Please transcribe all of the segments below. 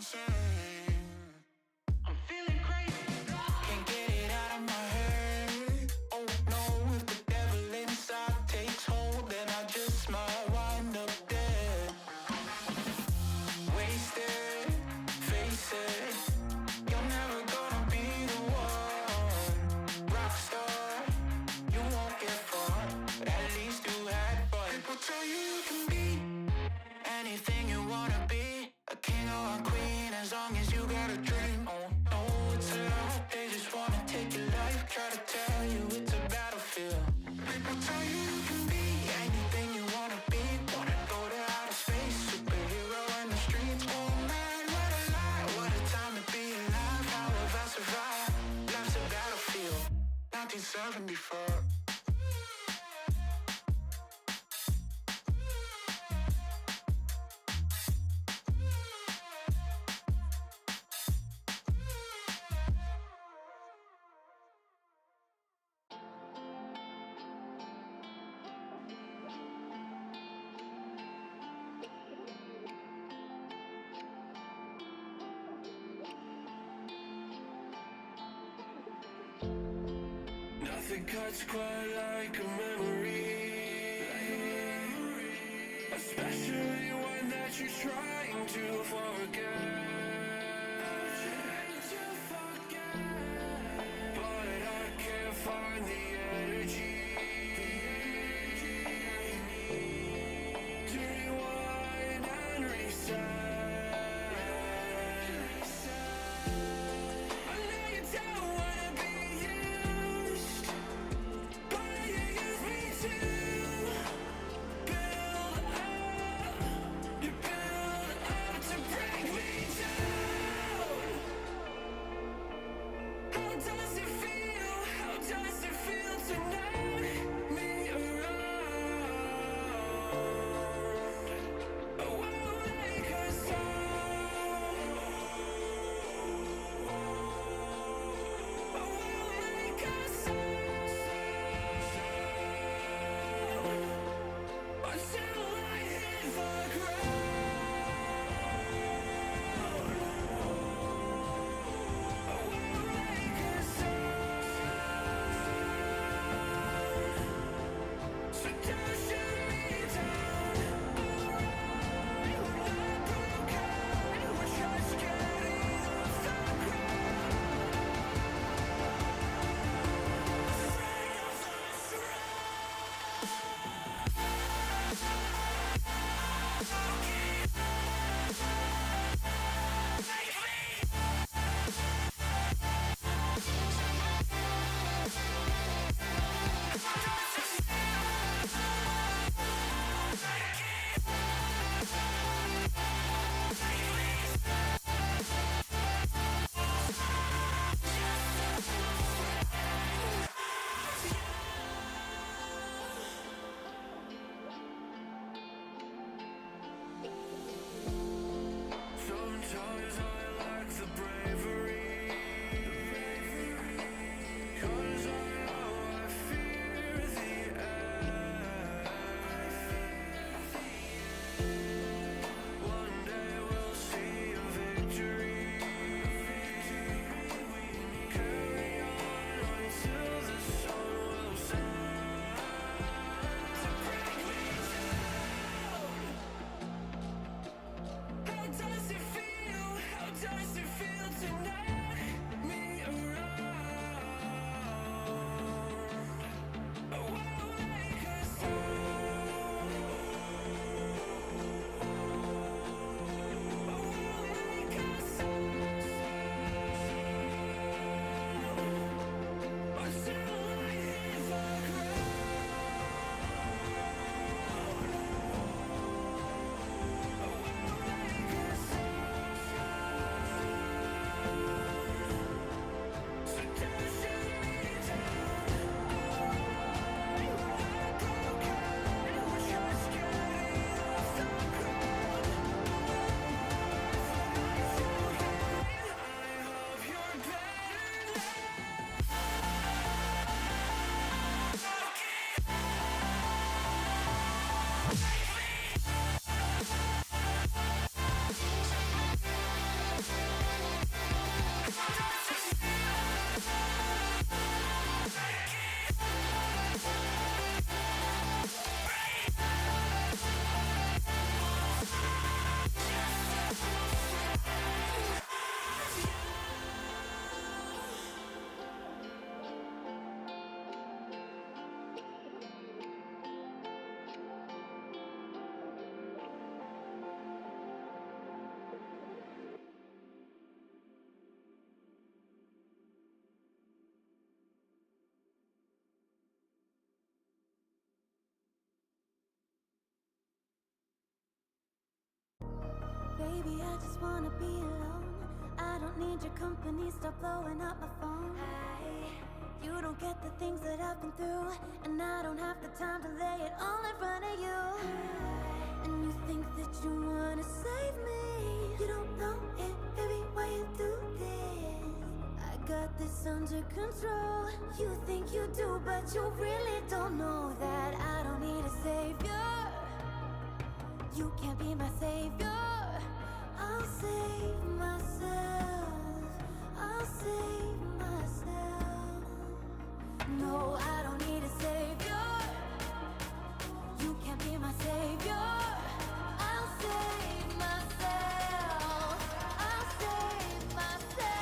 insane. I'm feeling crazy, can't get it out of my head. Oh no, if the devil inside takes hold, then I just might wind up dead. Wasted, face it, you're never gonna be the one. Rockstar, you won't get far, but at least you had fun. People tell you you can be anything you wanna be, a king or a queen, as long as you got a dream. Oh no, it's a lie, they just wanna take your life, try to tell you it's a battlefield. People tell you you can be anything you wanna be, wanna go to outer space, superhero in the streets. Oh man, what a lie, what a time to be alive. How have I survived? Life's a battlefield, 1974. Nothing cuts quite like a memory, especially one that you're trying to forget. But I can't find the energy to rewind and reset. Cause Baby, I just wanna be alone. I don't need your company, stop blowing up my phone. You don't get the things that I've been through, and I don't have the time to lay it all in front of you. And you think that you wanna save me. You don't know it, baby, why you do this? I got this under control. You think you do, but you really don't know that I don't need a savior. You can't be my savior. I'll save myself. I'll save myself. No, I don't need a savior. You can't be my savior. I'll save myself. I'll save myself.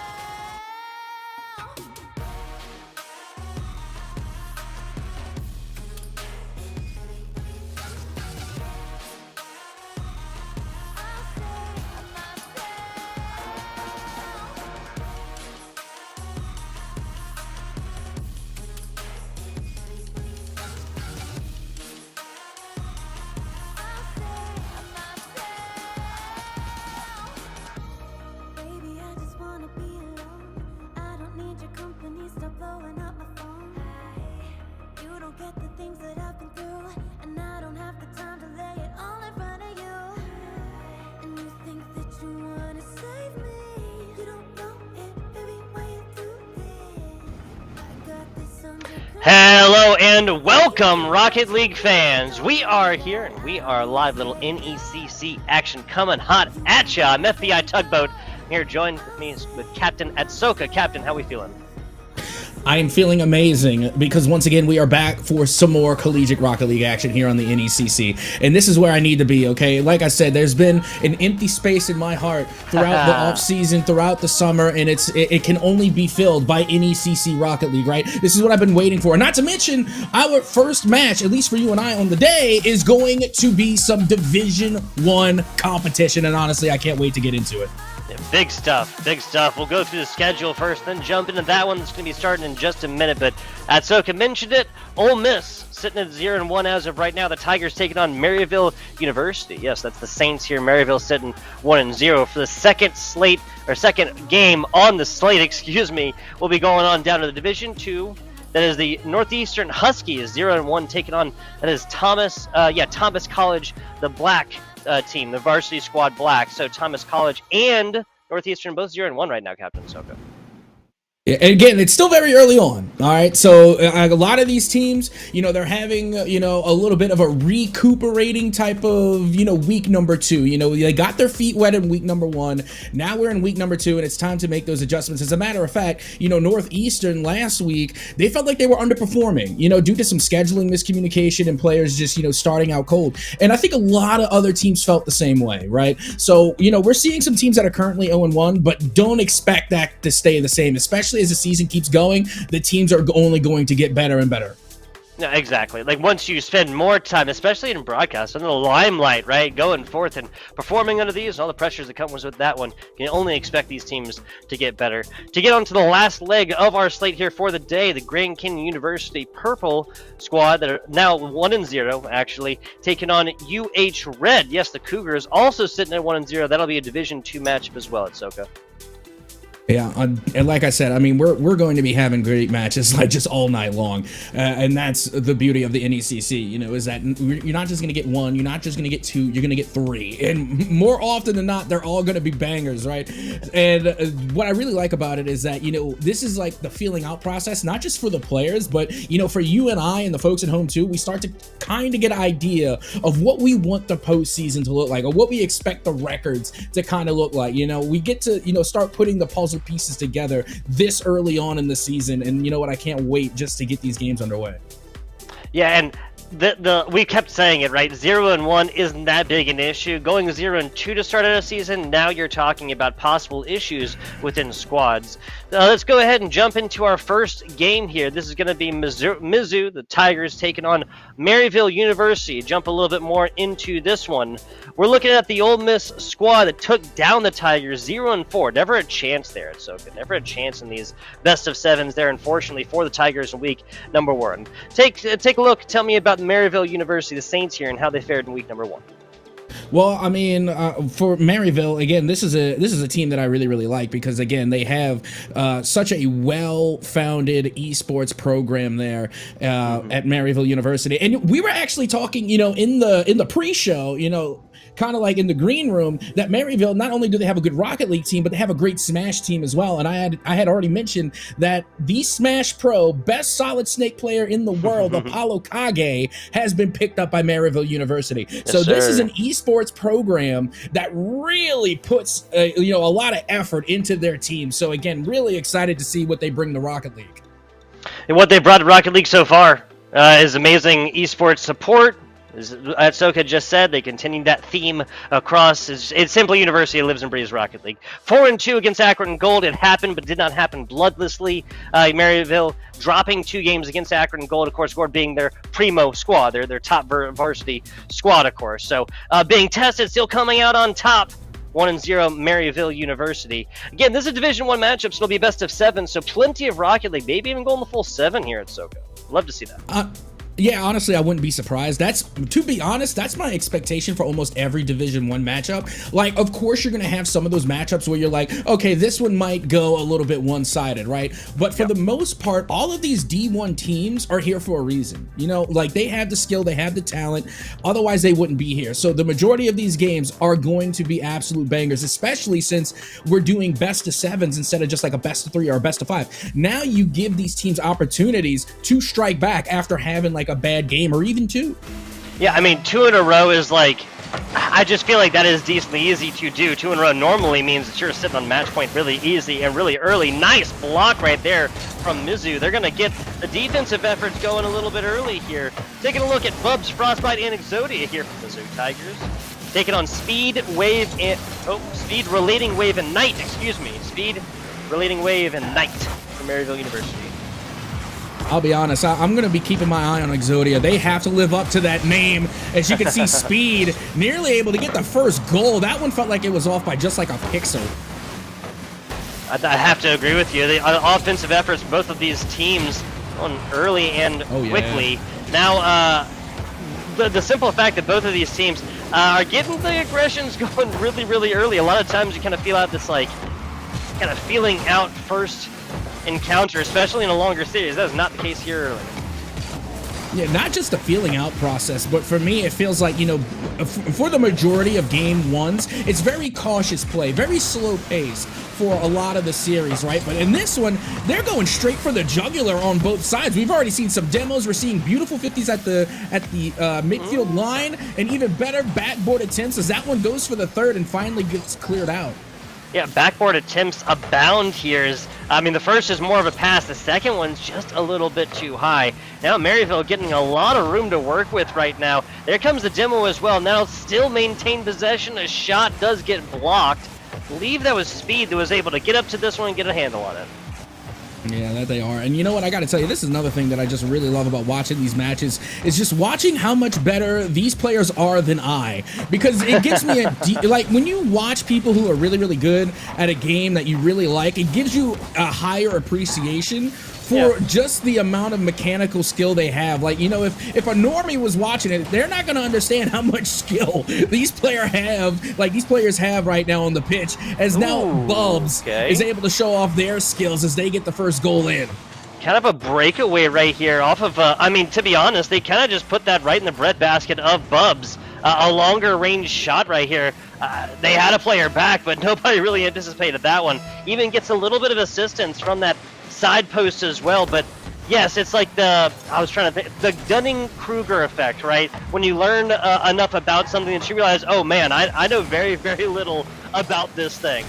Baby, I just wanna be alone. I don't need your company, stop blowing up my phone. You don't get the things that I've been through, and I don't have the time to lay it all in front of you. And you think that you wanna save me. You don't know it, baby, why you do this? I got this under control. Hello and welcome, Rocket League fans. We are here and we are live. Little NECC action coming hot at ya. I'm FBI Tugboat. Here, joined with me with Captain Atsoka. Captain, how we feeling? I am feeling amazing because once again we are back for some more collegiate Rocket League action here on the NECC, and this is where I need to be. Okay, like I said, there's been an empty space in my heart throughout the off season, throughout the summer, and it can only be filled by NECC Rocket League. Right? This is what I've been waiting for. Not to mention our first match, at least for you and I on the day, is going to be some Division 1 competition, and honestly, I can't wait to get into it. Big stuff, big stuff. We'll go through the schedule first, then jump into that one that's going to be starting in just a minute. But Atsoka mentioned it. Ole Miss sitting at 0-1 as of right now. The Tigers taking on Maryville University. Yes, that's the Saints here. Maryville sitting 1-0 for the second game on the slate. Excuse me. We'll be going on down to the Division 2. That is the Northeastern Huskies 0-1 taking on. That is Thomas College, the black team, the varsity squad black. So Thomas College and Northeastern both 0-1 right now, Captain Soka. Yeah, and again, it's still very early on, all right? So a lot of these teams, they're having, a little bit of a recuperating type of, week number 2. They got their feet wet in week number 1. Now we're in week number 2, and it's time to make those adjustments. As a matter of fact, Northeastern last week, they felt like they were underperforming, due to some scheduling miscommunication and players just, starting out cold. And I think a lot of other teams felt the same way, right? So, we're seeing some teams that are currently 0-1, but don't expect that to stay the same, especially as the season keeps going. The teams are only going to get better and better. No, exactly. Like once you spend more time, especially in broadcast, in the limelight, right, going forth and performing under these and all the pressures that comes with that one, you can only expect these teams to get better. To get on to the last leg of our slate here for the day, the Grand Canyon University Purple squad that are now 1-0, actually, taking on UH Red. Yes, the Cougars also sitting at 1-0. That'll be a Division 2 matchup as well at Soka. Yeah, and like I said, I mean, we're going to be having great matches like just all night long, and that's the beauty of the NECC. Is that you're not just going to get 1, you're not just going to get 2, you're going to get 3, and more often than not, they're all going to be bangers, right? And what I really like about it is that this is like the feeling out process, not just for the players, but for you and I and the folks at home too. We start to kind of get an idea of what we want the postseason to look like, or what we expect the records to kind of look like. We get to start putting the puzzle pieces together this early on in the season, and I can't wait just to get these games underway. Yeah, and we kept saying it, right? 0-1 isn't that big an issue. Going 0-2 to start out a season, now you're talking about possible issues within squads. Let's go ahead and jump into our first game here. This is going to be Mizzou, the Tigers, taking on Maryville University. Jump a little bit more into this one. We're looking at the Ole Miss squad that took down the Tigers 0-4. Never a chance there at Soka. Never a chance in these best of sevens there, unfortunately, for the Tigers in week number 1. Take a look. Tell me about Maryville University, the Saints here, and how they fared in week number 1. Well, I mean, for Maryville, again, this is a team that I really like because again, they have such a well-founded esports program there at Maryville University, and we were actually talking, in the pre-show, kind of like in the green room, that Maryville, not only do they have a good Rocket League team, but they have a great Smash team as well. And I had already mentioned that the Smash Pro best Solid Snake player in the world, Apollo Kage, has been picked up by Maryville University. Yes, so this sir. is an esports program that really puts a lot of effort into their team. So again, really excited to see what they bring to Rocket League. And what they brought to Rocket League so far is amazing esports support. As Soka just said, they continue that theme across. It's simply University lives and breathes Rocket League. 4-2 against Akron Gold. It happened, but did not happen bloodlessly. Maryville dropping 2 games against Akron Gold, of course, scored being their primo squad, their top varsity squad, of course. So being tested, still coming out on top. 1-0 Maryville University. Again, this is a Division 1 matchup, so it'll be best of 7, so plenty of Rocket League, maybe even going the full 7 here at Soka. Love to see that. Yeah, honestly, I wouldn't be surprised. To be honest, that's my expectation for almost every Division 1 matchup. Like, of course, you're going to have some of those matchups where you're like, okay, this one might go a little bit one-sided, right? But for the most part, all of these D1 teams are here for a reason. Like, they have the skill, they have the talent. Otherwise, they wouldn't be here. So the majority of these games are going to be absolute bangers, especially since we're doing best of 7s instead of just like a best of 3 or a best of 5. Now you give these teams opportunities to strike back after having like a bad game or even 2. Yeah, I mean, 2 in a row is like, I just feel like that is decently easy to do. 2 in a row normally means that you're sitting on match point really easy and really early. Nice block right there from Mizu. They're going to get the defensive efforts going a little bit early here. Taking a look at Bubs, Frostbite, and Exodia here from Mizu Tigers. Taking on Speed, Wave, and... Speed, Relating Wave, and Knight, excuse me. Speed, Relating Wave, and Knight from Maryville University. I'll be honest, I'm going to be keeping my eye on Exodia. They have to live up to that name. As you can see, Speed nearly able to get the first goal. That one felt like it was off by just like a pixel. I have to agree with you. The offensive efforts, both of these teams, on early and quickly. Now, the simple fact that both of these teams are getting the aggressions going really early. A lot of times you kind of feel out this, like, kind of feeling out first encounter, especially in a longer series. That is not the case here early. Yeah, not just the feeling out process, but for me, it feels like, for the majority of game 1s, it's very cautious play, very slow paced for a lot of the series, right? But in this one, they're going straight for the jugular on both sides. We've already seen some demos. We're seeing beautiful 50s at the midfield line, and even better backboard attempts as that one goes for the third and finally gets cleared out. Yeah, backboard attempts abound here. The first is more of a pass. The second one's just a little bit too high. Now Maryville getting a lot of room to work with right now. There comes the demo as well. Now still maintain possession. A shot does get blocked. I believe that was Speed that was able to get up to this one and get a handle on it. Yeah, that they are. And you know what? I got to tell you, this is another thing that I just really love about watching these matches is just watching how much better these players are than I. Because it gives me like, when you watch people who are really good at a game that you really like, it gives you a higher appreciation for just the amount of mechanical skill they have. Like, if a normie was watching it, they're not going to understand how much skill these players have right now on the pitch, as now Bubs is able to show off their skills as they get the first goal in. Kind of a breakaway right here off of, to be honest, they kind of just put that right in the breadbasket of Bubs. A longer range shot right here. They had a player back, but nobody really anticipated that one. Even gets a little bit of assistance from that side post as well, but yes, it's like the Dunning-Kruger effect, right? When you learn enough about something that you realize, oh man, I know very little about this thing.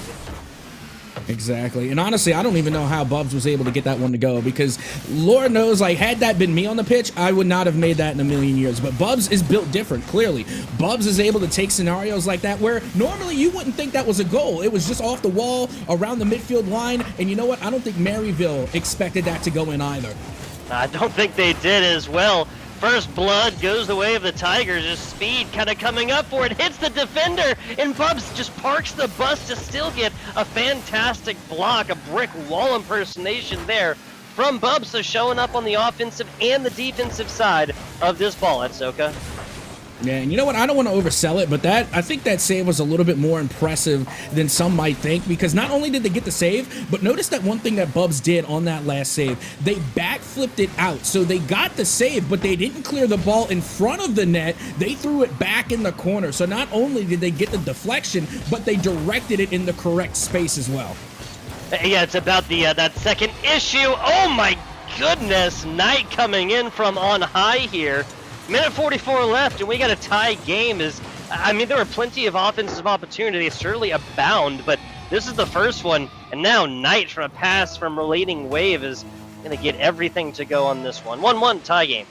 Exactly. And honestly, I don't even know how Bubs was able to get that one to go, because Lord knows, like, had that been me on the pitch, I would not have made that in a million years. But Bubs is built different, clearly. Bubs is able to take scenarios like that where normally you wouldn't think that was a goal. It was just off the wall, around the midfield line. And you know what? I don't think Maryville expected that to go in either. I don't think they did as well. First blood goes the way of the Tigers. Just Speed kind of coming up for it. Hits the defender, and Bubs just parks the bus to still get a fantastic block, a brick wall impersonation there from Bubs. So showing up on the offensive and the defensive side of this ball at Soka. Yeah, and you know what? I don't want to oversell it, but I think that save was a little bit more impressive than some might think, because not only did they get the save, but notice that one thing that Bubs did on that last save. They backflipped it out. So they got the save, but they didn't clear the ball in front of the net. They threw it back in the corner. So not only did they get the deflection, but they directed it in the correct space as well. Yeah, it's about the that second issue. Oh my goodness, Knight coming in from on high here. Minute 44 left, and we got a tie game. I mean, there were plenty of offensive opportunities, certainly abound, but this is the first one, and now Knight from a pass from Relating Wave is going to get everything to go on this one. 1-1 tie game.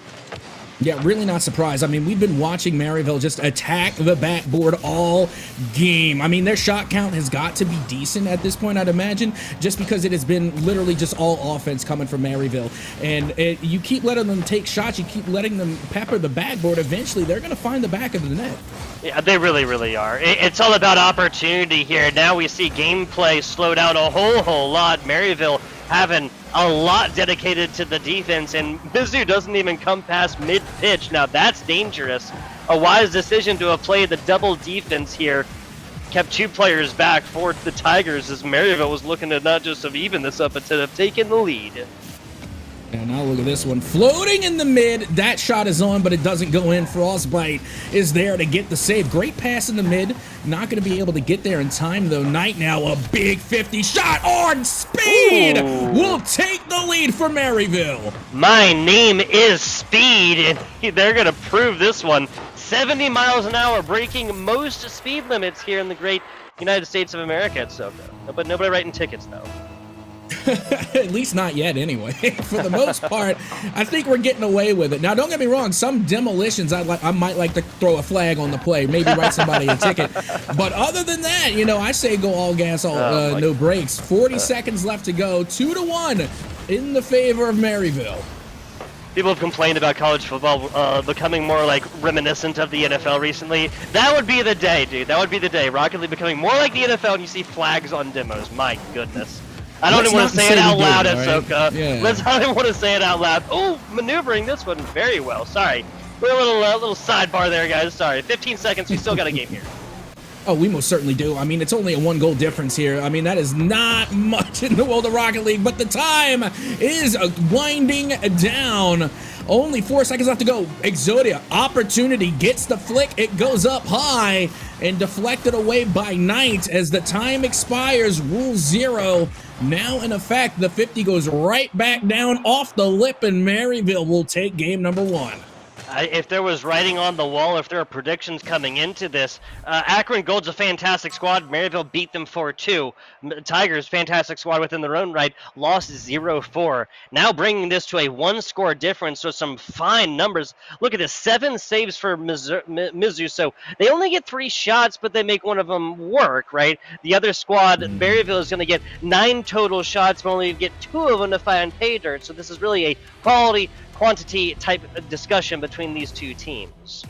Yeah, really not surprised. I mean, we've been watching Maryville just attack the backboard all game. I mean, their shot count has got to be decent at this point, I'd imagine, just because it has been literally just all offense coming from Maryville. And you keep letting them take shots, you keep letting them pepper the backboard, eventually they're going to find the back of the net. Yeah, they really, really are. It's all about opportunity here. Now we see gameplay slow down a whole lot. Maryville having a lot dedicated to the defense, and Mizzou doesn't even come past mid-pitch. Now that's dangerous. A wise decision to have played the double defense here. Kept 2 players back for the Tigers, as Maryville was looking to not just have evened this up, but to have taken the lead. And now look at this one, floating in the mid. That shot is on, but it doesn't go in. Frostbite is there to get the save. Great pass in the mid. Not going to be able to get there in time, though. Knight now a big 50 shot on speed. Ooh. Will take the lead for Maryville. My name is Speed, and they're going to prove this one. 70 miles an hour, breaking most speed limits here in the great United States of America at SoCo. But nobody writing tickets, though. At least not yet, anyway. For the most part, I think we're getting away with it. Now, don't get me wrong. Some demolitions, I might like to throw a flag on the play, maybe write somebody a ticket. But other than that, I say go all gas, no brakes. 40 seconds left to go. 2-1 in the favor of Maryville. People have complained about college football becoming more like reminiscent of the NFL recently. That would be the day, dude. That would be the day. Rocket League becoming more like the NFL, and you see flags on demos. My goodness. I don't even want to say it out loud at SoCo. Yeah. I don't even want to say it out loud. Oh, maneuvering this one very well. Sorry. We're a little sidebar there, guys. Sorry. 15 seconds. We still got a game here. Oh, we most certainly do. I mean, it's only a 1-goal difference here. I mean, that is not much in the world of Rocket League, but the time is winding down. Only 4 seconds left to go. Exodia, opportunity, gets the flick. It goes up high and deflected away by Knight as the time expires. Rule 0 now in effect. The 50 goes right back down off the lip, and Maryville will take game number 1. If there was writing on the wall, if there are predictions coming into this, Akron Gold's a fantastic squad. Maryville beat them 4-2. Tigers, fantastic squad within their own right, lost 0-4. Now bringing this to a 1-score difference, so some fine numbers. Look at this, 7 saves for Mizzou. So they only get 3 shots, but they make one of them work, right? The other squad, Maryville, is going to get 9 total shots, but only get 2 of them to find pay dirt. So this is really a quantity type of discussion between these two teams.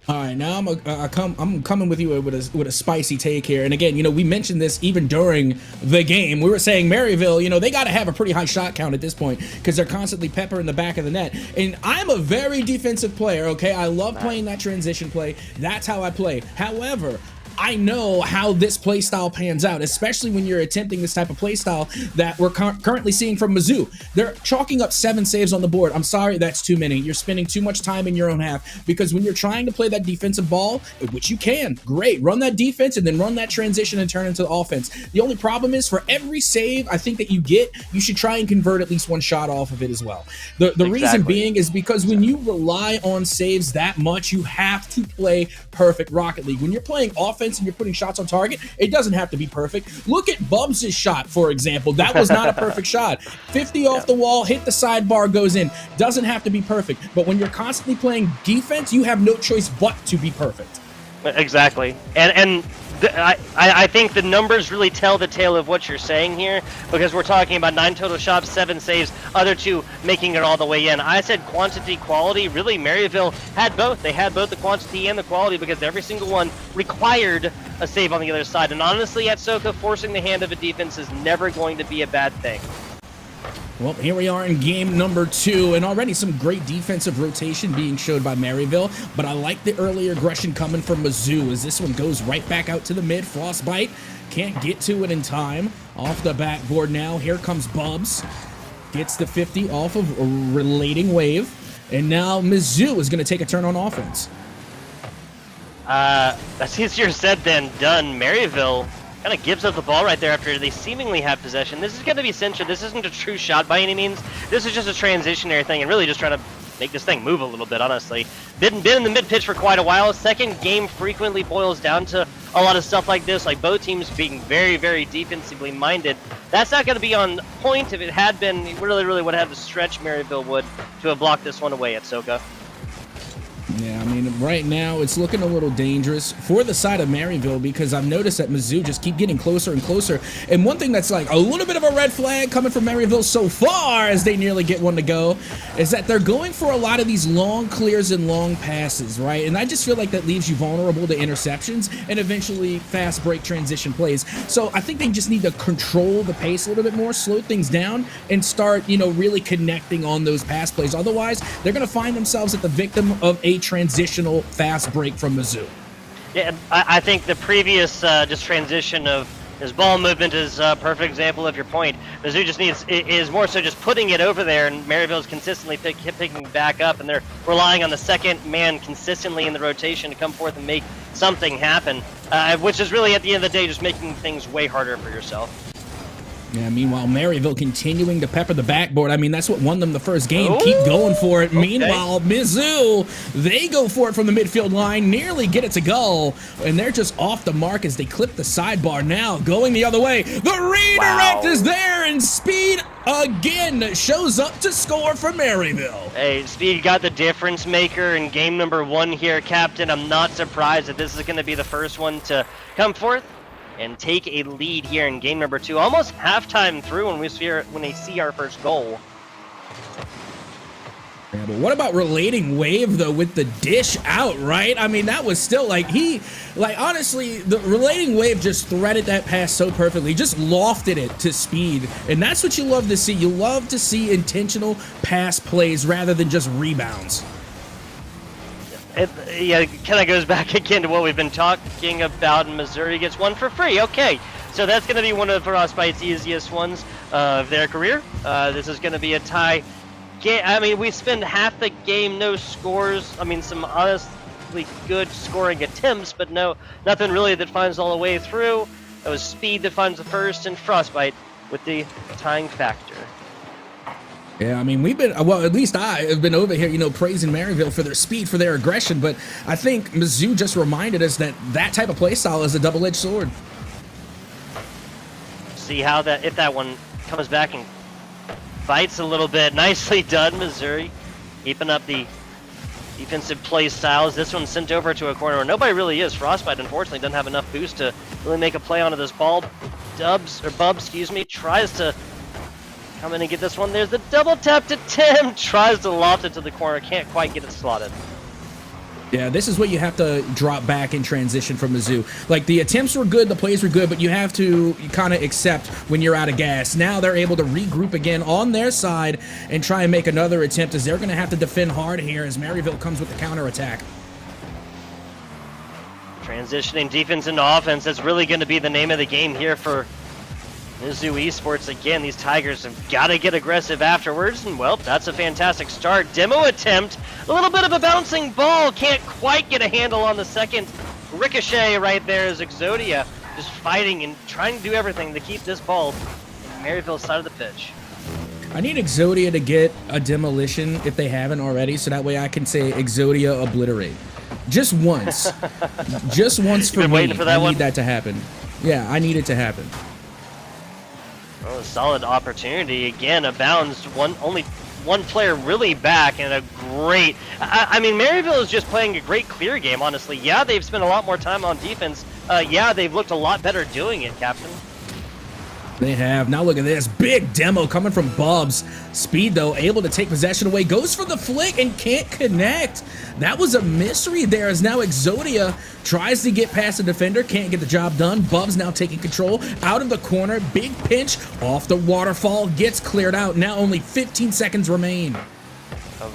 All right, now I'm coming with you with a spicy take here. And again, we mentioned this even during the game. We were saying Maryville, they got to have a pretty high shot count at this point because they're constantly peppering the back of the net. And I'm a very defensive player, okay? I love playing that transition play. That's how I play. However, I know how this play style pans out, especially when you're attempting this type of play style that we're currently seeing from Mizzou. They're chalking up 7 saves on the board. I'm sorry, that's too many. You're spending too much time in your own half because when you're trying to play that defensive ball, which you can, great, run that defense and then run that transition and turn into the offense. The only problem is for every save I think that you get, you should try and convert at least 1 shot off of it as well. The reason being is because when you rely on saves that much, you have to play perfect Rocket League. When you're playing offense and you're putting shots on target, it doesn't have to be perfect. Look at Bubs' shot, for example. That was not a perfect shot. 50 off the wall, hit the sidebar, goes in. Doesn't have to be perfect. But when you're constantly playing defense, you have no choice but to be perfect. Exactly. And I think the numbers really tell the tale of what you're saying here, because we're talking about 9 total shots, 7 saves, other 2 making it all the way in. I said quantity, quality. Really, Maryville had both. They had both the quantity and the quality because every single one required a save on the other side. And honestly, at SoCo, forcing the hand of a defense is never going to be a bad thing. Well, here we are in game number 2, and already some great defensive rotation being showed by Maryville, but I like the early aggression coming from Mizzou as this one goes right back out to the mid. Frostbite can't get to it in time. Off the backboard now, here comes Bubs. Gets the 50 off of a relating wave, and now Mizzou is going to take a turn on offense. That's easier said than done. Maryville kind of gives up the ball right there after they seemingly have possession. This is going to be Cincha. This isn't a true shot by any means. This is just a transitionary thing and really just trying to make this thing move a little bit, honestly. Been in the mid-pitch for quite a while. Second game frequently boils down to a lot of stuff like this, like both teams being very, very defensively minded. That's not going to be on point. If it had been, we really would have to stretch Maryville would to have blocked this one away at Soka. Yeah, I mean, right now it's looking a little dangerous for the side of Maryville because I've noticed that Mizzou just keep getting closer and closer. And one thing that's like a little bit of a red flag coming from Maryville so far as they nearly get one to go is that they're going for a lot of these long clears and long passes, right? And I just feel like that leaves you vulnerable to interceptions and eventually fast break transition plays. So I think they just need to control the pace a little bit more, slow things down, and start, you know, really connecting on those pass plays. Otherwise, they're going to find themselves at the victim of a transitional fast break from Mizzou. Yeah, I think the previous just transition of his ball movement is a perfect example of your point. Mizzou just is more so just putting it over there, and Maryville is consistently picking back up, and they're relying on the second man consistently in the rotation to come forth and make something happen, which is really at the end of the day just making things way harder for yourself. Yeah, meanwhile, Maryville continuing to pepper the backboard. I mean, that's what won them the first game. Keep going for it. Okay. Meanwhile, Mizzou, they go for it from the midfield line, nearly get it to goal, and they're just off the mark as they clip the sidebar now, going the other way. The redirect is there, and Speed again shows up to score for Maryville. Hey, Speed got the difference maker in game number 1 here, Captain. I'm not surprised that this is going to be the first one to come forth and take a lead here in game number 2. Almost halftime through when they see our first goal. Yeah, but what about relating wave though with the dish out, right? I mean, that was still like honestly, the relating wave just threaded that pass so perfectly, just lofted it to Speed, and that's what you love to see. You love to see intentional pass plays rather than just rebounds. It kind of goes back again to what we've been talking about. Missouri gets one for free. Okay, so that's going to be one of Frostbite's easiest ones of their career. This is going to be a tie game. I mean, we spend half the game no scores. I mean, some honestly good scoring attempts, but nothing really that finds all the way through. It was Speed that finds the first, and Frostbite with the tying factor. Yeah, I mean, we've been, well, at least I have been over here, you know, praising Maryville for their speed, for their aggression, but I think Mizzou just reminded us that that type of play style is a double-edged sword. See how if that one comes back and fights a little bit. Nicely done, Missouri. Keeping up the defensive play styles. This one's sent over to a corner where nobody really is. Frostbite, unfortunately, doesn't have enough boost to really make a play onto this ball. Bubs, tries to come in and get this one. There's the double tap to Tim. Tries to loft it to the corner. Can't quite get it slotted. Yeah, this is what you have to drop back in transition from Mizzou. Like, the attempts were good, the plays were good, but you have to kind of accept when you're out of gas. Now they're able to regroup again on their side and try and make another attempt, as they're going to have to defend hard here as Maryville comes with the counterattack. Transitioning defense into offense, that's really going to be the name of the game here for Mizzou Esports. Again, these Tigers have got to get aggressive afterwards, and well, that's a fantastic start. Demo attempt, a little bit of a bouncing ball, can't quite get a handle on the second. Ricochet right there is Exodia, just fighting and trying to do everything to keep this ball in Maryville's side of the pitch. I need Exodia to get a demolition if they haven't already, so that way I can say Exodia obliterate. Just once. Just once for me. Waiting for that I one? need that to happen. Yeah, I need it to happen. Well, a solid opportunity. Again, a bounds. Only one player really back, and a great... I mean, Maryville is just playing a great clear game, honestly. Yeah, they've spent a lot more time on defense. Yeah, they've looked a lot better doing it, Captain. They have. Now look at this. Big demo coming from Bubs. Speed, though, able to take possession away. Goes for the flick and can't connect. That was a mystery there as now Exodia tries to get past the defender. Can't get the job done. Bubs now taking control. Out of the corner. Big pinch. Off the waterfall. Gets cleared out. Now only 15 seconds remain.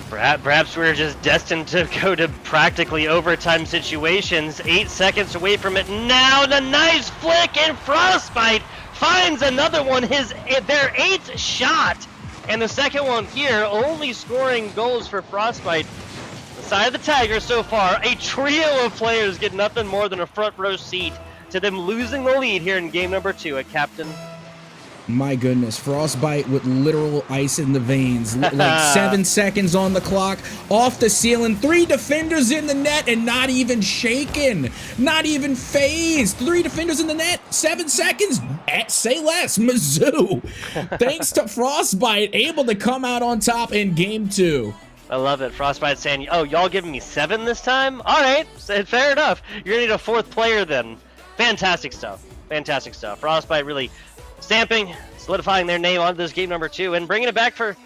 Perhaps we're just destined to go to practically overtime situations. 8 seconds away from it. Now the nice flick and Frostbite finds another one, their 8th shot, and the second one here, only scoring goals for Frostbite. The side of the Tigers so far, a trio of players get nothing more than a front row seat to them losing the lead here in game number 2 at Captain. My goodness, Frostbite with literal ice in the veins. Like 7 seconds on the clock, off the ceiling, 3 defenders in the net and not even shaken, not even phased. 3 defenders in the net, 7 seconds, say less, Mizzou. Thanks to Frostbite, able to come out on top in game 2. I love it. Frostbite saying, oh, y'all giving me 7 this time? All right, fair enough. You're going to need a 4th player then. Fantastic stuff. Fantastic stuff. Frostbite really stamping, solidifying their name on this game number 2, and bringing it back for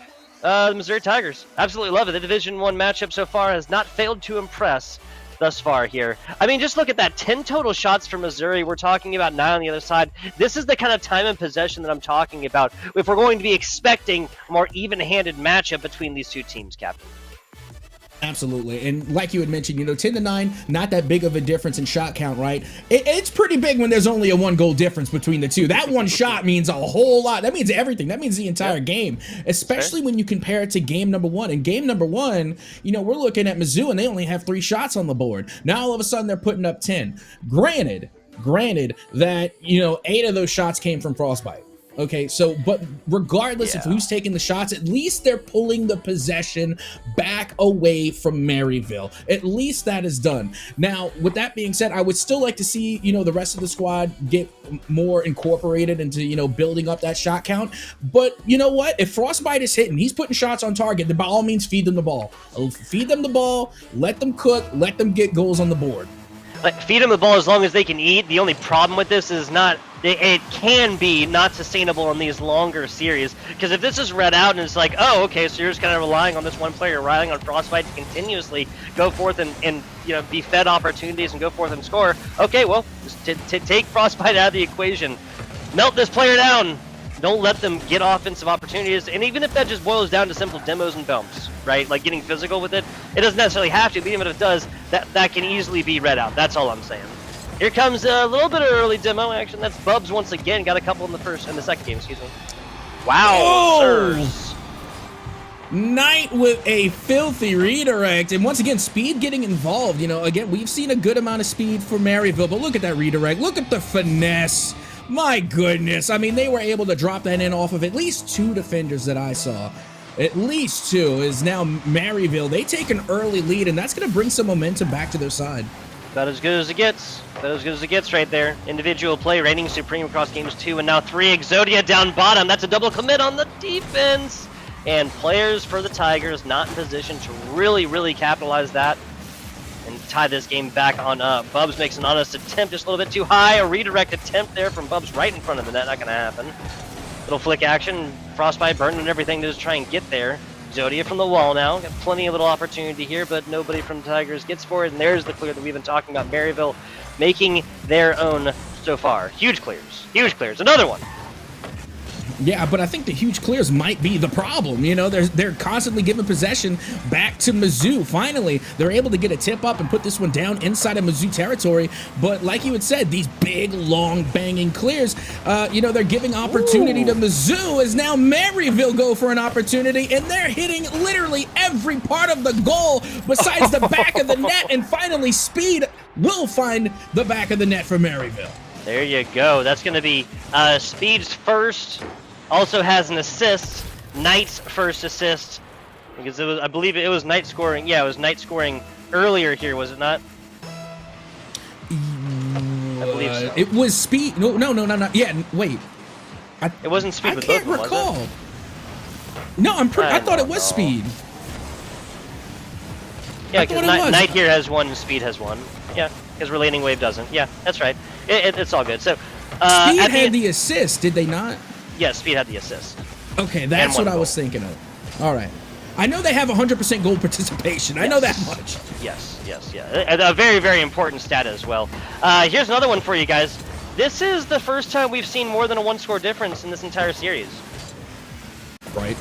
the Missouri Tigers. Absolutely love it. The Division I matchup so far has not failed to impress thus far here. I mean, just look at that. 10 total shots for Missouri. We're talking about 9 on the other side. This is the kind of time and possession that I'm talking about if we're going to be expecting a more even-handed matchup between these two teams, Captain. Absolutely. And like you had mentioned, 10-9, not that big of a difference in shot count, right? It's pretty big when there's only a 1-goal difference between the two. That one shot means a whole lot. That means everything. That means the entire game, especially when you compare it to game number 1. In game number 1, we're looking at Mizzou and they only have 3 shots on the board. Now all of a sudden they're putting up 10. Granted that, 8 of those shots came from Frostbite. Okay, so, but regardless of who's taking the shots, at least they're pulling the possession back away from Maryville. At least that is done. Now, with that being said, I would still like to see, the rest of the squad get more incorporated into, building up that shot count. But you know what? If Frostbite is hitting, he's putting shots on target, then by all means, feed them the ball. Feed them the ball, let them cook, let them get goals on the board. Like, feed them the ball as long as they can eat. The only problem with this is it can be not sustainable in these longer series. Because if this is read out and it's like, oh, okay, so you're just kind of relying on this one player, relying on Frostbite to continuously go forth and be fed opportunities and go forth and score. Okay, well, just take Frostbite out of the equation. Melt this player down. Don't let them get offensive opportunities. And even if that just boils down to simple demos and bumps, right? Like getting physical with it, it doesn't necessarily have to, but even if it does, that can easily be read out. That's all I'm saying. Here comes a little bit of early demo action. That's Bubs once again. Got a couple in the second game, excuse me. Wow, sirs. Knight with a filthy redirect, and once again, speed getting involved. Again, we've seen a good amount of speed for Maryville, but look at that redirect. Look at the finesse. My goodness. I mean, they were able to drop that in off of at least 2 defenders that I saw. At least 2 is now Maryville. They take an early lead, and that's going to bring some momentum back to their side. About as good as it gets. About as good as it gets right there. Individual play reigning supreme across games 2 and now 3. Exodia down bottom. That's a double commit on the defense. And players for the Tigers not in position to really capitalize that and tie this game back on up. Bubs makes an honest attempt, just a little bit too high. A redirect attempt there from Bubs right in front of the net. Not going to happen. Little flick action. Frostbite burning everything to just try and get there. Exodia from the wall now. Got plenty of little opportunity here, but nobody from the Tigers gets for it. And there's the clear that we've been talking about. Maryville making their own so far. Huge clears. Huge clears. Another one. Yeah, but I think the huge clears might be the problem. They're constantly giving possession back to Mizzou. Finally, they're able to get a tip up and put this one down inside of Mizzou territory. But like you had said, these big, long, banging clears, they're giving opportunity to Mizzou as now Maryville go for an opportunity, and they're hitting literally every part of the goal besides the back of the net. And finally, Speed will find the back of the net for Maryville. There you go. That's going to be Speed's first. Also has an assist, Knight's first assist, because I believe it was Knight scoring. Yeah, it was Knight scoring earlier here, was it not? I believe so. It was Speed. No. Yeah, wait. It wasn't Speed with both of them, was it? I can't recall. No, I thought it was Speed. Yeah, because Knight here has 1 and Speed has 1. Yeah, because Relating Wave doesn't. Yeah, that's right. It's all good. So Speed had the assist, did they not? Yes, Speed had the assist. Okay, that's one what I goal. was thinking of. All right. I know they have 100% goal participation. I know that much. Yes, yeah. A very, very important stat as well. Here's another one for you guys. This is the first time we've seen more than a one-score difference in this entire series. Right.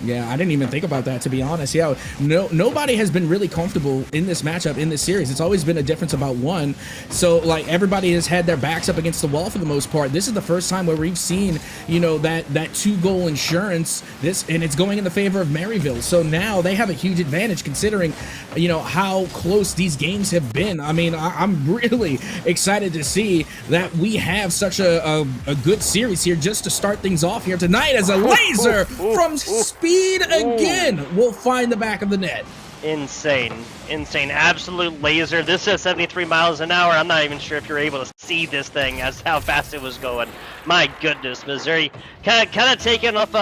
Yeah, I didn't even think about that, to be honest. Yeah, nobody has been really comfortable in this matchup, in this series. It's always been a difference about one. So, like, everybody has had their backs up against the wall for the most part. This is the first time where we've seen, you know, that 2-goal insurance, and it's going in the favor of Maryville. So now they have a huge advantage considering, you know, how close these games have been. I mean, I'm really excited to see that we have such a good series here just to start things off here tonight as a laser from Speed again will find the back of the net. Insane. Absolute laser. This is 73 miles an hour. I'm not even sure if you're able to see this thing as how fast it was going. My goodness, Missouri kind of taken off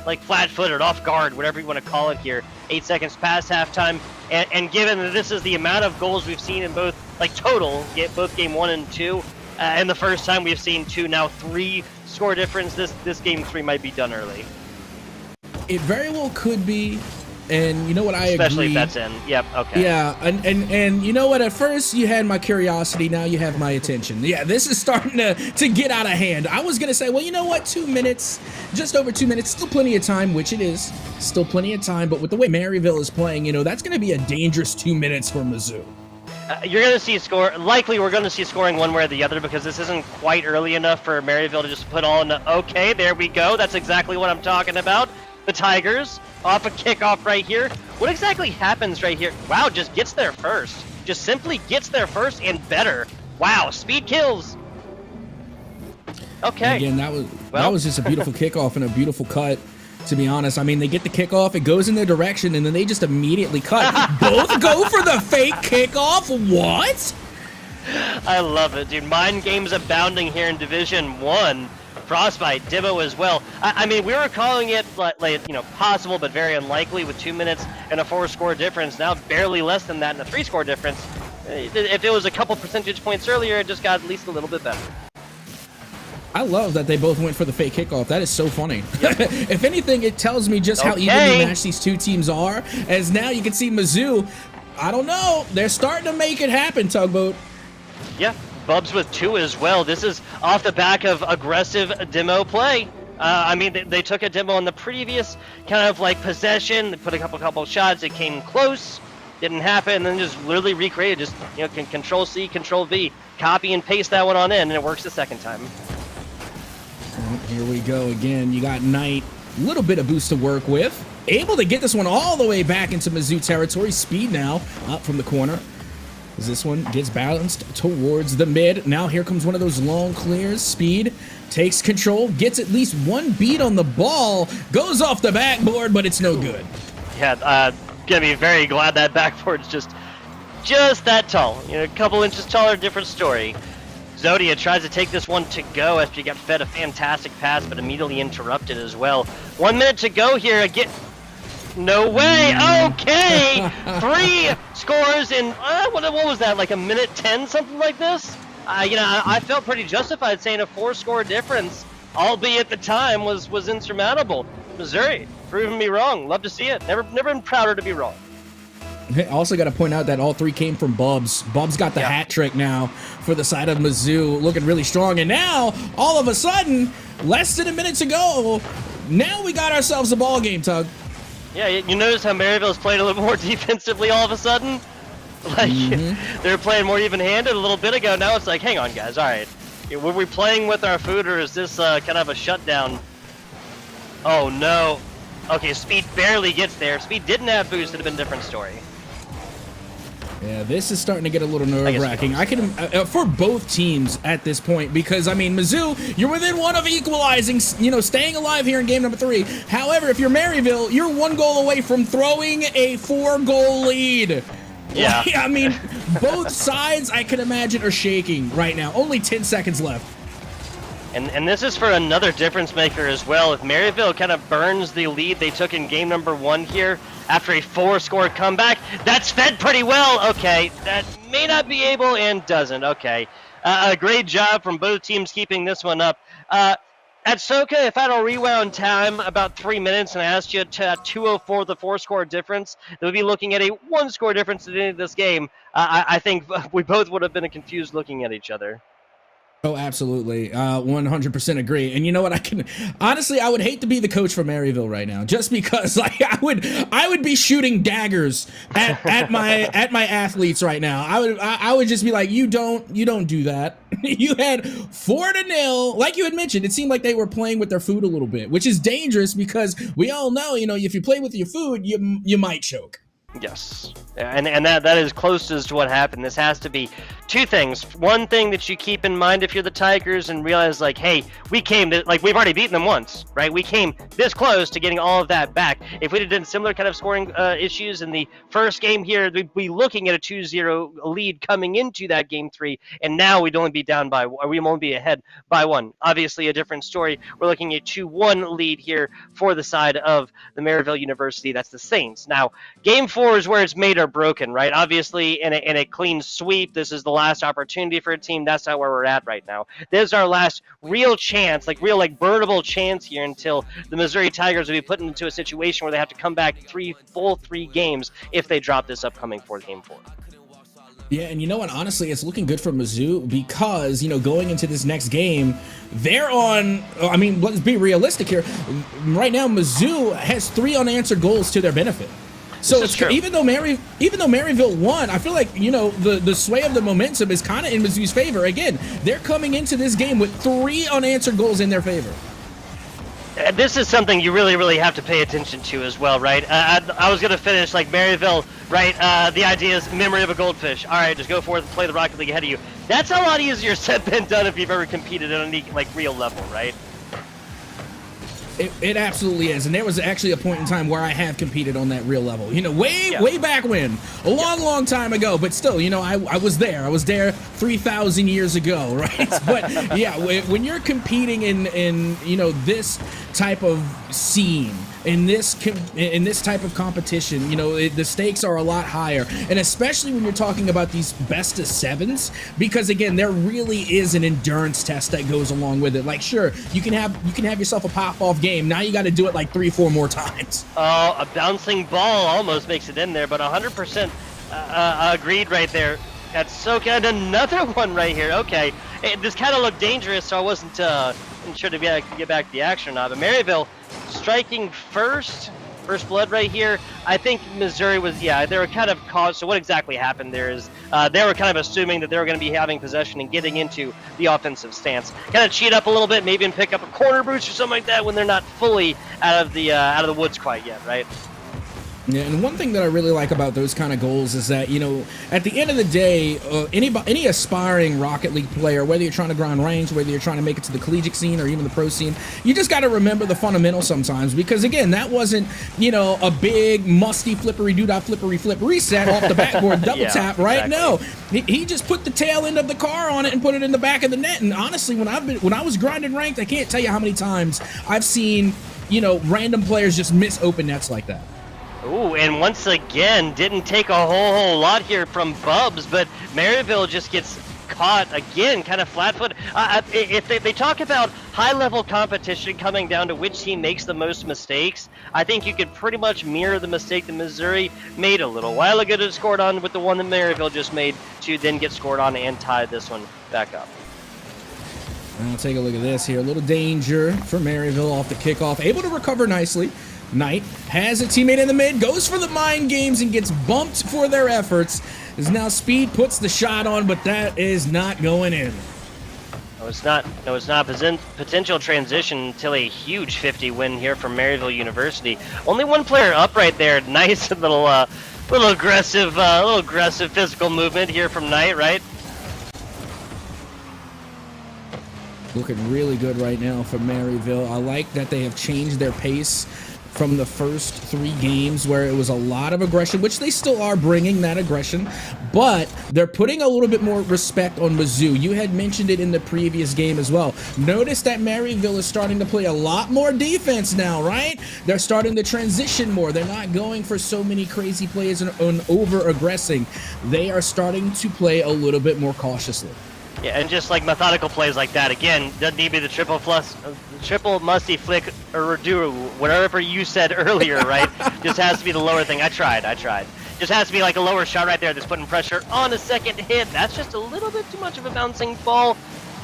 like flat-footed, off guard, whatever you want to call it here. 8 seconds past halftime, and given that this is the amount of goals we've seen in both, like total, both game 1 and 2, and the first time we've seen 2, now 3 score difference, this game 3 might be done early. It very well could be, and you know what, I Especially agree. if that's in. Yep, okay. Yeah, and you know what, at first you had my curiosity, now you have my attention. Yeah, this is starting to get out of hand. I was going to say, well, you know what, 2 minutes, just over 2 minutes, still plenty of time, which it is, still plenty of time, but with the way Maryville is playing, you know, that's going to be a dangerous 2 minutes for Mizzou. You're going to see likely we're going to see scoring one way or the other because this isn't quite early enough for Maryville to just put on, okay, there we go, that's exactly what I'm talking about. The Tigers off a kickoff right here. What exactly happens right here? Wow, just gets there first. Just simply gets there first and better. Wow, Speed kills. Okay. Again, that was just a beautiful kickoff and a beautiful cut. To be honest, I mean, they get the kickoff, it goes in their direction, and then they just immediately cut. Both go for the fake kickoff? What? I love it, dude. Mind games abounding here in Division 1. Frostbite, Dibbo as well. I mean, we were calling it like, you know, possible but very unlikely with 2 minutes and a 4-score difference. Now barely less than that and a 3-score difference. If it was a couple percentage points earlier, it just got at least a little bit better. I love that they both went for the fake kickoff. That is so funny. Yep. If anything, it tells me just how evenly matched these two teams are. As now you can see Mizzou, I don't know, they're starting to make it happen, Tugboat. Yeah. Bubs with 2 as well. This is off the back of aggressive demo play. I mean, they took a demo on the previous kind of like possession. They put a couple shots. It came close, didn't happen, and then just literally recreated. Just, you know, Control C, Control V, copy and paste that one on in, and it works the second time. Here we go again. You got Knight, a little bit of boost to work with. Able to get this one all the way back into Mizzou territory. Speed now up from the corner. As this one gets balanced towards the mid. Now here comes one of those long clears. Speed takes control, gets at least one beat on the ball, goes off the backboard, but it's no good. Yeah, gonna be very glad that backboard's just that tall. You know, a couple inches taller, different story. Zodia tries to take this one to go after he got fed a fantastic pass, but immediately interrupted as well. 1 minute to go here. Again. No way! Okay! 3 scores in, what was that, like a minute 10, something like this? You know, I felt pretty justified saying a 4-score difference, albeit the time was insurmountable. Missouri, proving me wrong. Love to see it. Never been prouder to be wrong. Also got to point out that all 3 came from Bubs. Bubs got the hat trick now for the side of Mizzou, looking really strong. And now, all of a sudden, less than a minute to go, now we got ourselves a ball game, Tug. Yeah, you notice how Maryville's played a little more defensively all of a sudden? Like, they were playing more even-handed a little bit ago. Now it's like, hang on, guys, all right. Were we playing with our food, or is this kind of a shutdown? Oh, no. Okay, Speed barely gets there. Speed didn't have boost. It would have been a different story. Yeah, this is starting to get a little nerve-wracking. I can for both teams at this point, because I mean, Mizzou, you're within one of equalizing, you know, staying alive here in game number 3. However, if you're Maryville, you're 1 goal away from throwing a 4-goal lead. Yeah, I mean, both sides I can imagine are shaking right now. Only 10 seconds left. And this is for another difference maker as well. If Maryville kind of burns the lead they took in game number 1 here after a 4-score comeback, that's fed pretty well. Okay, that may not be able and doesn't. Okay, a great job from both teams keeping this one up. At Soka, if I had a rewound time about 3 minutes and I asked you to 204 the 4-score difference, then we'd be looking at a 1-score difference at the end of this game. I think we both would have been confused looking at each other. Oh, absolutely. 100% agree. And you know what? I would hate to be the coach for Maryville right now, just because like I would be shooting daggers at my athletes right now. I would just be like, you don't do that. You had 4-0. Like you had mentioned, it seemed like they were playing with their food a little bit, which is dangerous because we all know, if you play with your food, you might choke. Yes, and that is closest to what happened. This has to be two things. One thing that you keep in mind if you're the Tigers and realize, like, hey, we've already beaten them once, right? We came this close to getting all of that back. If we had done similar kind of scoring issues in the first game here, we'd be looking at a 2-0 lead coming into that game 3, and now we'd only be ahead by 1. Obviously, a different story. We're looking at 2-1 lead here for the side of the Maryville University. That's the Saints. Now, game 4 is where it's made or broken, right? Obviously, in a clean sweep, this is the last opportunity for a team. That's not where we're at right now. This is our last real chance, burnable chance here until the Missouri Tigers will be put into a situation where they have to come back 3 games if they drop this upcoming game 4. Yeah, and you know what? Honestly, it's looking good for Mizzou because, going into this next game, they're on, let's be realistic here. Right now, Mizzou has 3 unanswered goals to their benefit. So it's even though Maryville won, I feel like the sway of the momentum is kind of in Mizzou's favor. Again, they're coming into this game with 3 unanswered goals in their favor. This is something you really, really have to pay attention to as well, right? I was going to finish like Maryville, right? The idea is memory of a goldfish. All right, just go forth and play the Rocket League ahead of you. That's a lot easier said than done if you've ever competed at any real level, right? It absolutely is, and there was actually a point in time where I have competed on that real level. Way back when, a long time ago. But still, I was there. I was there 3,000 years ago, right? But yeah, when you're competing in this type of scene, in this type of competition, the stakes are a lot higher, and especially when you're talking about these best of 7s, because again, there really is an endurance test that goes along with it. Like, sure, you can have yourself a pop-off game. Now you got to do it like 3-4 more times. Oh, a bouncing ball almost makes it in there, but 100% agreed right there. That's so good. Another one right here. Okay, this kind of looked dangerous, so I wasn't sure to get back to the action or not. But Maryville striking first blood right here. I think Missouri was, they were kind of caused. So what exactly happened there is they were kind of assuming that they were going to be having possession and getting into the offensive stance. Kind of cheat up a little bit, maybe and pick up a corner boost or something like that when they're not fully out of the woods quite yet, right? Yeah, and one thing that I really like about those kind of goals is that, at the end of the day, any aspiring Rocket League player, whether you're trying to grind range, whether you're trying to make it to the collegiate scene or even the pro scene, you just got to remember the fundamentals sometimes, because again, that wasn't, a big musty flippery doodah flippery flip reset off the backboard double tap, right? Exactly. No, he just put the tail end of the car on it and put it in the back of the net. And honestly, when I was grinding ranked, I can't tell you how many times I've seen, random players just miss open nets like that. Ooh, and once again, didn't take a whole lot here from Bubs, but Maryville just gets caught again, kind of flat-footed. If they talk about high-level competition coming down to which team makes the most mistakes, I think you could pretty much mirror the mistake that Missouri made a little while ago to scored on with the one that Maryville just made to then get scored on and tie this one back up. Now take a look at this here. A little danger for Maryville off the kickoff. Able to recover nicely. Knight has a teammate in the mid, goes for the mind games and gets bumped for their efforts. As now Speed puts the shot on, but that is not going in. No, it's not. Potential transition until a huge 50 win here from Maryville University. Only one player up right there. Nice little aggressive physical movement here from Knight, right? Looking really good right now for Maryville. I like that they have changed their pace from the first 3 games where it was a lot of aggression, which they still are bringing that aggression, but they're putting a little bit more respect on Mizzou. You had mentioned it in the previous game as well. Notice that Maryville is starting to play a lot more defense now, right? They're starting to transition more. They're not going for so many crazy plays and over-aggressing. They are starting to play a little bit more cautiously. Yeah, and just like methodical plays like that, again, doesn't need to be the triple musty flick or do whatever you said earlier, right? Just has to be the lower thing. I tried. Just has to be like a lower shot right there that's putting pressure on a second hit. That's just a little bit too much of a bouncing ball.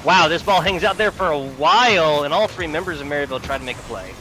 Wow, this ball hangs out there for a while, and all three members of Maryville try to make a play.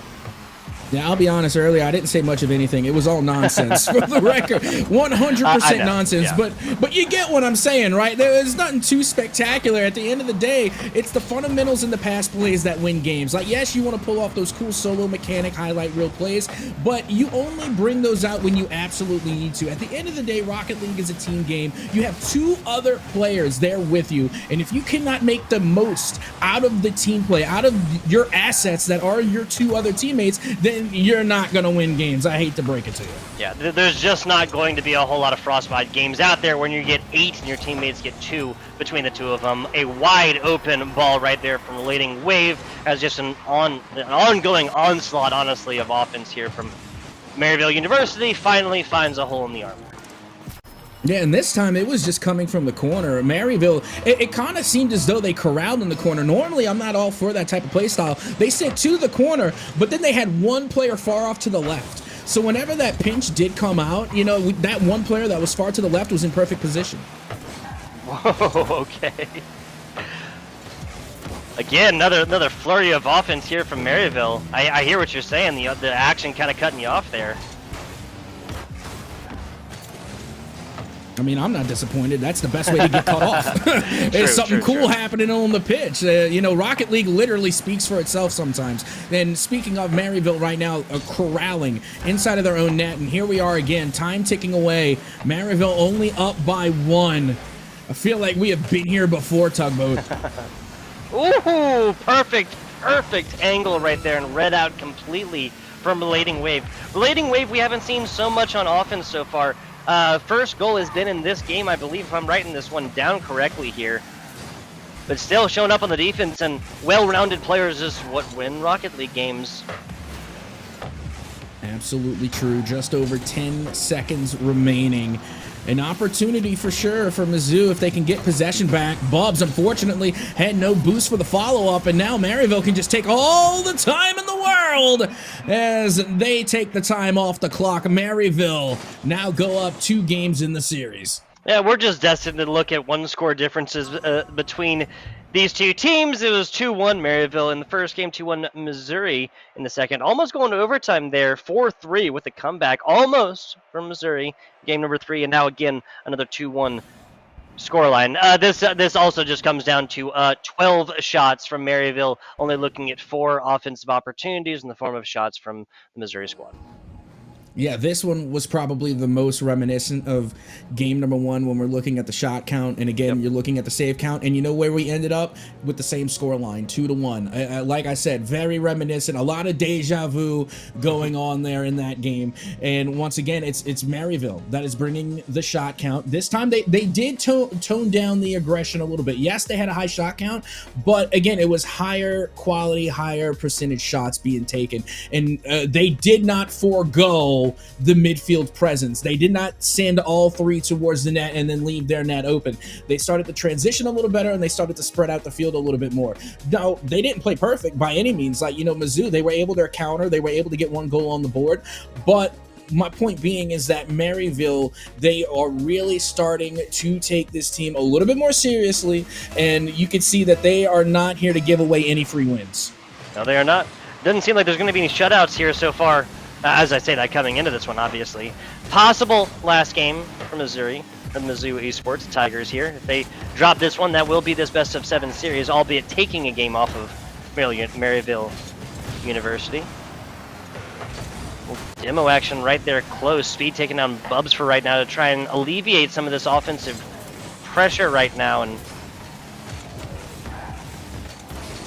Yeah, I'll be honest, earlier I didn't say much of anything. It was all nonsense for the record. 100% nonsense, yeah. but you get what I'm saying, right? There's nothing too spectacular. At the end of the day, it's the fundamentals in the pass plays that win games. Like, yes, you want to pull off those cool solo mechanic highlight reel plays, but you only bring those out when you absolutely need to. At the end of the day, Rocket League is a team game. You have two other players there with you, and if you cannot make the most out of the team play, out of your assets that are your two other teammates, then you're not going to win games. I hate to break it to you. Yeah, there's just not going to be a whole lot of Frostbite games out there when you get 8 and your teammates get 2 between the two of them. A wide open ball right there from Relating Wave as just an ongoing onslaught, honestly, of offense here from Maryville University. Finally finds a hole in the armor. Yeah, and this time it was just coming from the corner. Maryville, it kind of seemed as though they corralled in the corner. Normally, I'm not all for that type of play style. They sent to the corner, but then they had one player far off to the left. So whenever that pinch did come out, you know, that one player that was far to the left was in perfect position. Whoa, okay. Again, another flurry of offense here from Maryville. I hear what you're saying. The action kind of cutting you off there. I mean, I'm not disappointed. That's the best way to get cut off. There's something cool happening on the pitch. You know, Rocket League literally speaks for itself sometimes. And speaking of Maryville right now, corralling inside of their own net. And here we are again, time ticking away. Maryville only up by 1. I feel like we have been here before, Tugboat. Ooh, perfect angle right there and read out completely from Relating Wave. Relating Wave, we haven't seen so much on offense so far. First goal has been in this game, I believe, if I'm writing this one down correctly here. But still showing up on the defense, and well-rounded players is what win Rocket League games. Absolutely true. Just over 10 seconds remaining. An opportunity for sure for Mizzou if they can get possession back. Bubs, unfortunately, had no boost for the follow-up, and now Maryville can just take all the time in the world as they take the time off the clock. Maryville now go up 2 games in the series. Yeah, we're just destined to look at one-score differences between these two teams. It was 2-1 Maryville in the first game, 2-1 Missouri in the second. Almost going to overtime there, 4-3 with a comeback, almost from Missouri, game number 3, and now again another 2-1 scoreline. This also just comes down to 12 shots from Maryville, only looking at 4 offensive opportunities in the form of shots from the Missouri squad. Yeah, this one was probably the most reminiscent of game number 1 when we're looking at the shot count, and again, you're looking at the save count, and you know where we ended up? With the same score line, 2-1. Like I said, very reminiscent, a lot of deja vu going on there in that game, and once again, it's Maryville that is bringing the shot count. This time, they did tone down the aggression a little bit. Yes, they had a high shot count, but again, it was higher quality, higher percentage shots being taken, and they did not forego the midfield presence. They did not send all 3 towards the net and then leave their net open. They started to transition a little better, and they started to spread out the field a little bit more. Now, they didn't play perfect by any means. Like, you know, Mizzou, they were able to counter. They were able to get 1 goal on the board. But my point being is that Maryville, they are really starting to take this team a little bit more seriously, and you can see that they are not here to give away any free wins. No, they are not. Doesn't seem like there's going to be any shutouts here so far. As I say that coming into this one, obviously. Possible last game for Missouri, the Mizzou Esports Tigers here. If they drop this one, that will be this best of 7 series, albeit taking a game off of Maryville University. Demo action right there close. Speed taking down Bubs for right now to try and alleviate some of this offensive pressure right now. And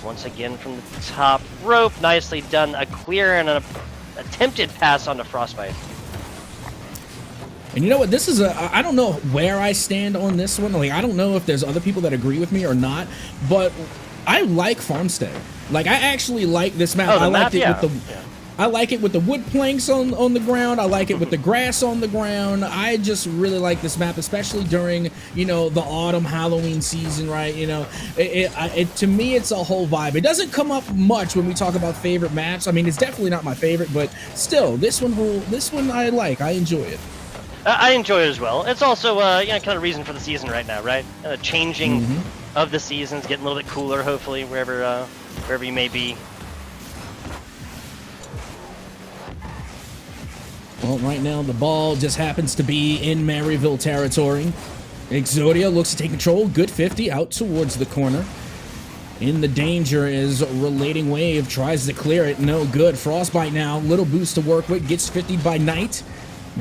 once again from the top rope, nicely done. A clear and an attempted pass onto Frostbite. And you know what? This is I don't know where I stand on this one. Like, I don't know if there's other people that agree with me or not, but I like Farmstead. Like, I actually like this map. Oh, the map? I I like it with the wood planks on the ground. I like it with the grass on the ground. I just really like this map, especially during, you know, the autumn Halloween season, right? You know, to me, it's a whole vibe. It doesn't come up much when we talk about favorite maps. I mean, it's definitely not my favorite, but still, this one I like. I enjoy it. I enjoy it as well. It's also, you know, kind of reason for the season right now, right? Changing of the seasons, getting a little bit cooler, hopefully, wherever you may be. Well, right now the ball just happens to be in Maryville territory. Exodia looks to take control. Good 50 out towards the corner. In the danger is Relating Wave. Tries to clear it. No good. Frostbite now. Little boost to work with. Gets 50'd by Knight.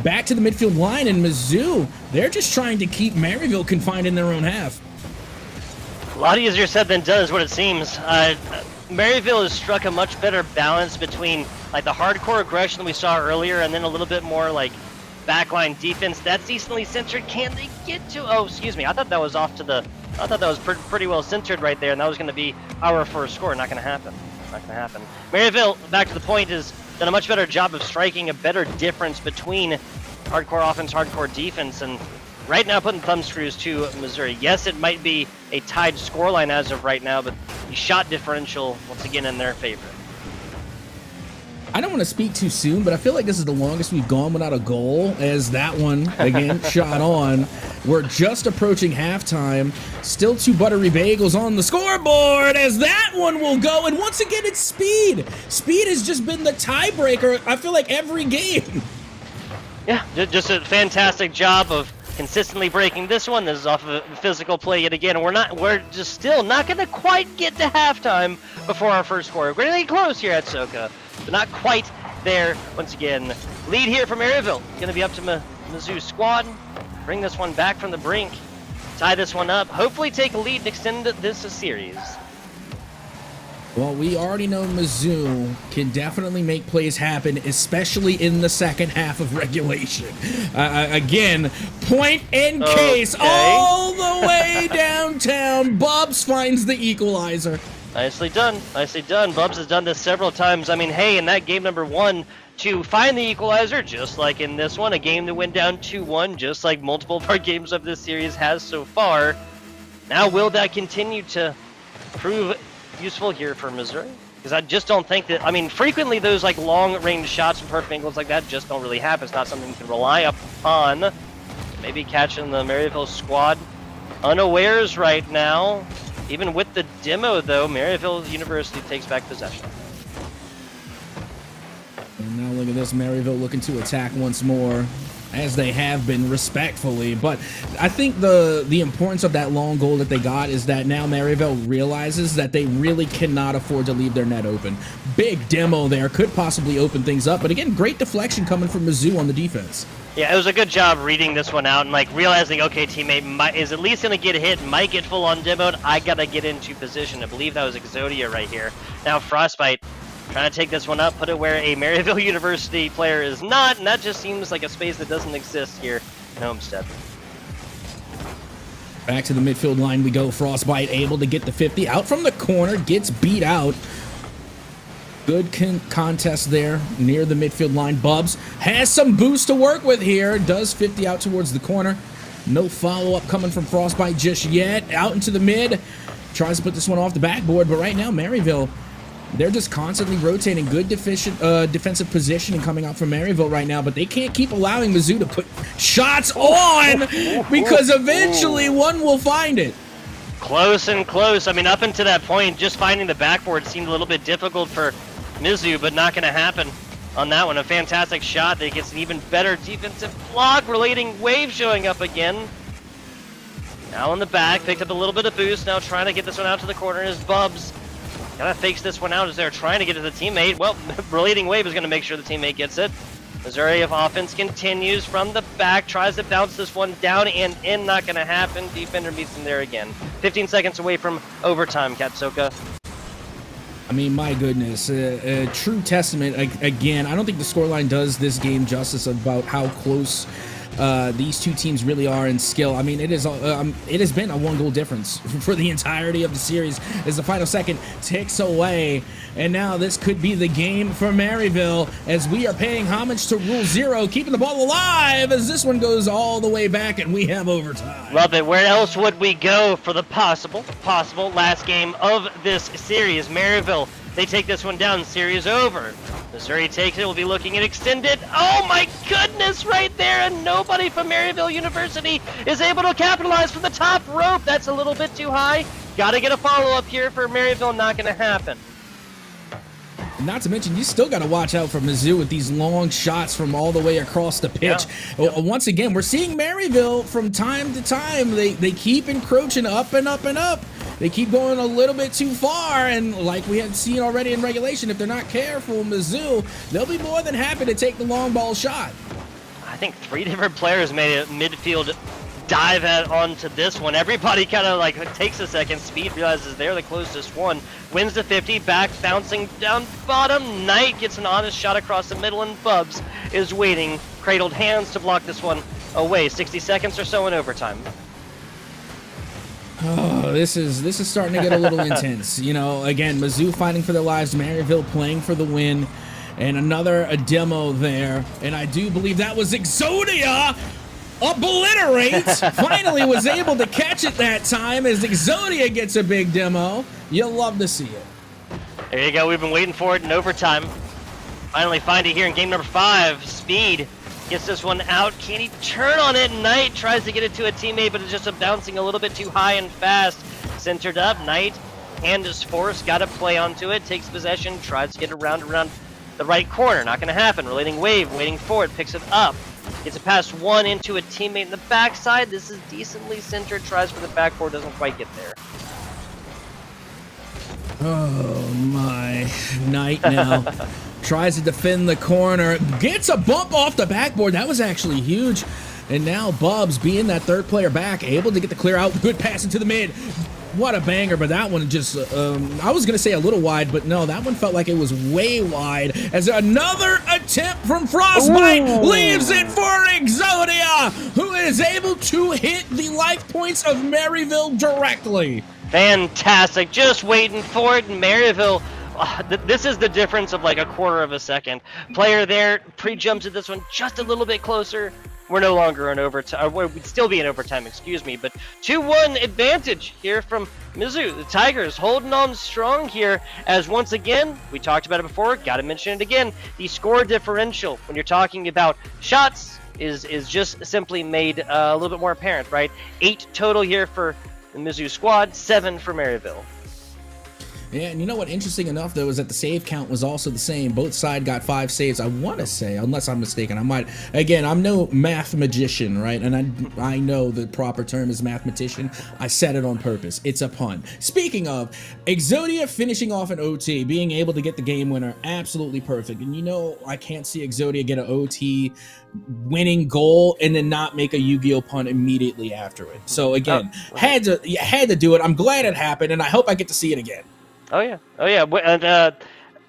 Back to the midfield line, and Mizzou, they're just trying to keep Maryville confined in their own half. A lot easier said than done is what it seems. Maryville has struck a much better balance between like the hardcore aggression we saw earlier and then a little bit more like backline defense. That's decently centered. Can they get to... Oh, excuse me. I thought that was off to the... I thought that was pretty well centered right there, and that was going to be our first score. Not going to happen. Not going to happen. Maryville, back to the point, has done a much better job of striking a better difference between hardcore offense, hardcore defense, and right now putting thumb screws to Missouri. Yes, it might be a tied scoreline as of right now, but the shot differential, once again, in their favor. I don't want to speak too soon, but I feel like this is the longest we've gone without a goal, as that one, again, shot on. We're just approaching halftime. Still 2 buttery bagels on the scoreboard, as that one will go. And once again, it's speed. Speed has just been the tiebreaker, I feel like, every game. Yeah, just a fantastic job of consistently breaking this one. This is off of a physical play yet again. We're just still not going to quite get to halftime before our first score. We're going to get close here at Soka, but not quite there. Once again, lead here from Maryville. Going to be up to Mizzou's squad. Bring this one back from the brink. Tie this one up. Hopefully take a lead and extend this series. Well, we already know Mizzou can definitely make plays happen, especially in the second half of regulation. Again, point in case, all the way downtown. Bubs finds the equalizer. Nicely done. Nicely done. Bubs has done this several times. I mean, hey, in that game number 1, to find the equalizer, just like in this one, a game that went down 2-1, just like multiple of our games of this series has so far. Now, will that continue to prove useful here for Missouri? Because I just don't think that, I mean, frequently those like long-range shots from perfect angles like that just don't really happen. It's not something you can rely upon. Maybe catching the Maryville squad unawares right now. Even with the demo, though, Maryville University takes back possession. And now look at this, Maryville looking to attack once more, as they have been respectfully. But I think the importance of that long goal that they got is that now Maryville realizes that they really cannot afford to leave their net open. Big demo there, could possibly open things up. But again, great deflection coming from Mizzou on the defense. Yeah, it was a good job reading this one out and like realizing, okay, teammate is at least going to get hit, might get full on demoed. I got to get into position. I believe that was Exodia right here. Now Frostbite trying to take this one up, put it where a Maryville University player is not, and that just seems like a space that doesn't exist here in Homestead. Back to the midfield line we go. Frostbite able to get the 50 out from the corner, gets beat out. Good contest there near the midfield line. Bubs has some boost to work with here. Does 50 out towards the corner. No follow-up coming from Frostbite just yet. Out into the mid. Tries to put this one off the backboard, but right now Maryville, they're just constantly rotating. Good defensive positioning coming out from Maryville right now, but they can't keep allowing Mizzou to put shots on because eventually one will find it. Close and close. I mean, up until that point, just finding the backboard seemed a little bit difficult for Mizzou, but not going to happen on that one. A fantastic shot that gets an even better defensive block. Relating Wave showing up again. Now in the back, picked up a little bit of boost. Now trying to get this one out to the corner is Bubs. Kind of fakes this one out as they're trying to get to the teammate. Well, Relating Wave is going to make sure the teammate gets it. Missouri of offense continues from the back, tries to bounce this one down and in. Not going to happen. Defender meets him there again. 15 seconds away from overtime, Katsoka. I mean, my goodness, a true testament. Again, I don't think the scoreline does this game justice about how close these two teams really are in skill. I mean, it has been a 1-goal difference for the entirety of the series as the final second ticks away. And now this could be the game for Maryville as we are paying homage to Rule 0, keeping the ball alive as this one goes all the way back and we have overtime. Love it. Where else would we go for the possible last game of this series? Maryville, they take this one down. Series over. Missouri takes it. We'll be looking at extended. Oh my goodness, right there. And nobody from Maryville University is able to capitalize from the top rope. That's a little bit too high. Got to get a follow-up here for Maryville. Not going to happen. Not to mention, you still got to watch out for Mizzou with these long shots from all the way across the pitch. Yeah. Once again, we're seeing Maryville from time to time. They keep encroaching up and up and up. They keep going a little bit too far, and like we had seen already in regulation, if they're not careful, Mizzou, they'll be more than happy to take the long ball shot. I think 3 different players made a midfield dive onto this one. Everybody kind of like takes a second. Speed realizes they're the closest one. Wins the 50, back bouncing down bottom. Knight gets an honest shot across the middle, and Bubs is waiting. Cradled hands to block this one away. 60 seconds or so in overtime. Oh, this is starting to get a little intense. You know, again, Mizzou fighting for their lives, Maryville playing for the win, and a demo there. And I do believe that was Exodia. Obliterates. Finally was able to catch it that time as Exodia gets a big demo. You'll love to see it. There you go. We've been waiting for it in overtime. Finally find it here in game number 5. Speed gets this one out. Can he turn on it? Knight tries to get it to a teammate, but it's just bouncing a little bit too high and fast. Centered up. Knight, hand is forced. Got to play onto it. Takes possession. Tries to get around the right corner. Not going to happen. Relating wave. Waiting for it. Picks it up. Gets a pass one into a teammate in the backside. This is decently centered. Tries for the backboard. Doesn't quite get there. Oh my. Knight now tries to defend the corner. Gets a bump off the backboard. That was actually huge. And now Bubs, being that third player back, able to get the clear out. Good pass into the mid. What a banger, but that one just, I was going to say a little wide, but no, that one felt like it was way wide as another attempt from Frostbite leaves it for Exodia, who is able to hit the life points of Maryville directly. Fantastic. Just waiting for it. And Maryville, this is the difference of like a quarter of a second. Player there pre-jumps at this one just a little bit closer. We're no longer in overtime. We'd still be in overtime, excuse me. But 2-1 advantage here from Mizzou. The Tigers holding on strong here as once again, we talked about it before, got to mention it again, the score differential when you're talking about shots is just simply made a little bit more apparent, right? 8 total here for the Mizzou squad, 7 for Maryville. Yeah, and you know what? Interesting enough, though, is that the save count was also the same. Both sides got 5 saves, I want to say, unless I'm mistaken. I might. Again, I'm no math magician, right? And I know the proper term is mathematician. I said it on purpose. It's a pun. Speaking of, Exodia finishing off an OT, being able to get the game winner, absolutely perfect. And you know, I can't see Exodia get an OT winning goal and then not make a Yu-Gi-Oh pun immediately after it. So again, had to do it. I'm glad it happened, and I hope I get to see it again. Oh yeah. And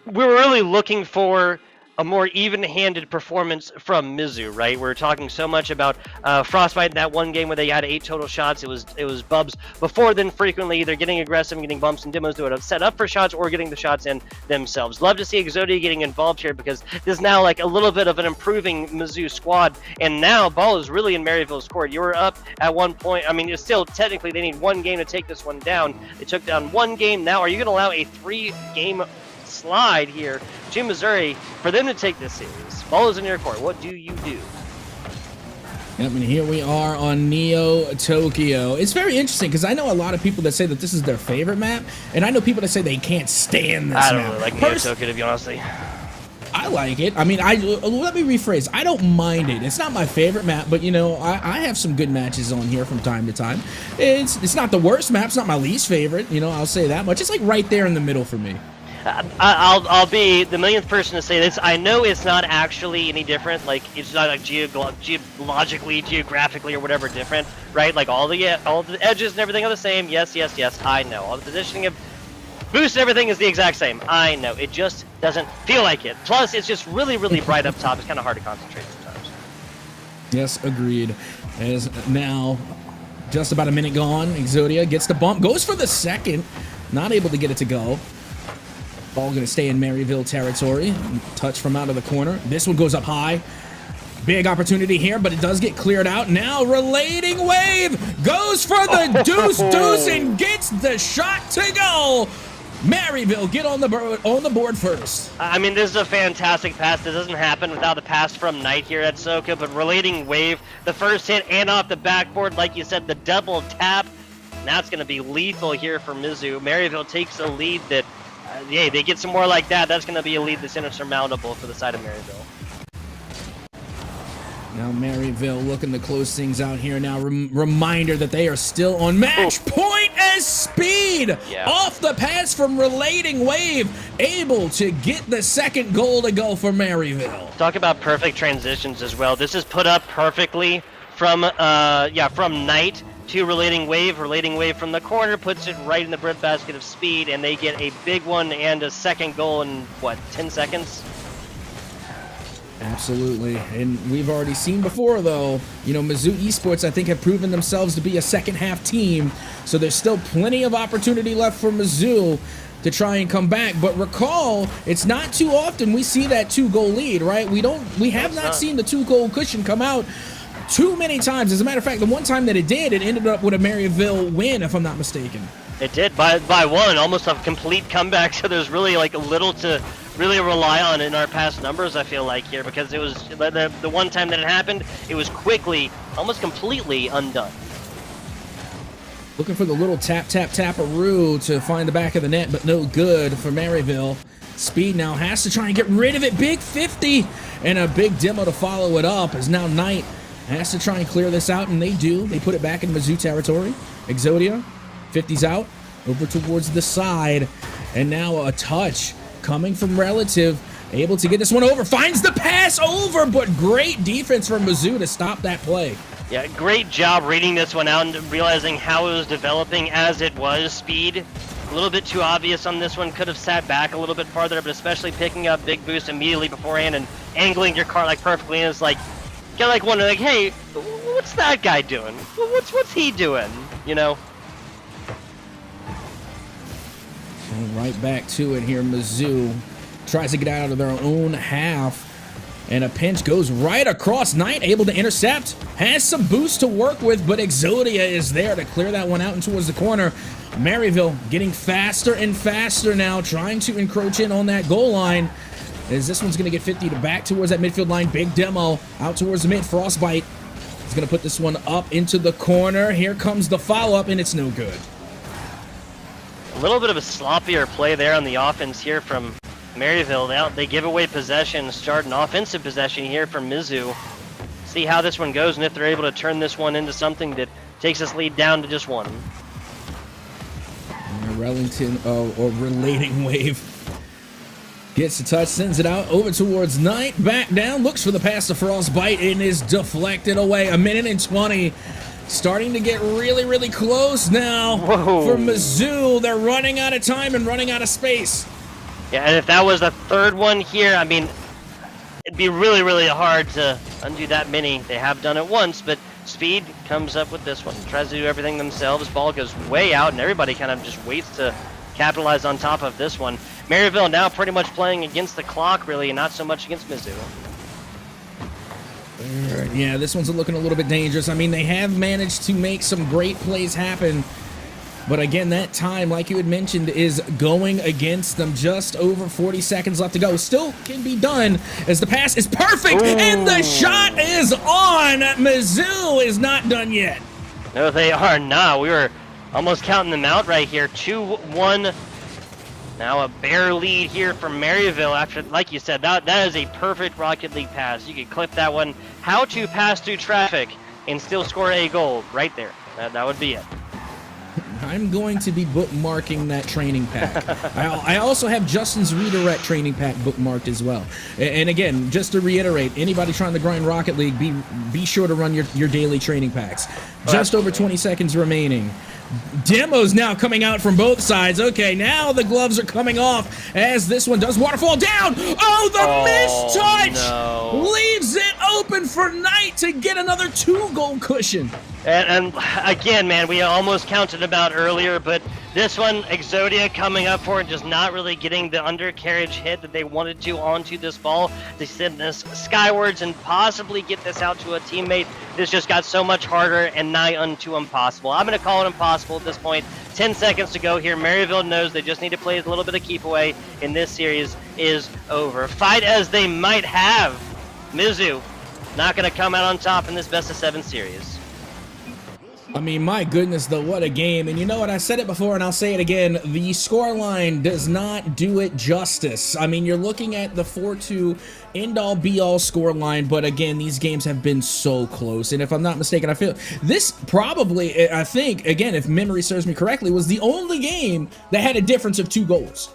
we were really looking for a more even-handed performance from Mizzou, right? We're talking so much about Frostbite in that one game where they had 8 total shots. It was Bubs before then frequently either getting aggressive and getting bumps and demos to it, set up for shots or getting the shots in themselves. Love to see Exodia getting involved here because there's now like a little bit of an improving Mizzou squad, and now ball is really in Maryville's court. You were up at one point. I mean, it's still technically they need 1 game to take this one down. They took down 1 game. Now, are you going to allow a 3-game slide here to Missouri for them to take this series? Ball is in your court. What do you do? Yep, and here we are on Neo Tokyo. It's very interesting because I know a lot of people that say that this is their favorite map, and I know people that say they can't stand this map. I don't really like Neo Tokyo, to be honestly. I like it. I mean, let me rephrase. I don't mind it. It's not my favorite map, but you know, I have some good matches on here from time to time. It's not the worst map. It's not my least favorite. You know, I'll say that much. It's like right there in the middle for me. I'll be the millionth person to say this. I know it's not actually any different. Like, it's not like geologically, geographically, or whatever different, right? Like all the edges and everything are the same. Yes. I know. All the positioning of boost and everything is the exact same. I know. It just doesn't feel like it. Plus, it's just really, really bright up top. It's kind of hard to concentrate sometimes. Yes, agreed. As now, just about a minute gone, Exodia gets the bump, goes for the second, not able to get it to go. Ball going to stay in Maryville territory. Touch from out of the corner. This one goes up high. Big opportunity here, but it does get cleared out. Now Relating Wave goes for the deuce and gets the shot to go. Maryville get on the board first. I mean, this is a fantastic pass. This doesn't happen without the pass from Knight here at Soka, but Relating Wave, the first hit and off the backboard, like you said, the double tap. Now it's going to be lethal here for Mizzou. Maryville takes a lead that, yeah, they get some more like that. That's going to be a lead that's insurmountable for the side of Maryville. Now Maryville looking to close things out here. Now reminder that they are still on match point as Speed off the pass from Relating Wave, able to get the second goal to go for Maryville. Talk about perfect transitions as well. This is put up perfectly from Knight to Relating Wave. Relating Wave from the corner puts it right in the breadbasket of Speed, and they get a big one and a second goal in, what, 10 seconds? Absolutely, and we've already seen before, though, you know, Mizzou Esports, I think, have proven themselves to be a second-half team, so there's still plenty of opportunity left for Mizzou to try and come back. But recall, it's not too often we see that 2-goal lead, right? We have not seen the 2-goal cushion come out too many times. As a matter of fact, the one time that it did, it ended up with a Maryville win, if I'm not mistaken. It did, by one, almost a complete comeback, so there's really, like, little to really rely on in our past numbers, I feel like, here, because it was the one time that it happened, it was quickly, almost completely undone. Looking for the little tap-a-roo to find the back of the net, but no good for Maryville. Speed now has to try and get rid of it. Big 50 and a big demo to follow it up, as now Knight has to try and clear this out, and they do. They put it back in Mizzou territory. Exodia, 50's out, over towards the side, and now a touch coming from Relative, able to get this one over, finds the pass over, but great defense from Mizzou to stop that play. Yeah, great job reading this one out and realizing how it was developing as it was. Speed, a little bit too obvious on this one, could have sat back a little bit farther, but especially picking up big boost immediately beforehand and angling your car like perfectly, and it's like, kind of like wondering, like, hey, what's that guy doing? What's he doing? You know? And right back to it here. Mizzou tries to get out of their own half, and a pinch goes right across. Knight able to intercept, has some boost to work with, but Exodia is there to clear that one out and towards the corner. Maryville getting faster and faster now, trying to encroach in on that goal line, as this one's going to get 50 to back towards that midfield line. Big demo out towards the mid. Frostbite is going to put this one up into the corner. Here comes the follow-up, and it's no good. A little bit of a sloppier play there on the offense here from Maryville. They give away possession, start an offensive possession here from Mizzou. See how this one goes, and if they're able to turn this one into something that takes this lead down to just one. Relating Wave gets the touch, sends it out over towards Knight, back down, looks for the pass to Frostbite, and is deflected away. 1:20. Starting to get really, really close now. Whoa. For Mizzou. They're running out of time and running out of space. Yeah, and if that was the third one here, I mean, it'd be really, really hard to undo that many. They have done it once, but Speed comes up with this one. Tries to do everything themselves. Ball goes way out, and everybody kind of just waits to capitalize on top of this one. Maryville now pretty much playing against the clock, really, and not so much against Mizzou. Yeah, this one's looking a little bit dangerous. I mean, they have managed to make some great plays happen, but again, that time, like you had mentioned, is going against them. Just over 40 seconds left to go. Still can be done, as the pass is perfect. Ooh. And the shot is on. Mizzou is not done yet. No, they are not. We were almost counting them out right here. 2-1. Now a bare lead here from Maryville after, like you said, that is a perfect Rocket League pass. You could clip that one. How to pass through traffic and still score a goal right there. That would be it. I'm going to be bookmarking that training pack. I also have Justin's redirect training pack bookmarked as well. And again, just to reiterate, anybody trying to grind Rocket League, be sure to run your daily training packs. Just over 20 seconds remaining. Demos now coming out from both sides. Okay, now the gloves are coming off as this one does waterfall down. Oh, the mistouch leaves it open for Knight to get another 2-goal cushion. And again, man, we almost counted him out earlier, but this one, Exodia coming up for it, just not really getting the undercarriage hit that they wanted to onto this ball to send this skywards and possibly get this out to a teammate. This just got so much harder and nigh unto impossible. I'm going to call it impossible at this point. 10 seconds to go here. Maryville knows they just need to play a little bit of keep away, and this series is over. Fight as they might have. Mizzou not going to come out on top in this best-of-7 series. I mean, my goodness, though, what a game. And you know what? I said it before and I'll say it again. The scoreline does not do it justice. I mean, you're looking at the 4-2 end-all, be-all scoreline, but again, these games have been so close. And if I'm not mistaken, I feel this probably, I think, again, if memory serves me correctly, was the only game that had a difference of 2 goals.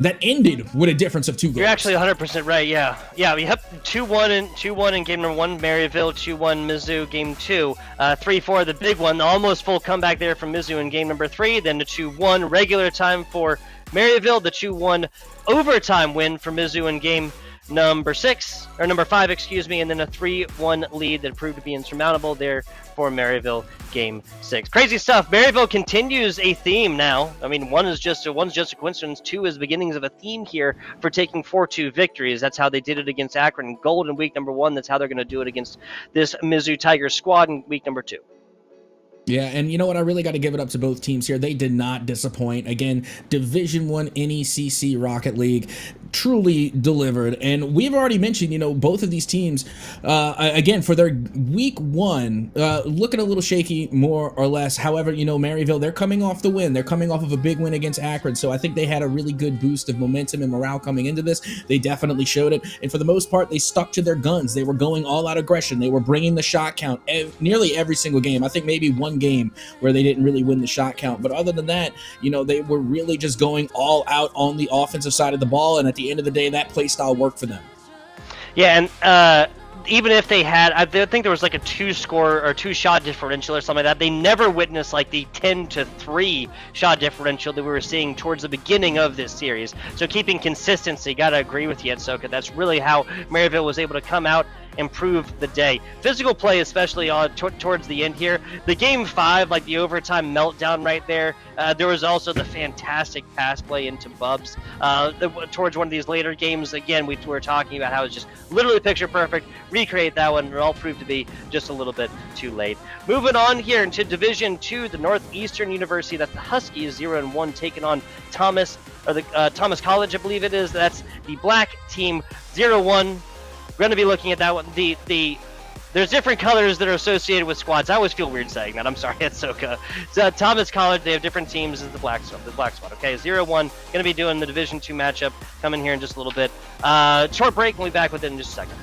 That ended with a difference of 2 goals. You're actually 100% right, yeah. Yeah, we have 2-1 in game number 1, Maryville, 2-1 Mizzou, game 2. 3-4, the big one, the almost full comeback there from Mizzou in game number 3, then the 2-1 regular time for Maryville, the 2-1 overtime win for Mizzou in game number 5, excuse me, and then a 3-1 lead that proved to be insurmountable there for Maryville game 6. Crazy stuff. Maryville continues a theme now. I mean, one's just a coincidence. 2 is beginnings of a theme here for taking 4-2 victories. That's how they did it against Akron Gold in week number 1. That's how they're going to do it against this Mizzou Tigers squad in week number 2. Yeah, and you know what? I really got to give it up to both teams here. They did not disappoint. Again, Division 1 NECC Rocket League truly delivered. And we've already mentioned, you know, both of these teams, again, for their week 1, looking a little shaky, more or less. However, you know, Maryville, they're coming off the win. They're coming off of a big win against Akron. So I think they had a really good boost of momentum and morale coming into this. They definitely showed it. And for the most part, they stuck to their guns. They were going all out aggression. They were bringing the shot count nearly every single game. I think maybe one game where they didn't really win the shot count. But other than that, you know, they were really just going all out on the offensive side of the ball. And at the end of the day, that play style worked for them. Yeah, and even if they had, I think there was like a 2-score or 2-shot differential or something like that. They never witnessed like the 10-3 shot differential that we were seeing towards the beginning of this series. So keeping consistency, gotta agree with you, Soka. That's really how Maryville was able to come out improve the day. Physical play, especially towards the end here. The game 5, like the overtime meltdown right there. There was also the fantastic pass play into Bubs. Towards one of these later games, again, we were talking about how it's just literally picture perfect. Recreate that one, and it all proved to be just a little bit too late. Moving on here into Division 2, the Northeastern University. That's the Huskies, 0-1, taking on Thomas College, I believe it is. That's the black team, 0-1. We're going to be looking at that one. There's different colors that are associated with squads. I always feel weird saying that. I'm sorry, Soka. So Thomas College, they have different teams as the black squad. Okay, 0-1. Going to be doing the Division 2 matchup coming here in just a little bit. Short break. We'll be back with it in just a second.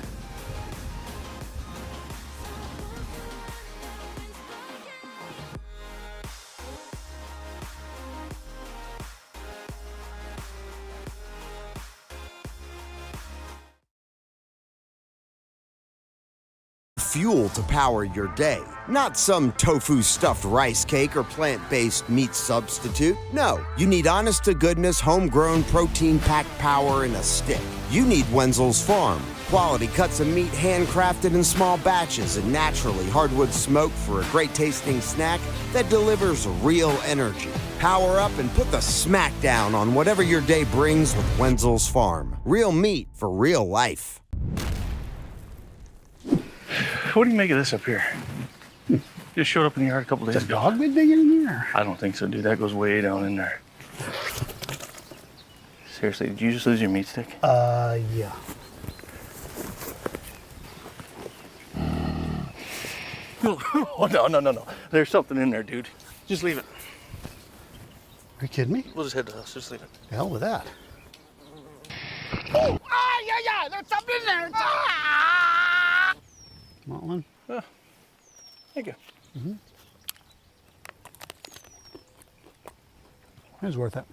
Fuel to power your day. Not some tofu stuffed rice cake or plant-based meat substitute. No, you need honest-to-goodness, homegrown, protein-packed power in a stick. You need Wenzel's Farm. Quality cuts of meat handcrafted in small batches and naturally hardwood smoked for a great-tasting snack that delivers real energy. Power up and put the smack down on whatever your day brings with Wenzel's Farm. Real meat for real life. What do you make of this up here? Just showed up in the yard a couple days ago. Dog been digging in there? I don't think so, dude. That goes way down in there. Seriously, did you just lose your meat stick? Yeah. Oh, no. There's something in there, dude. Just leave it. Are you kidding me? We'll just head to the house. Just leave it. The hell with that. Oh! Ah, yeah, there's something in there. Ah! Want one? Thank you. It was worth it.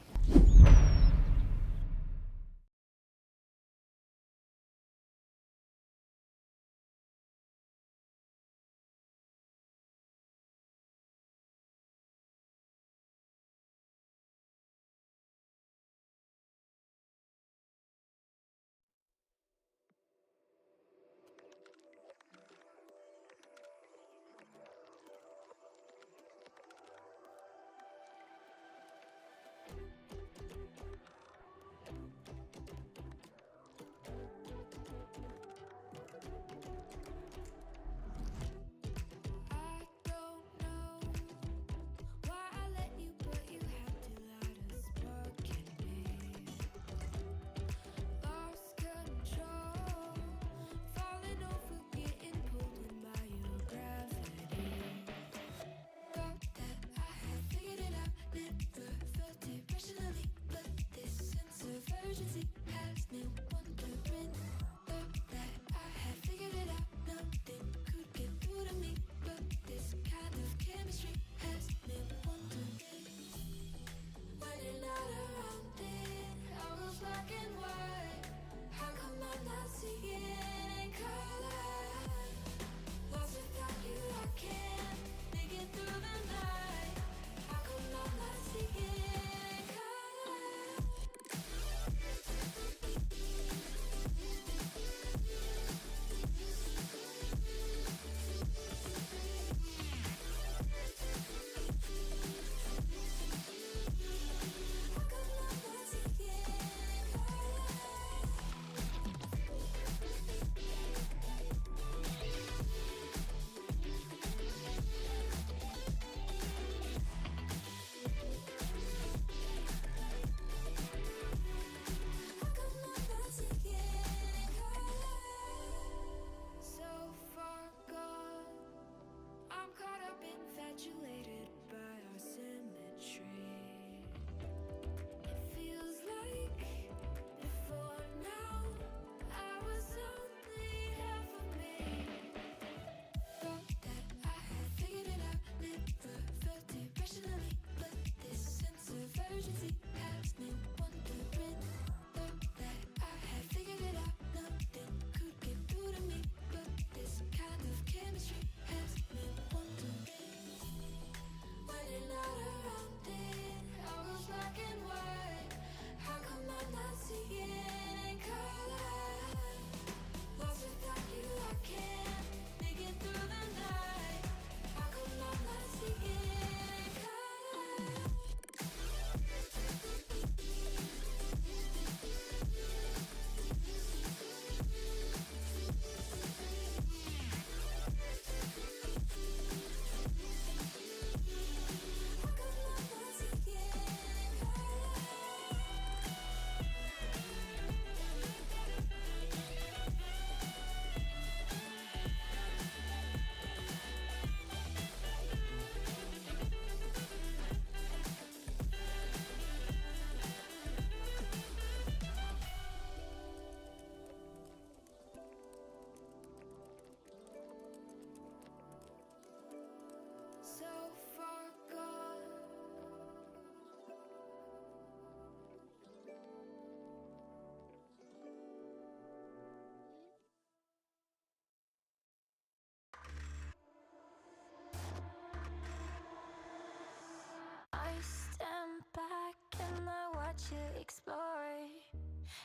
Explore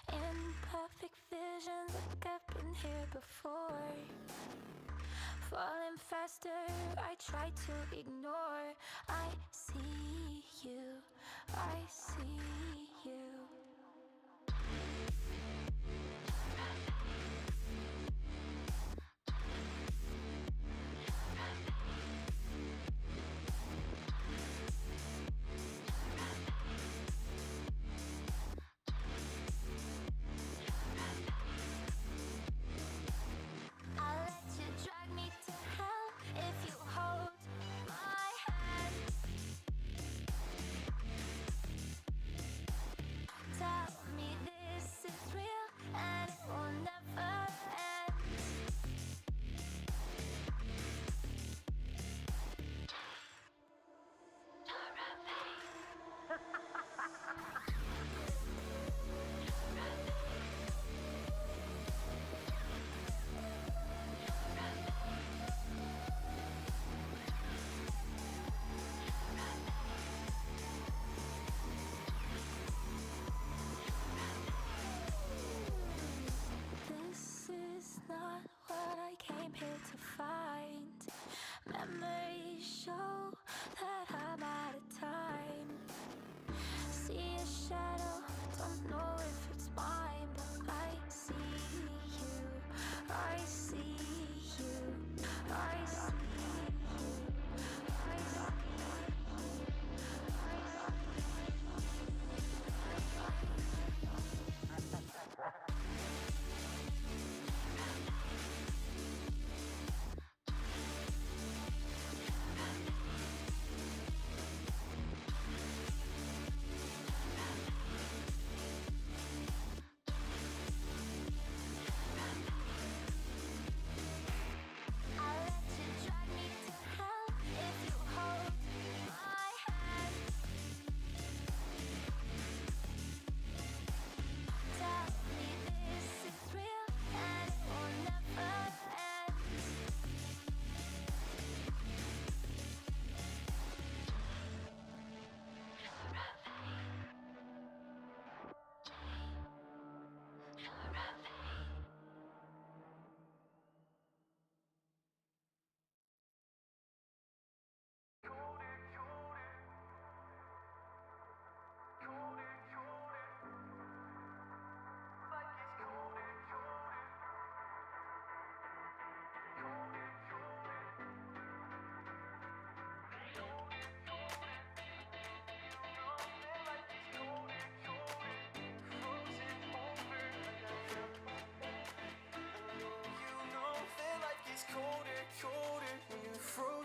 imperfect visions like I've been here before. Falling faster, I try to ignore. I see you, I see you. I'll let you drag me to hell if you hold my hand.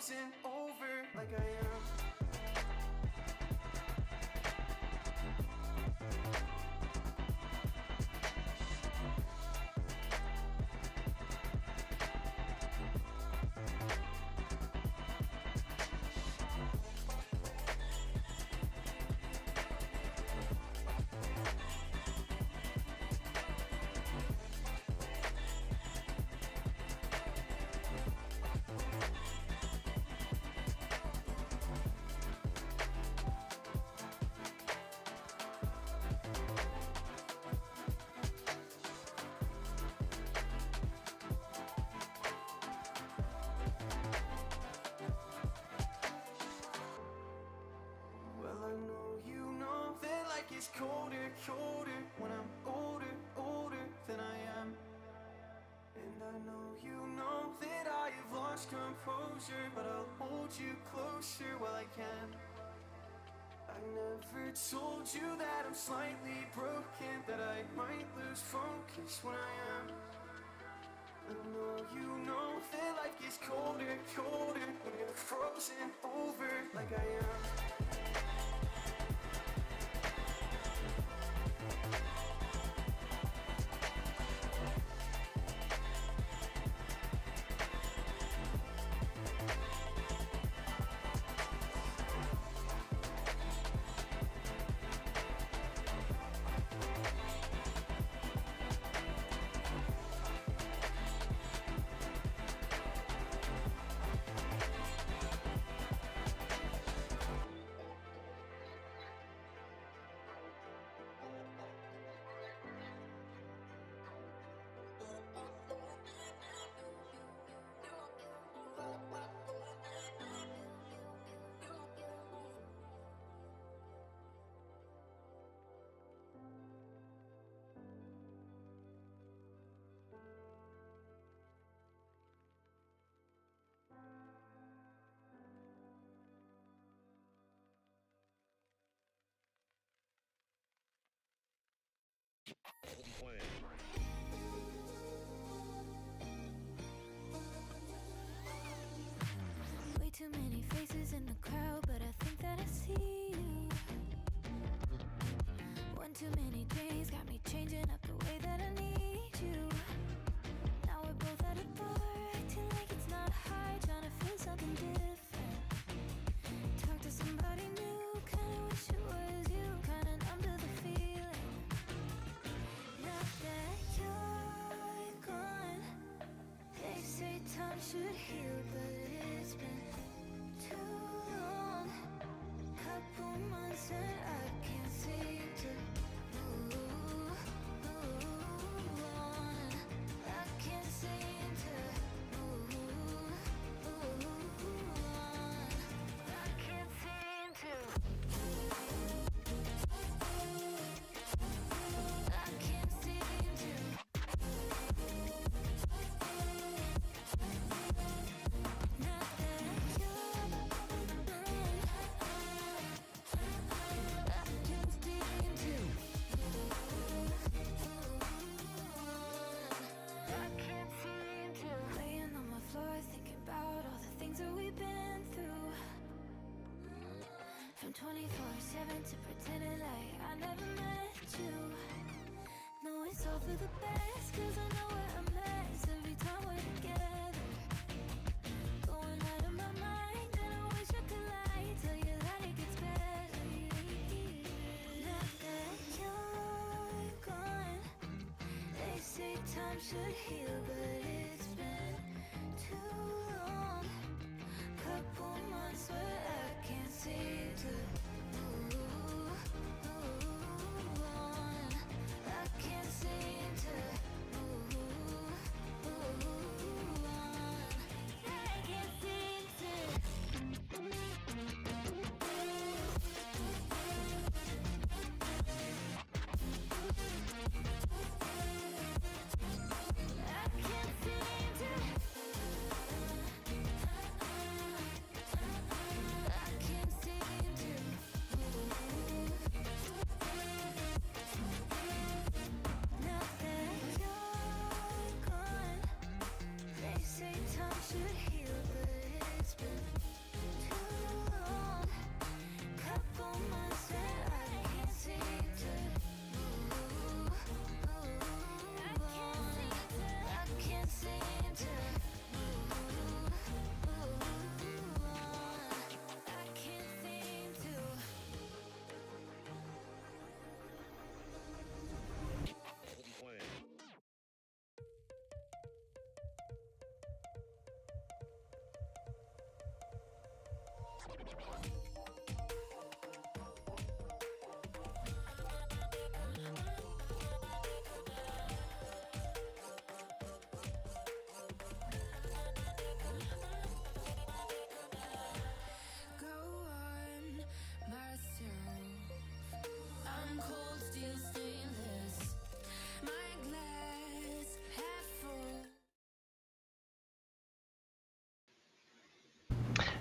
frozen over like I am. Well, I know you know that life gets colder, colder when I'm older, older than I am. And I know you know that I have lost composure, but I'll hold you closer while I can. I never told you that I'm slightly broken, that I might lose focus when I am. I know you know that life gets colder, colder when you're frozen over like I am. Way too many faces in the crowd, but I think that I see you. One too many days got me changing up the way that I need you. Now we're both at a bar, acting like it's not hard, trying to feel something different. Talk to somebody new, kinda wish it was you, kinda numb to the feeling. Now that you're gone, they say time should heal, but it's been too long. Couple months and I can't seem to move on. I can't seem to move on. I can't seem to. I can't seem to. Not that you're gone, I can't seem to. I can't seem to. Laying on my floor, thinking about all the things that we've been through. From 24/7 to pretending like I never met you. No, it's all for the best, 'cause I know we're a mess every time we're together. Going out of my mind, and I wish I could lie, tell you that it gets better. Now that you're gone, they say time should heal, but it's been too long. Couple months where I can't seem to move on. I can't seem to move on. I can't seem to. I can't seem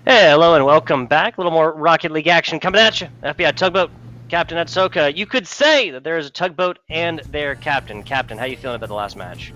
Hey, hello and welcome back. A little more Rocket League action coming at you. FBI Tugboat, Captain Atsoka. You could say that there is a tugboat and their captain. Captain, how you feeling about the last match?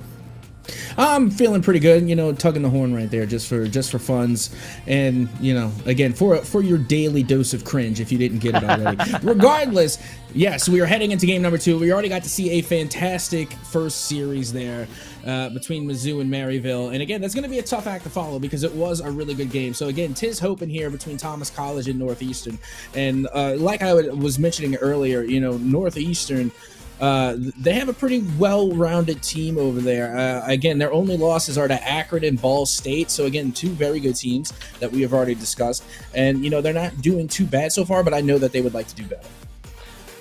I'm feeling pretty good, you know, tugging the horn right there just for funds, and you know, again for your daily dose of cringe if you didn't get it already. Regardless, yes, we are heading into game number 2. We already got to see a fantastic first series there between Mizzou and Maryville, and again, that's going to be a tough act to follow because it was a really good game. So again, tis hoping here between Thomas College and Northeastern, and like I was mentioning earlier, you know, Northeastern. They have a pretty well-rounded team over there. Again, their only losses are to Akron and Ball State. So again, 2 very good teams that we have already discussed. And, you know, they're not doing too bad so far, but I know that they would like to do better.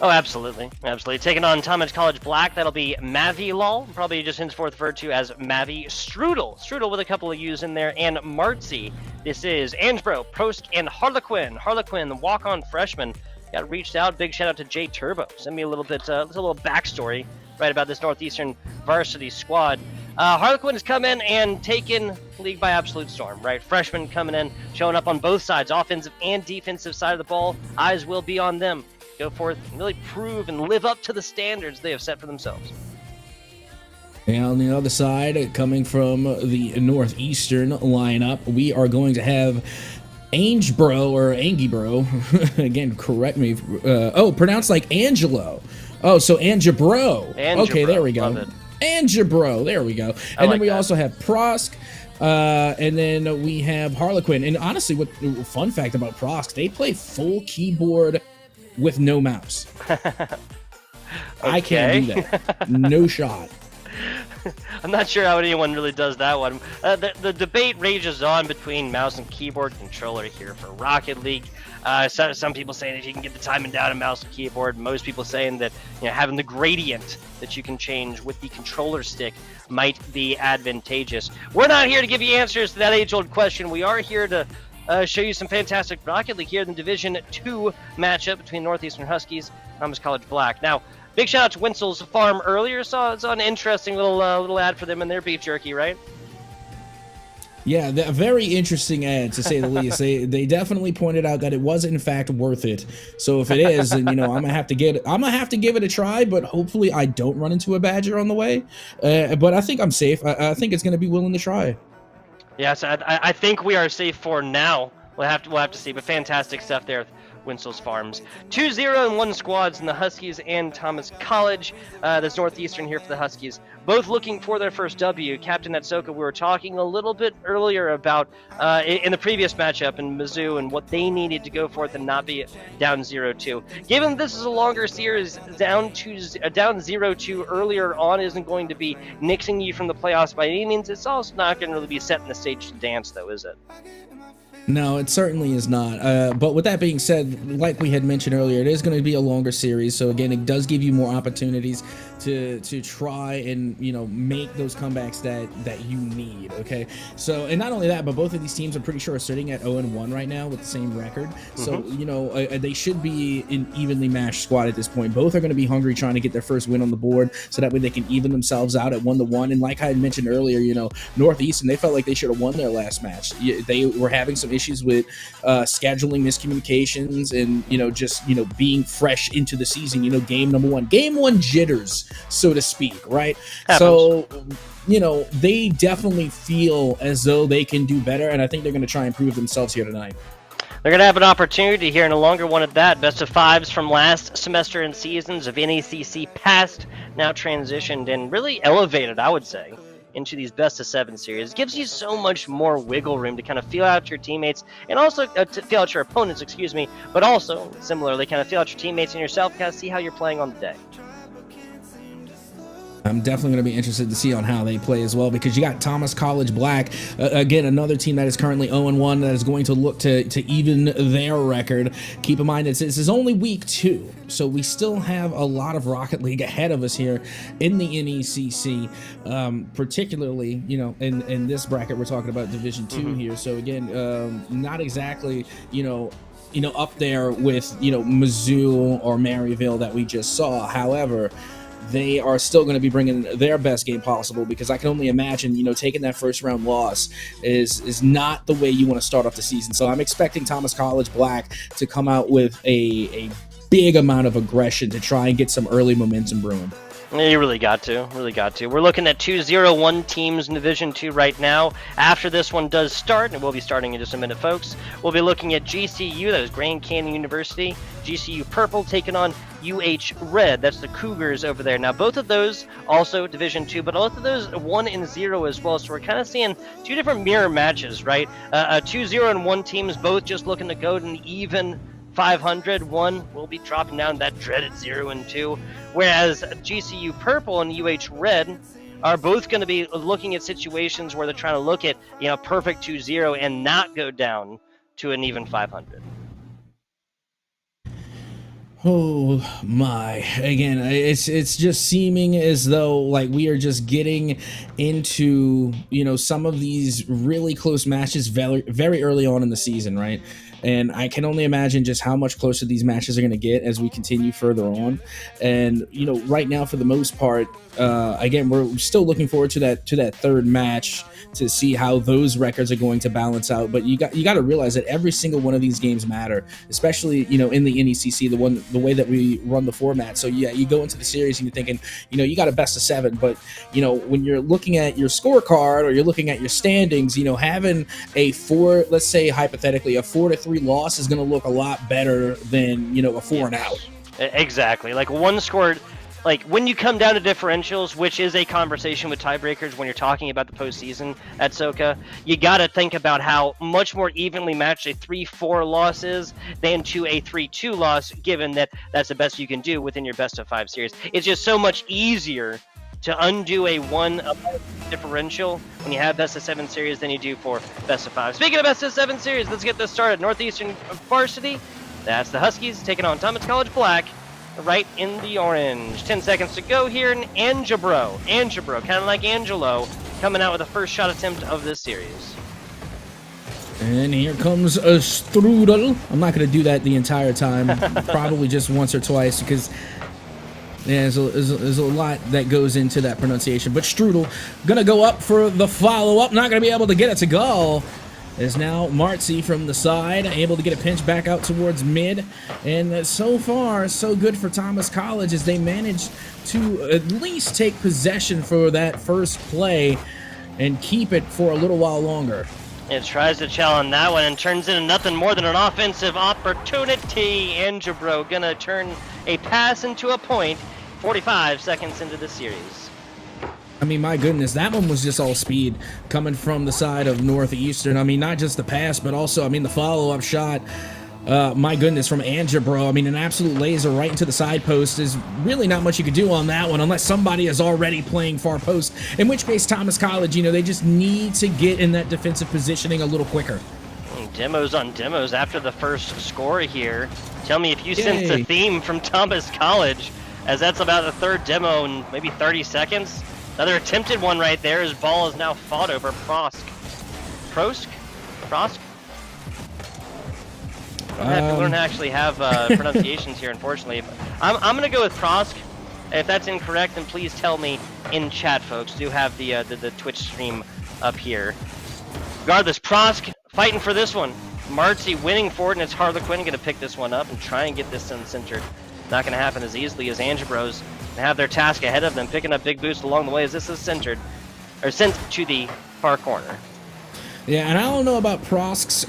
Oh, absolutely. Absolutely. Taking on Thomas College Black, that'll be Mavi Lol, probably just henceforth referred to as Mavi Strudel. Strudel with a couple of U's in there, and Martzi. This is Angebro, Prost, and Harlequin. Harlequin, the walk-on freshman. Got reached out. Big shout out to Jay Turbo. Send me a little backstory right about this Northeastern varsity squad. Harlequin has come in and taken league by absolute storm, right? Freshmen coming in, showing up on both sides, offensive and defensive side of the ball. Eyes will be on them. Go forth and really prove and live up to the standards they have set for themselves. And on the other side, coming from the Northeastern lineup, we are going to have Angebro or Angebro, again, correct me. Pronounced like Angelo. Oh, so Angebro. Okay, there we go. Angebro, there we go. And then we also have Prosk, and then we have Harlequin. And honestly, what fun fact about Prosk, they play full keyboard with no mouse. I can't do that. No shot. I'm not sure how anyone really does that one. The debate rages on between mouse and keyboard controller here for Rocket League. Some people saying if you can get the timing down in mouse and keyboard. Most people saying that, you know, having the gradient that you can change with the controller stick might be advantageous. We're not here to give you answers to that age-old question. We are here to show you some fantastic Rocket League here in the Division 2 matchup between Northeastern Huskies and Thomas College Black. Now, big shout out to Winsel's Farm earlier. Saw an interesting little ad for them and their beef jerky, right? Yeah, a very interesting ad to say the least. They definitely pointed out that it was in fact worth it. So if it is, then, you know, I'm gonna have to give it a try. But hopefully I don't run into a badger on the way. But I think I'm safe. I think it's gonna be willing to try. Yes, I think we are safe for now. We'll have to see. But fantastic stuff there. Winsel's Farms. 2-0-1 squads in the Huskies and Thomas College. That's Northeastern here for the Huskies. Both looking for their first W. Captain Atsoka, we were talking a little bit earlier about in the previous matchup in Mizzou and what they needed to go forth and not be down 0-2. Given this is a longer series, down 0-2 earlier on isn't going to be nixing you from the playoffs by any means. It's also not going to really be setting the stage to dance, though, is it? No, it certainly is not. But with that being said, like we had mentioned earlier, it is going to be a longer series. So again, it does give you more opportunities to try and, you know, make those comebacks that you need. Okay. So, and not only that, but both of these teams, I'm pretty sure, are sitting at 0-1 right now with the same record. So, you know, they should be an evenly matched squad at this point. Both are going to be hungry trying to get their first win on the board, so that way they can even themselves out at 1-1. And like I had mentioned earlier, you know, Northeastern, they felt like they should have won their last match. They were having some issues with scheduling miscommunications and, you know, just, you know, being fresh into the season, you know, game one jitters, so to speak, right? Happens. So, you know, they definitely feel as though they can do better, and I think they're going to try and prove themselves here tonight. They're going to have an opportunity here, and a longer one at that. Best of fives from last semester and seasons of NECC past, now transitioned and really elevated, I would say, into these best of 7 series. It gives you so much more wiggle room to kind of feel out your teammates and also to feel out your opponents, but also similarly kind of feel out your teammates and yourself, kind of see how you're playing on the day. I'm definitely going to be interested to see on how they play as well, because you got Thomas College Black, again, another team that is currently 0-1 that is going to look to even their record. Keep in mind that this is only week 2, so we still have a lot of Rocket League ahead of us here in the NECC, particularly, you know, in this bracket we're talking about Division 2 here. So again, not exactly, up there with, Mizzou or Maryville that we just saw. However, they are still going to be bringing their best game possible, because I can only imagine, taking that first round loss is not the way you want to start off the season. So I'm expecting Thomas College Black to come out with a big amount of aggression to try and get some early momentum brewing. You really got to. We're looking at 2-0-1 teams in Division 2 right now. After this one does start, and we'll be starting in just a minute, folks, we'll be looking at GCU, that is Grand Canyon University, GCU Purple taking on UH Red, that's the Cougars over there. Now, both of those also Division 2, but both of those 1-0 as well, so we're kind of seeing two different mirror matches, right? 2-0-1 teams, both just looking to go to an even 500. One will be dropping down that dreaded 0-2, whereas GCU Purple and UH Red are both going to be looking at situations where they're trying to look at, perfect 2-0 and not go down to an even 500. Oh my, again, it's just seeming as though like we are just getting into, some of these really close matches very, very early on in the season, right? And I can only imagine just how much closer these matches are going to get as we continue further on. And, right now, for the most part, again, we're still looking forward to that third match to see how those records are going to balance out. But you got to realize that every single one of these games matter, especially, in the NECC, the way that we run the format. So yeah, you go into the series and you're thinking, you got a best of 7, but when you're looking at your scorecard or you're looking at your standings, having a 4, let's say hypothetically, a 4-3 loss is going to look a lot better than, a 4 and out. Exactly. Like one scored. Like, when you come down to differentials, which is a conversation with tiebreakers when you're talking about the postseason at SoCa, you got to think about how much more evenly matched a 3-4 loss is than to a 3-2 loss, given that that's the best you can do within your best-of-5 series. It's just so much easier to undo a 1 differential when you have best-of-7 series than you do for best-of-5. Speaking of best-of-7 series, let's get this started. Northeastern Varsity, that's the Huskies, taking on Thomas College Black, right in the orange. 10 seconds to go here in Angebro, kind of like Angelo, coming out with the first shot attempt of this series. And here comes a strudel. I'm not going to do that the entire time. Probably just once or twice, because there's a lot that goes into that pronunciation. But strudel, going to go up for the follow-up. Not going to be able to get it to go. Is now Martzi from the side, able to get a pinch back out towards mid. And so far, so good for Thomas College as they managed to at least take possession for that first play and keep it for a little while longer. It tries to challenge that one and turns into nothing more than an offensive opportunity. Angebro gonna turn a pass into a point 45 seconds into the series. I mean, my goodness, that one was just all speed coming from the side of Northeastern. I mean, not just the pass, but also, the follow-up shot. My goodness, from Angebro. I mean, an absolute laser right into the side post is really not much you could do on that one unless somebody is already playing far post, in which case Thomas College, they just need to get in that defensive positioning a little quicker. Demos on demos after the first score here. Tell me if you sense a theme from Thomas College, as that's about the third demo in maybe 30 seconds. Another attempted one right there. His ball is now fought over Prosk. Prosk? I have to learn to actually have pronunciations here, unfortunately. I'm going to go with Prosk. If that's incorrect, then please tell me in chat, folks. Do have the Twitch stream up here. Regardless, Prosk fighting for this one. Martzi winning for it, and it's Harlequin going to pick this one up and try and get this uncentered. Not going to happen as easily as Angebro's have their task ahead of them, picking up big boosts along the way as this is centered, or sent to the far corner. Yeah, and I don't know about Prosk's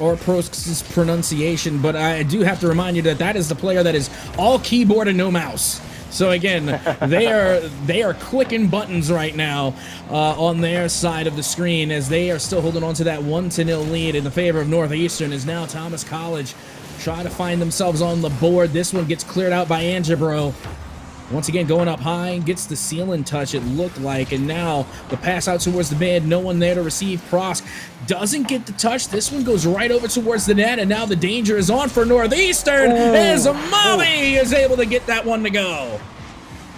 pronunciation, but I do have to remind you that is the player that is all keyboard and no mouse. So again, they are clicking buttons right now on their side of the screen as they are still holding on to that 1-0 lead in the favor of Northeastern. As now Thomas College try to find themselves on the board. This one gets cleared out by Angebro. Once again, going up high, gets the ceiling touch, it looked like, and now the pass out towards the mid, no one there to receive. Prosk doesn't get the touch. This one goes right over towards the net, and now the danger is on for Northeastern as Mavi is able to get that one to go.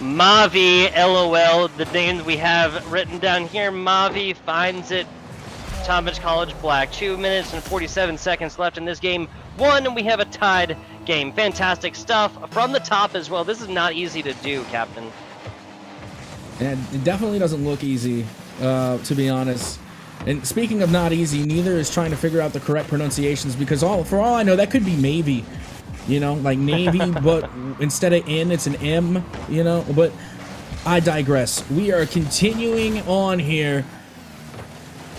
Mavi, LOL, the name we have written down here. Mavi finds it. Thomas College Black. 2 minutes and 47 seconds left in this game. And we have a tied game. Fantastic stuff from the top as well. This is not easy to do, Captain. And it definitely doesn't look easy, to be honest. And speaking of not easy, neither is trying to figure out the correct pronunciations, because for all I know, that could be Navy. You know, like Navy, but instead of N, it's an M, you know. But I digress. We are continuing on here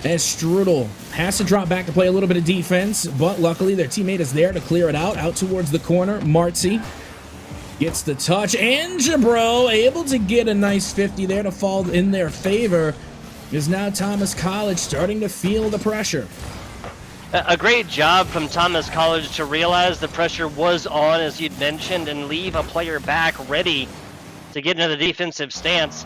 as Strudel has to drop back to play a little bit of defense, but luckily their teammate is there to clear it out towards the corner. Martzi gets the touch, and Jabro able to get a nice 50 there to fall in their favor. Is now Thomas College starting to feel the pressure. A great job from Thomas College to realize the pressure was on, as you'd mentioned, and leave a player back ready to get into the defensive stance.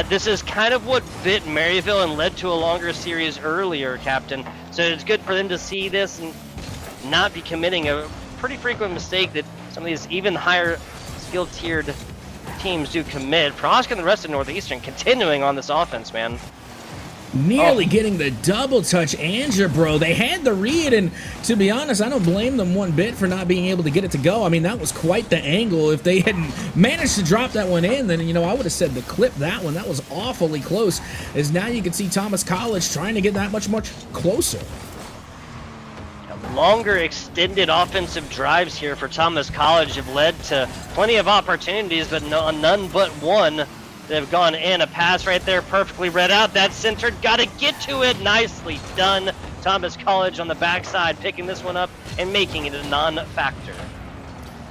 This is kind of what bit Maryville and led to a longer series earlier, Captain. So it's good for them to see this and not be committing a pretty frequent mistake that some of these even higher skill tiered teams do commit. Prosk and the rest of Northeastern continuing on this offense, man. Nearly getting the double touch, Bro. They had the read, and to be honest, I don't blame them one bit for not being able to get it to go. I mean, that was quite the angle. If they hadn't managed to drop that one in, then, you know, I would have said to clip that one. That was awfully close, as now you can see Thomas College trying to get that much closer. Longer extended offensive drives here for Thomas College have led to plenty of opportunities, but none but one. They've gone in. A pass right there, perfectly read out. That's centered. Got to get to it. Nicely done. Thomas College on the backside, picking this one up and making it a non-factor.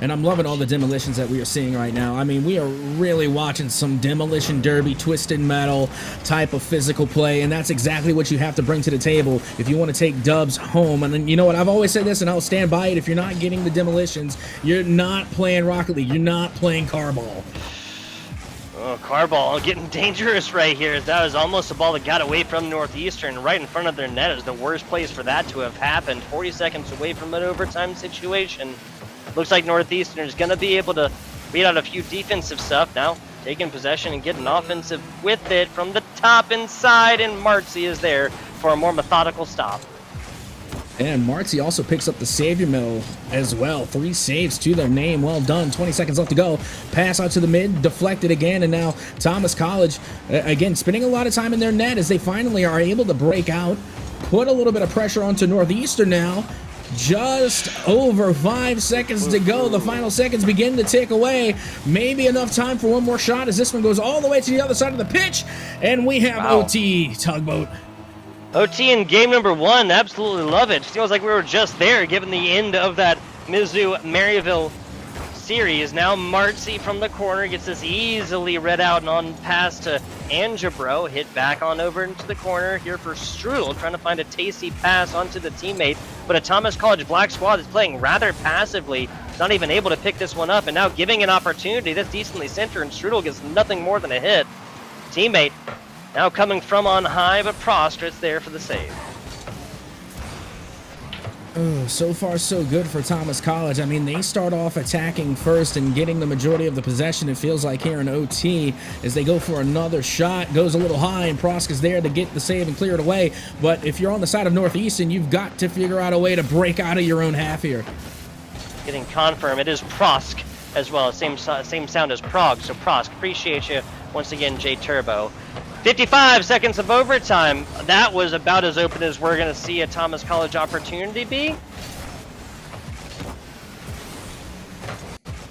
And I'm loving all the demolitions that we are seeing right now. I mean, we are really watching some demolition derby, twisted metal type of physical play, and that's exactly what you have to bring to the table if you want to take dubs home. And then, you know what, I've always said this, and I'll stand by it. If you're not getting the demolitions, you're not playing Rocket League. You're not playing Carball. Oh, Carball getting dangerous right here. That was almost a ball that got away from Northeastern right in front of their net. Is the worst place for that to have happened. 40 seconds away from an overtime situation. Looks like Northeastern is going to be able to beat out a few defensive stuff now. Taking possession and getting offensive with it from the top inside, and Martzi is there for a more methodical stop. And Martzi also picks up the savior medal as well. 3 saves to their name. Well done. 20 seconds left to go. Pass out to the mid, deflected again, and now Thomas College, again, spending a lot of time in their net as they finally are able to break out, put a little bit of pressure onto Northeastern now. Just over 5 seconds to go. The final seconds begin to tick away. Maybe enough time for one more shot as this one goes all the way to the other side of the pitch. And we have OT, Tugboat. OT in game number 1, absolutely love it. Feels like we were just there given the end of that Mizzou-Maryville series. Now Martzi from the corner gets this easily read out and on pass to Angebro. Hit back on over into the corner here for Strudel, trying to find a tasty pass onto the teammate. But a Thomas College Black squad is playing rather passively, not even able to pick this one up, and now giving an opportunity that's decently centered, and Strudel gets nothing more than a hit. Teammate now coming from on high, but Prostrit's there for the save. Oh, so far so good for Thomas College. I mean, they start off attacking first and getting the majority of the possession, it feels like, here in OT, as they go for another shot. Goes a little high, and Prosk is there to get the save and clear it away. But if you're on the side of Northeastern, you've got to figure out a way to break out of your own half here. Getting confirmed, it is Prosk as well. Same sound as Prague, so Prosk, appreciate you once again, J Turbo. 55 seconds of overtime. That was about as open as we're going to see a Thomas College opportunity be.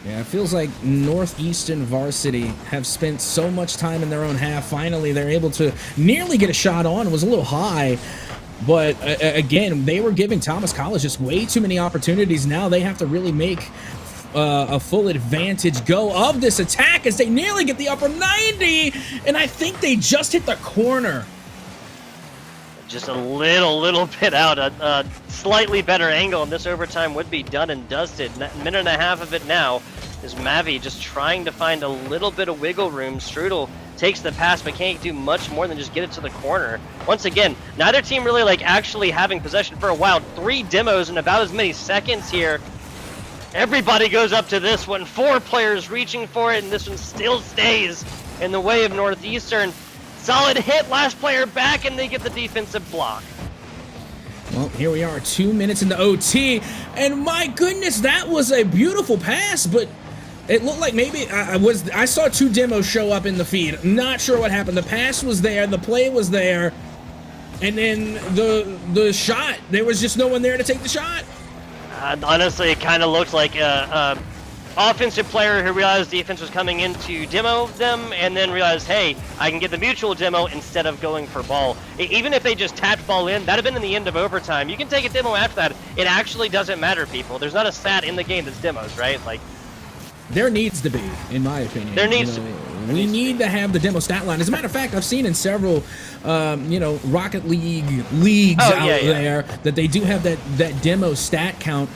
Yeah, it feels like Northeastern varsity have spent so much time in their own half. Finally, they're able to nearly get a shot on. It was a little high. But again, they were giving Thomas College just way too many opportunities. Now they have to really make a full advantage go of this attack as they nearly get the upper 90, and I think they just hit the corner. Just a little bit out. A slightly better angle, and this overtime would be done and dusted. Minute and a half of it now. is Mavi just trying to find a little bit of wiggle room. Strudel takes the pass but can't do much more than just get it to the corner. Once again, neither team really like actually having possession for a while. 3 demos in about as many seconds here. Everybody goes up to this one. 4 players reaching for it, and this one still stays in the way of Northeastern. Solid hit, last player back, and they get the defensive block. Well, here we are, 2 minutes into OT, and my goodness, that was a beautiful pass, but it looked like maybe I saw 2 demos show up in the feed. Not sure what happened. The pass was there, the play was there, and then the shot, there was just no one there to take the shot. Honestly, it kind of looked like a offensive player who realized defense was coming in to demo them and then realized, hey, I can get the mutual demo instead of going for ball. Even if they just tapped ball in, that'd have been in the end of overtime. You can take a demo after that. It actually doesn't matter, people. There's not a stat in the game that's demos, right? Like, there needs to be, in my opinion. There needs to be. We need to have the demo stat line. As a matter of fact, I've seen in several, Rocket League leagues out there that they do have that demo stat count.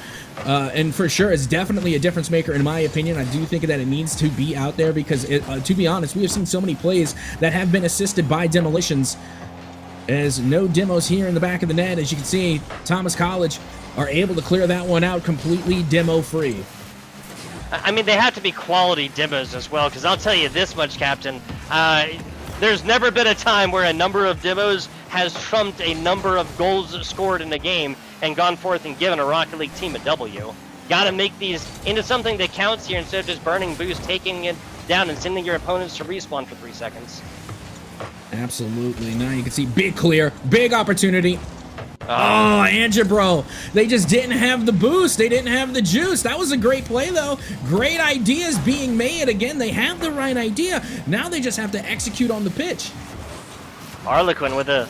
And for sure, it's definitely a difference maker in my opinion. I do think that it needs to be out there because, to be honest, we have seen so many plays that have been assisted by demolitions. As no demos here in the back of the net, as you can see, Thomas College are able to clear that one out completely demo-free. I mean, they have to be quality demos as well, because I'll tell you this much, Captain. There's never been a time where a number of demos has trumped a number of goals scored in a game and gone forth and given a Rocket League team a W. Gotta make these into something that counts here instead of just burning boost, taking it down and sending your opponents to respawn for 3 seconds. Absolutely. Now you can see big clear, big opportunity. Oh, Angebro. They just didn't have the boost. They didn't have the juice. That was a great play, though. Great ideas being made. Again, they have the right idea. Now they just have to execute on the pitch. Harlequin with a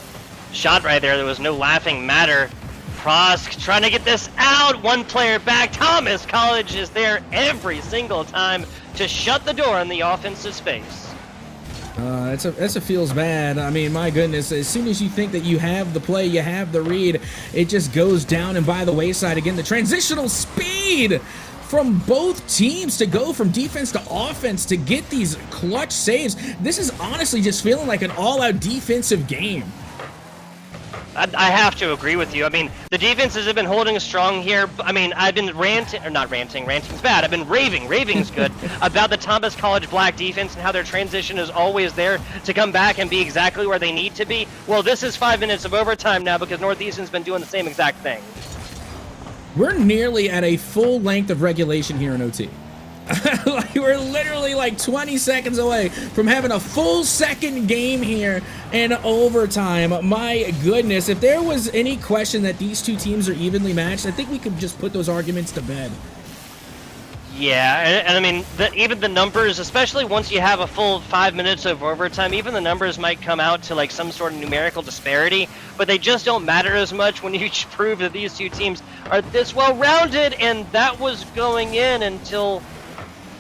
shot right there. There was no laughing matter. Prosk trying to get this out. 1 player back. Thomas College is there every single time to shut the door on the offensive space. That's a feels bad. I mean, my goodness, as soon as you think that you have the play, you have the read, it just goes down and by the wayside. Again, the transitional speed from both teams to go from defense to offense to get these clutch saves. This is honestly just feeling like an all-out defensive game. I have to agree with you. I mean, the defenses have been holding strong here. I mean, I've been ranting's bad. I've been raving's good, about the Thomas College Black defense and how their transition is always there to come back and be exactly where they need to be. Well, this is 5 minutes of overtime now because Northeastern's been doing the same exact thing. We're nearly at a full length of regulation here in OT. Like, we're literally like 20 seconds away from having a full second game here in overtime. My goodness, if there was any question that these 2 teams are evenly matched, I think we could just put those arguments to bed. Yeah, and I mean, even the numbers, especially once you have a full 5 minutes of overtime, even the numbers might come out to like some sort of numerical disparity, but they just don't matter as much when you prove that these 2 teams are this well-rounded, and that was going in until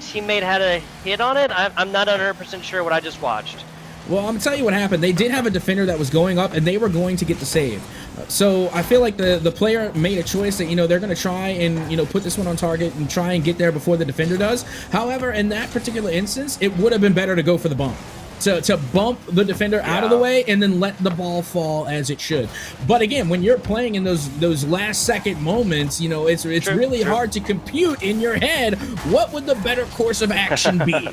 teammate had a hit on it. I'm not 100% sure what I just watched. Well, I'm gonna tell you what happened. They did have a defender that was going up, and they were going to get the save. So I feel like the player made a choice that, they're gonna try and, put this one on target and try and get there before the defender does. However, in that particular instance, it would have been better to go for the bump. To bump the defender out of the way and then let the ball fall as it should. But again, when you're playing in those last second moments, it's really hard to compute in your head what would the better course of action be.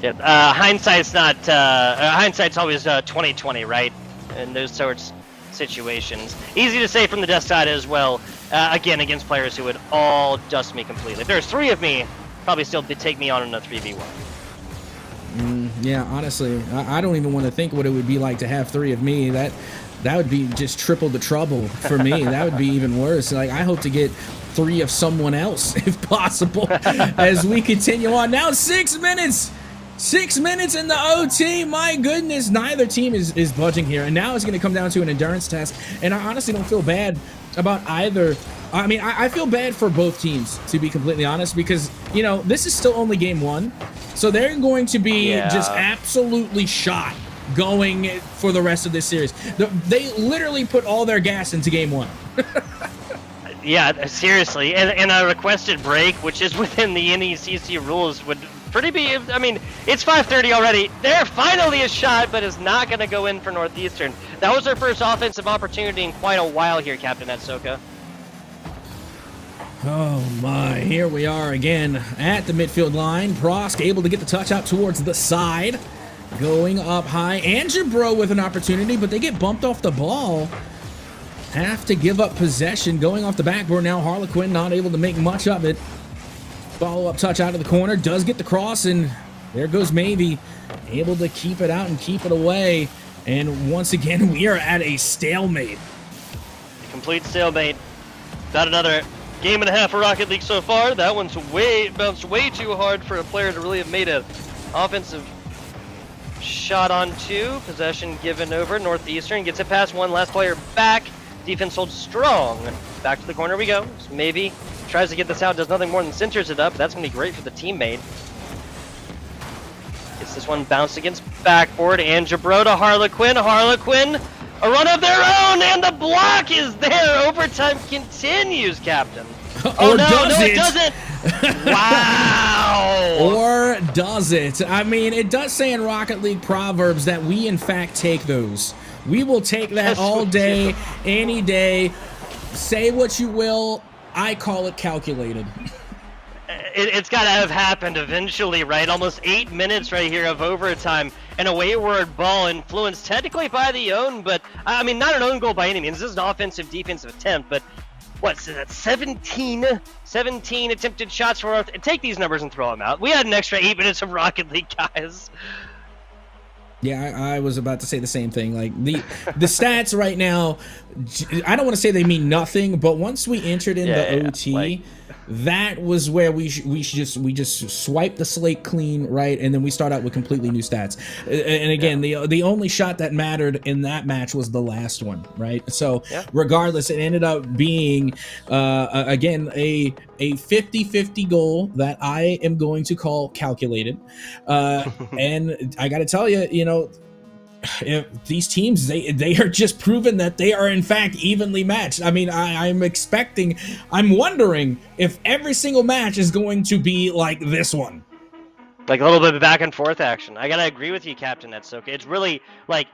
Yeah, hindsight's always 20/20, right? In those sorts of situations. Easy to say from the desk side as well. Again, against players who would all dust me completely. If there's 3 of me, probably still take me on in a 3v1. Yeah, honestly, I don't even want to think what it would be like to have 3 of me. That would be just triple the trouble for me. That would be even worse. Like, I hope to get 3 of someone else, if possible, as we continue on. Now 6 minutes. 6 minutes in the OT. My goodness, neither team is budging here. And now it's going to come down to an endurance test. And I honestly don't feel bad about either. I mean, I feel bad for both teams, to be completely honest, because, this is still only game 1. So they're going to be just absolutely shot going for the rest of this series. They literally put all their gas into game 1. Yeah, seriously, and a requested break, which is within the NECC rules, would pretty be. I mean, it's 5:30 already. There finally a shot, but is not going to go in for Northeastern. That was their first offensive opportunity in quite a while here, Captain Atsoka. Oh my, here we are again at the midfield line. Prosk able to get the touch out towards the side. Going up high. Angebro with an opportunity, but they get bumped off the ball. Have to give up possession. Going off the backboard now. Harlequin not able to make much of it. Follow-up touch out of the corner. Does get the cross, and there goes Mavy. Able to keep it out and keep it away. And once again, we are at a stalemate. Complete stalemate. Got another game and a half for Rocket League so far. That one's bounced way too hard for a player to really have made an offensive shot on two. Possession given over. Northeastern gets it past one. Last player back. Defense holds strong. Back to the corner we go. So maybe tries to get this out. Does nothing more than centers it up. That's going to be great for the teammate. Gets this one bounced against backboard. Angebro to Harlequin. Harlequin, a run of their own, and the block is there. Overtime continues, Captain. Oh, no, it doesn't. Wow. Or does it? I mean, it does say in Rocket League Proverbs that we, in fact, take those. We will take that all day, any day. Say what you will. I call it calculated. It's got to have happened eventually, right? Almost 8 minutes right here of overtime, and a wayward ball influenced technically by the own, but I mean, not an own goal by any means. This is an offensive-defensive attempt, but what's that? 17 attempted shots for us. Take these numbers and throw them out. We had an extra 8 minutes of Rocket League, guys. Yeah, I was about to say the same thing. Like the stats right now, I don't want to say they mean nothing, but once we entered in the OT, that was where we just swipe the slate clean, right, and then we start out with completely new stats. And again, the only shot that mattered in that match was the last one, right? So regardless, it ended up being again a 50-50 goal that I am going to call calculated. And I got to tell you, you know, these teams, they are just proven that they are in fact evenly matched. I mean, I'm wondering if every single match is going to be like this one. Like a little bit of back and forth action. I gotta agree with you, Captain Atsoka. It's really like,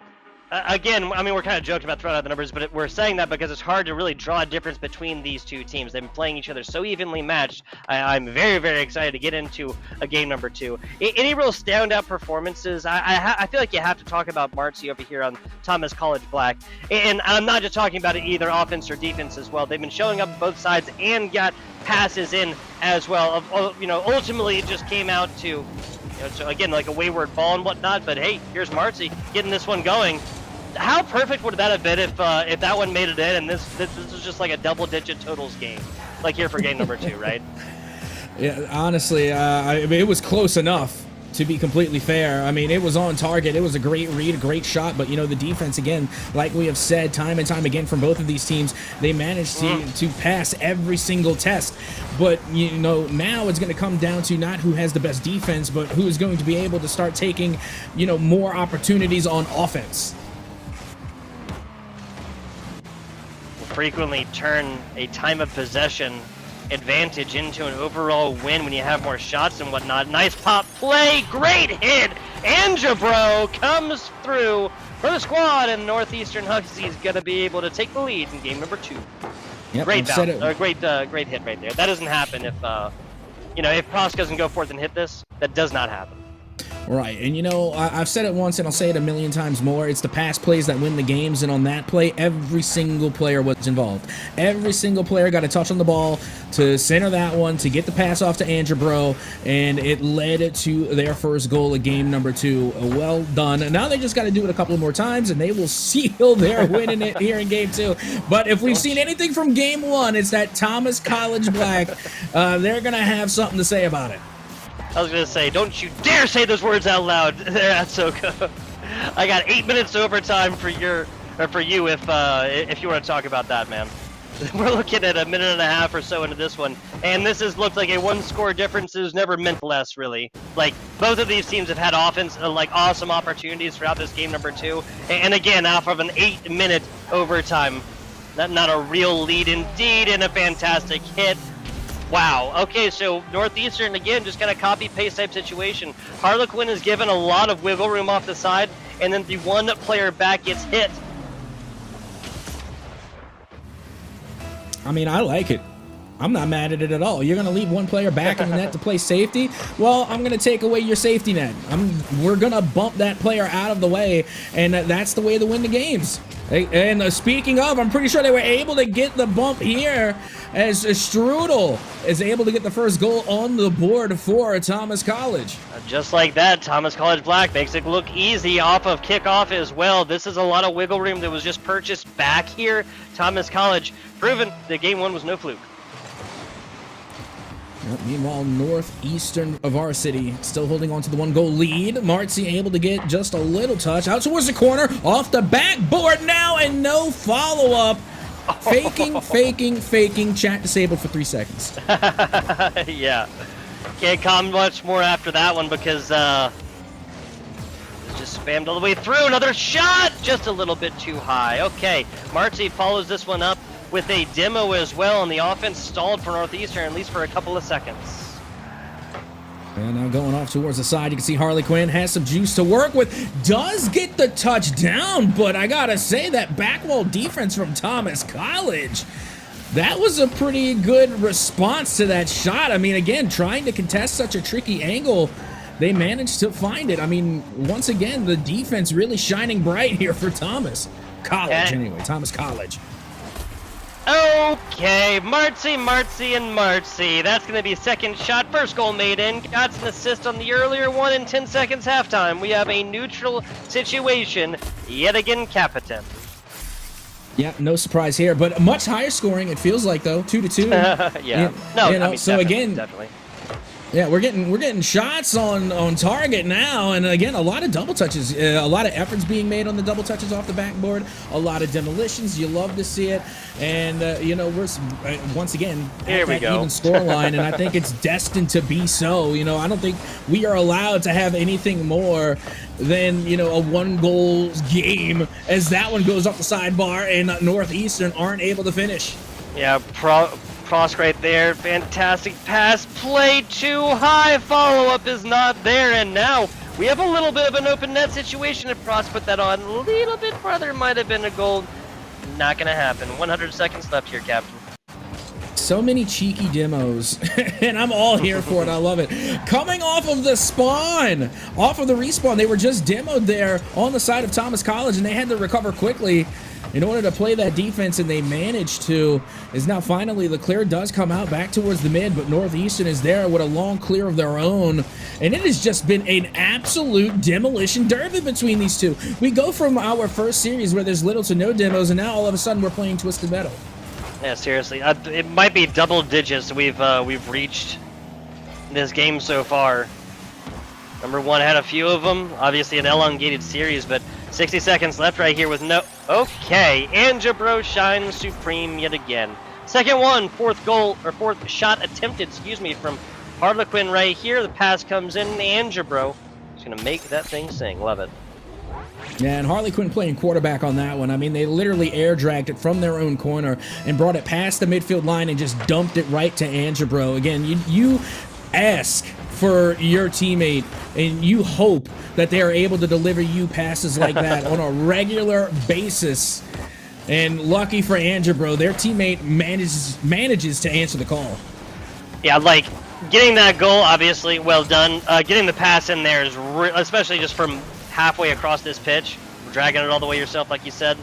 again, I mean, we're kind of joking about throwing out the numbers, but we're saying that because it's hard to really draw a difference between these two teams. They've been playing each other so evenly matched. I'm very, very excited to get into a game number two. Any real standout performances? I feel like you have to talk about Marcy over here on Thomas College Black. And I'm not just talking about it either offense or defense as well. They've been showing up both sides and got passes in as well. You know, ultimately it just came out to, you know, so again, like a wayward ball and whatnot, but hey, here's Marcy getting this one going. How perfect would that have been if that one made it in, and this was just like a double-digit totals game, like here for game number two, right? Yeah, honestly, I mean, it was close enough, to be completely fair. I mean, it was on target. It was a great read, a great shot, but, you know, the defense, again, like we have said time and time again from both of these teams, they managed to pass every single test. But, you know, now it's going to come down to not who has the best defense, but who is going to be able to start taking, you know, more opportunities on offense. Frequently turn a time of possession advantage into an overall win when you have more shots and whatnot. Nice pop play, great hit. Angebro comes through for the squad, and Northeastern Huskies gonna be able to take the lead in game number two. Yep, Great bounce, great hit right there. That doesn't happen if you know, if Prosk doesn't go forth and hit this. That does not happen. Right, and you know, I've said it once and I'll say it a million times more. It's the pass plays that win the games, and on that play, every single player was involved. Every single player got a touch on the ball to center that one, to get the pass off to Angebro, and it led to their first goal of game number two. Well done. And now they just got to do it a couple more times, and they will seal their win in it here in game two. But if we've seen anything from game one, it's that Thomas College Black, they're going to have something to say about it. I was gonna say, don't you dare say those words out loud there, Atsoka. I got 8 minutes overtime for you if you want to talk about that, man. We're looking at a minute and a half or so into this one, and this has looked like a one-score difference that was never meant less, really. Like, both of these teams have had offense, like, awesome opportunities throughout this game number two, and again, off of an 8-minute overtime. Not a real lead indeed, and a fantastic hit. Wow. Okay, so Northeastern, again, just kind of copy-paste type situation. Harlequin is given a lot of wiggle room off the side, and then the one player back gets hit. I mean, I like it. I'm not mad at it at all. You're going to leave one player back in the net to play safety? Well, I'm going to take away your safety net. We're going to bump that player out of the way, and that's the way to win the games. And speaking of, I'm pretty sure they were able to get the bump here as Strudel is able to get the first goal on the board for Thomas College. Just like that, Thomas College Black makes it look easy off of kickoff as well. This is a lot of wiggle room that was just purchased back here. Thomas College proven that game one was no fluke. Meanwhile, Northeastern Varsity still holding on to the 1-goal lead. Martzi able to get just a little touch out towards the corner, off the backboard now, and no follow-up. Faking. Chat disabled for 3 seconds. Yeah. Can't comment much more after that one because just spammed all the way through. Another shot, just a little bit too high. Okay, Martzi follows this one up with a demo as well, and the offense stalled for Northeastern, at least for a couple of seconds. And now going off towards the side, you can see Harley Quinn has some juice to work with. Does get the touchdown, but I gotta say that back wall defense from Thomas College, that was a pretty good response to that shot. I mean, again, trying to contest such a tricky angle, they managed to find it. I mean, once again, the defense really shining bright here for Thomas College. Anyway, Thomas College. Okay, Martzi. That's going to be second shot. First goal made in. Got an assist on the earlier one in 10 seconds halftime. We have a neutral situation. Yet again, Capitan. Yeah, no surprise here, but much higher scoring, it feels like, though. 2-2. Yeah. I mean, so definitely. Yeah, we're getting shots on target now, and again, a lot of double touches, a lot of efforts being made on the double touches off the backboard, a lot of demolitions. You love to see it, and we're once again here we go. Even score line, and I think it's destined to be so. I don't think we are allowed to have anything more than a 1-goal game, as that one goes off the sidebar, and Northeastern aren't able to finish. Yeah, Prosk right there, fantastic pass, play too high, follow-up is not there, and now we have a little bit of an open net situation. If Prosk put that on a little bit farther, might have been a goal. Not gonna happen. 100 seconds left here, Captain. So many cheeky demos, and I'm all here for it. I love it. Coming off of the spawn, off of the respawn, they were just demoed there on the side of Thomas College, and they had to recover quickly in order to play that defense, and they managed to. Is now finally the clear does come out back towards the mid, but Northeastern is there with a long clear of their own, and it has just been an absolute demolition derby between these two. We go from our first series where there's little to no demos, and now all of a sudden we're playing Twisted Metal. Yeah, seriously, it might be double digits we've reached this game so far. Number one had a few of them, obviously an elongated series, but 60 seconds left right here with no... Okay, Angebro shines supreme yet again. Second one, fourth shot attempted, from Harlequin right here. The pass comes in, Angebro is going to make that thing sing. Love it. Yeah, and Harlequin playing quarterback on that one. I mean, they literally air dragged it from their own corner and brought it past the midfield line and just dumped it right to Angebro. Again, you ask for your teammate, and you hope that they are able to deliver you passes like that on a regular basis. And lucky for Angebro, their teammate manages to answer the call. Yeah, like getting that goal, obviously, well done. Getting the pass in there is, especially just from halfway across this pitch, dragging it all the way yourself, like you said.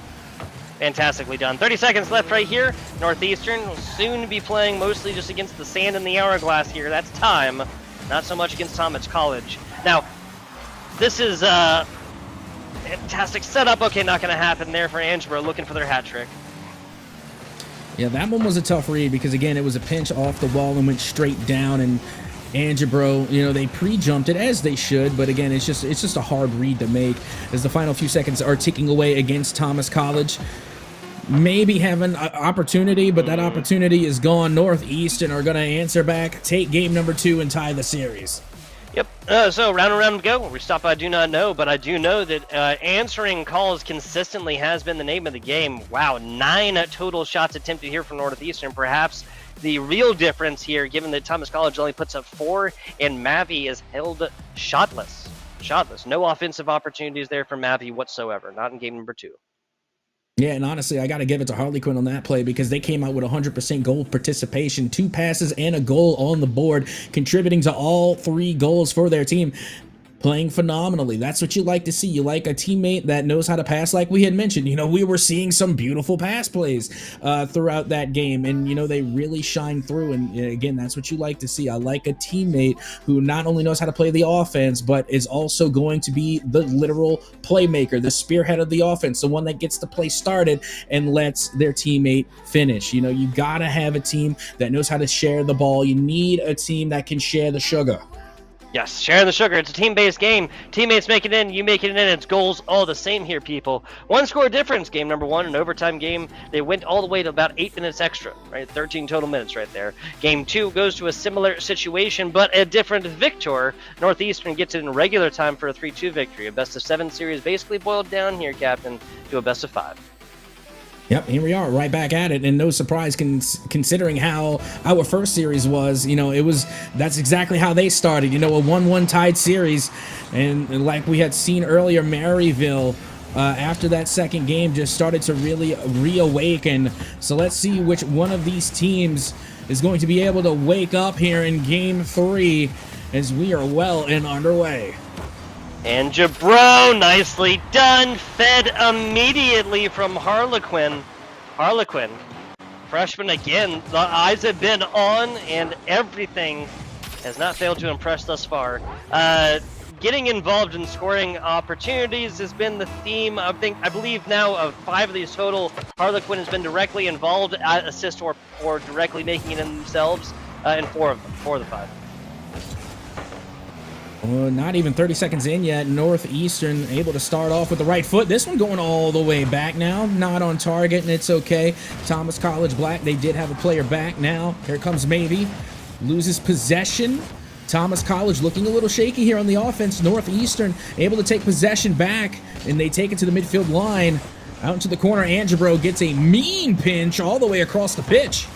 Fantastically done. 30 seconds left right here. Northeastern will soon be playing mostly just against the sand in the hourglass here. That's time. Not so much against Thomas College. Now, this is a fantastic setup. Okay, not going to happen there for Angebro, looking for their hat trick. Yeah, that one was a tough read because, again, it was a pinch off the wall and went straight down, and Angebro, they pre-jumped it, as they should, but again, it's just a hard read to make as the final few seconds are ticking away against Thomas College. Maybe having an opportunity, but that opportunity is gone. Northeastern are going to answer back, take game number 2, and tie the series. Yep. So round and round we go. We stop. I do not know, but I do know that answering calls consistently has been the name of the game. Wow, 9 total shots attempted here from Northeastern. Perhaps the real difference here, given that Thomas College only puts up 4 and Mavi is held shotless. Shotless. No offensive opportunities there for Mavi whatsoever. Not in game number 2. Yeah, and honestly, I got to give it to Harley Quinn on that play because they came out with 100% goal participation, 2 passes and a goal on the board, contributing to all 3 goals for their team. Playing phenomenally. That's what you like to see. You like a teammate that knows how to pass, like we had mentioned. You know, we were seeing some beautiful pass plays throughout that game, and you know, they really shine through. And again, that's what you like to see. I like a teammate who not only knows how to play the offense, but is also going to be the literal playmaker, the spearhead of the offense, the one that gets the play started and lets their teammate finish. You know, you gotta have a team that knows how to share the ball. You need a team that can share the sugar. Yes, sharing the sugar. It's a team-based game. Teammates make it in, you make it in. It's goals all the same here, people. 1 score difference. Game number 1, an overtime game. They went all the way to about 8 minutes extra, right? 13 total minutes right there. Game 2 goes to a similar situation, but a different victor. Northeastern gets it in regular time for a 3-2 victory. A best-of-7 series basically boiled down here, Captain, to a best-of-5. Yep, here we are, right back at it, and no surprise considering how our first series was. You know, that's exactly how they started. You know, a 1-1 tied series, and like we had seen earlier, Maryville, after that second game, just started to really reawaken. So let's see which one of these teams is going to be able to wake up here in Game 3, as we are well and underway. And Jabro, nicely done, fed immediately from Harlequin. Harlequin, freshman again, the eyes have been on, and everything has not failed to impress thus far. Getting involved in scoring opportunities has been the theme, I believe now of 5 of these total. Harlequin has been directly involved at assist or directly making it in themselves, in 4 of them, 4 of the 5. Not even 30 seconds in yet. Northeastern able to start off with the right foot. This one going all the way back now. Not on target, and it's okay. Thomas College Black, they did have a player back now. Here comes Mavy. Loses possession. Thomas College looking a little shaky here on the offense. Northeastern able to take possession back, and they take it to the midfield line. Out into the corner, Angebro gets a mean pinch all the way across the pitch.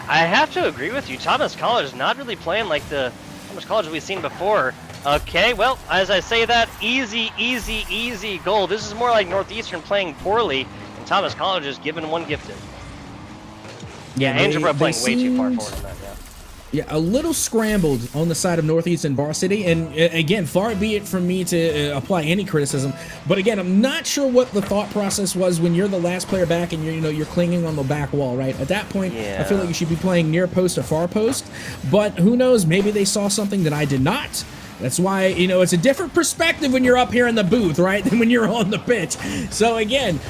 I have to agree with you. Thomas College is not really playing like the Thomas College we've seen before. Okay, well, as I say that, easy goal. This is more like Northeastern playing poorly, and Thomas College is given one gifted. Yeah, Angebro playing way too far forward on that, yeah, a little scrambled on the side of Northeastern varsity, and again, far be it from me to apply any criticism, but again, I'm not sure what the thought process was when you're the last player back and you're clinging on the back wall, right? At that point, I feel like you should be playing near post or far post, but who knows, maybe they saw something that I did not. That's why, it's a different perspective when you're up here in the booth, right, than when you're on the pitch. So again,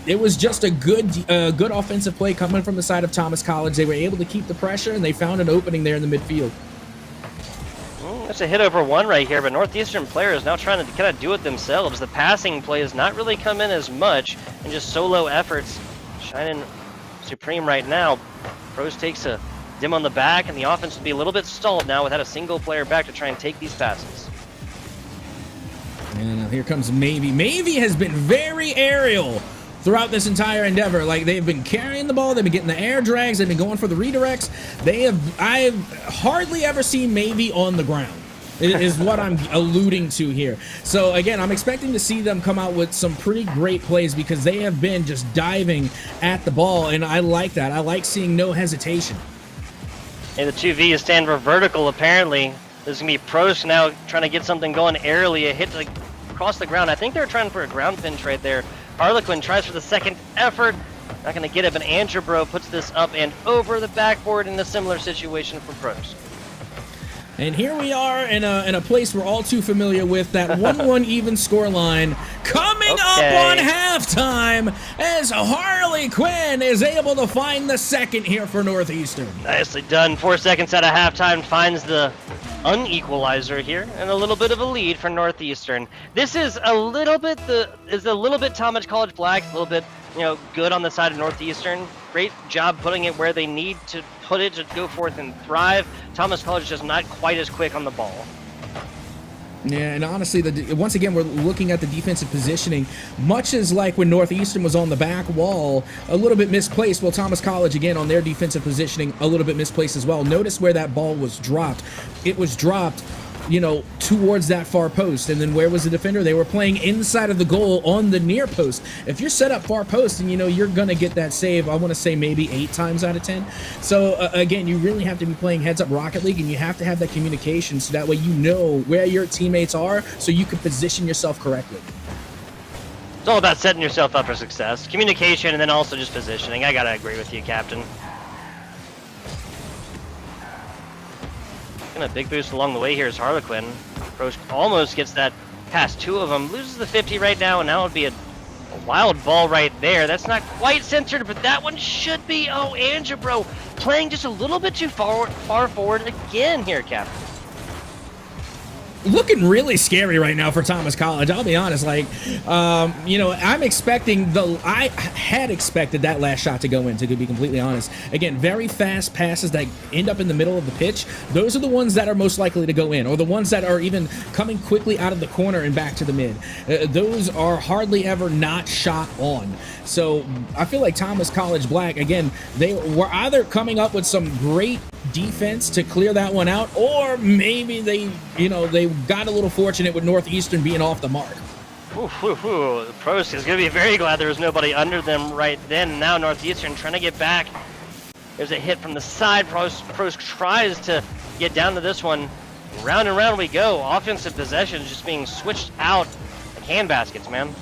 it was just a good offensive play coming from the side of Thomas College. They were able to keep the pressure, and they found an opening there in the midfield. That's a hit over 1 right here, but Northeastern players now trying to kind of do it themselves. The passing play has not really come in as much, and just solo efforts shining supreme right now. Pros takes a dim on the back, and the offense will be a little bit stalled now without a single player back to try and take these passes. And now here comes Mavy. Mavy has been very aerial throughout this entire endeavor. Like, they've been carrying the ball, they've been getting the air drags, they've been going for the redirects. I've hardly ever seen Mavy on the ground, is what I'm alluding to here. So again, I'm expecting to see them come out with some pretty great plays because they have been just diving at the ball, and I like that. I like seeing no hesitation. And the 2V is stand for vertical, apparently. This is going to be Prost now trying to get something going aerially. A hit across the ground. I think they're trying for a ground pinch right there. Harlequin tries for the second effort. Not going to get it, but Angebro puts this up and over the backboard in a similar situation for Prost. And here we are in a place we're all too familiar with, that 1-1 even score line coming up on halftime as Harley Quinn is able to find the second here for Northeastern. Nicely done. 4 seconds out of halftime finds the unequalizer here and a little bit of a lead for Northeastern. This is a little bit Thomas College Black, a little bit good on the side of Northeastern. great job putting it where they need to put it to go forth and thrive. Thomas College is just not quite as quick on the ball. Yeah, and honestly, once again, we're looking at the defensive positioning, much as like when Northeastern was on the back wall, a little bit misplaced. Well, Thomas College, again, on their defensive positioning, a little bit misplaced as well. Notice where that ball was dropped. It was dropped, you know, towards that far post. And then where was the defender? They were playing inside of the goal on the near post. If you're set up far post, and you know you're going to get that save, I want to say maybe 8 times out of 10. So again, you really have to be playing heads up Rocket League, and you have to have that communication so that way you know where your teammates are so you can position yourself correctly. It's all about setting yourself up for success. Communication and then also just positioning. I got to agree with you, Captain. A big boost along the way here is Harlequin. Prosk almost gets that past 2 of them. Loses the 50 right now, and now would be a wild ball right there. That's not quite centered, but that one should be. Oh, Angebro playing just a little bit too far forward again here, Captain. Looking really scary right now for Thomas College. I'll be honest, like, you know, I had expected that last shot to go in, to be completely honest. Again, very fast passes that end up in the middle of the pitch. Those are the ones that are most likely to go in, or the ones that are even coming quickly out of the corner and back to the mid. Those are hardly ever not shot on. So I feel like Thomas College Black, again, they were either coming up with some great defense to clear that one out, or maybe they got a little fortunate with Northeastern being off the mark. Prosk is going to be very glad there was nobody under them right then. Now Northeastern trying to get back. There's a hit from the side. Prosk tries to get down to this one. Round and round we go. Offensive possession is just being switched out like handbaskets, man.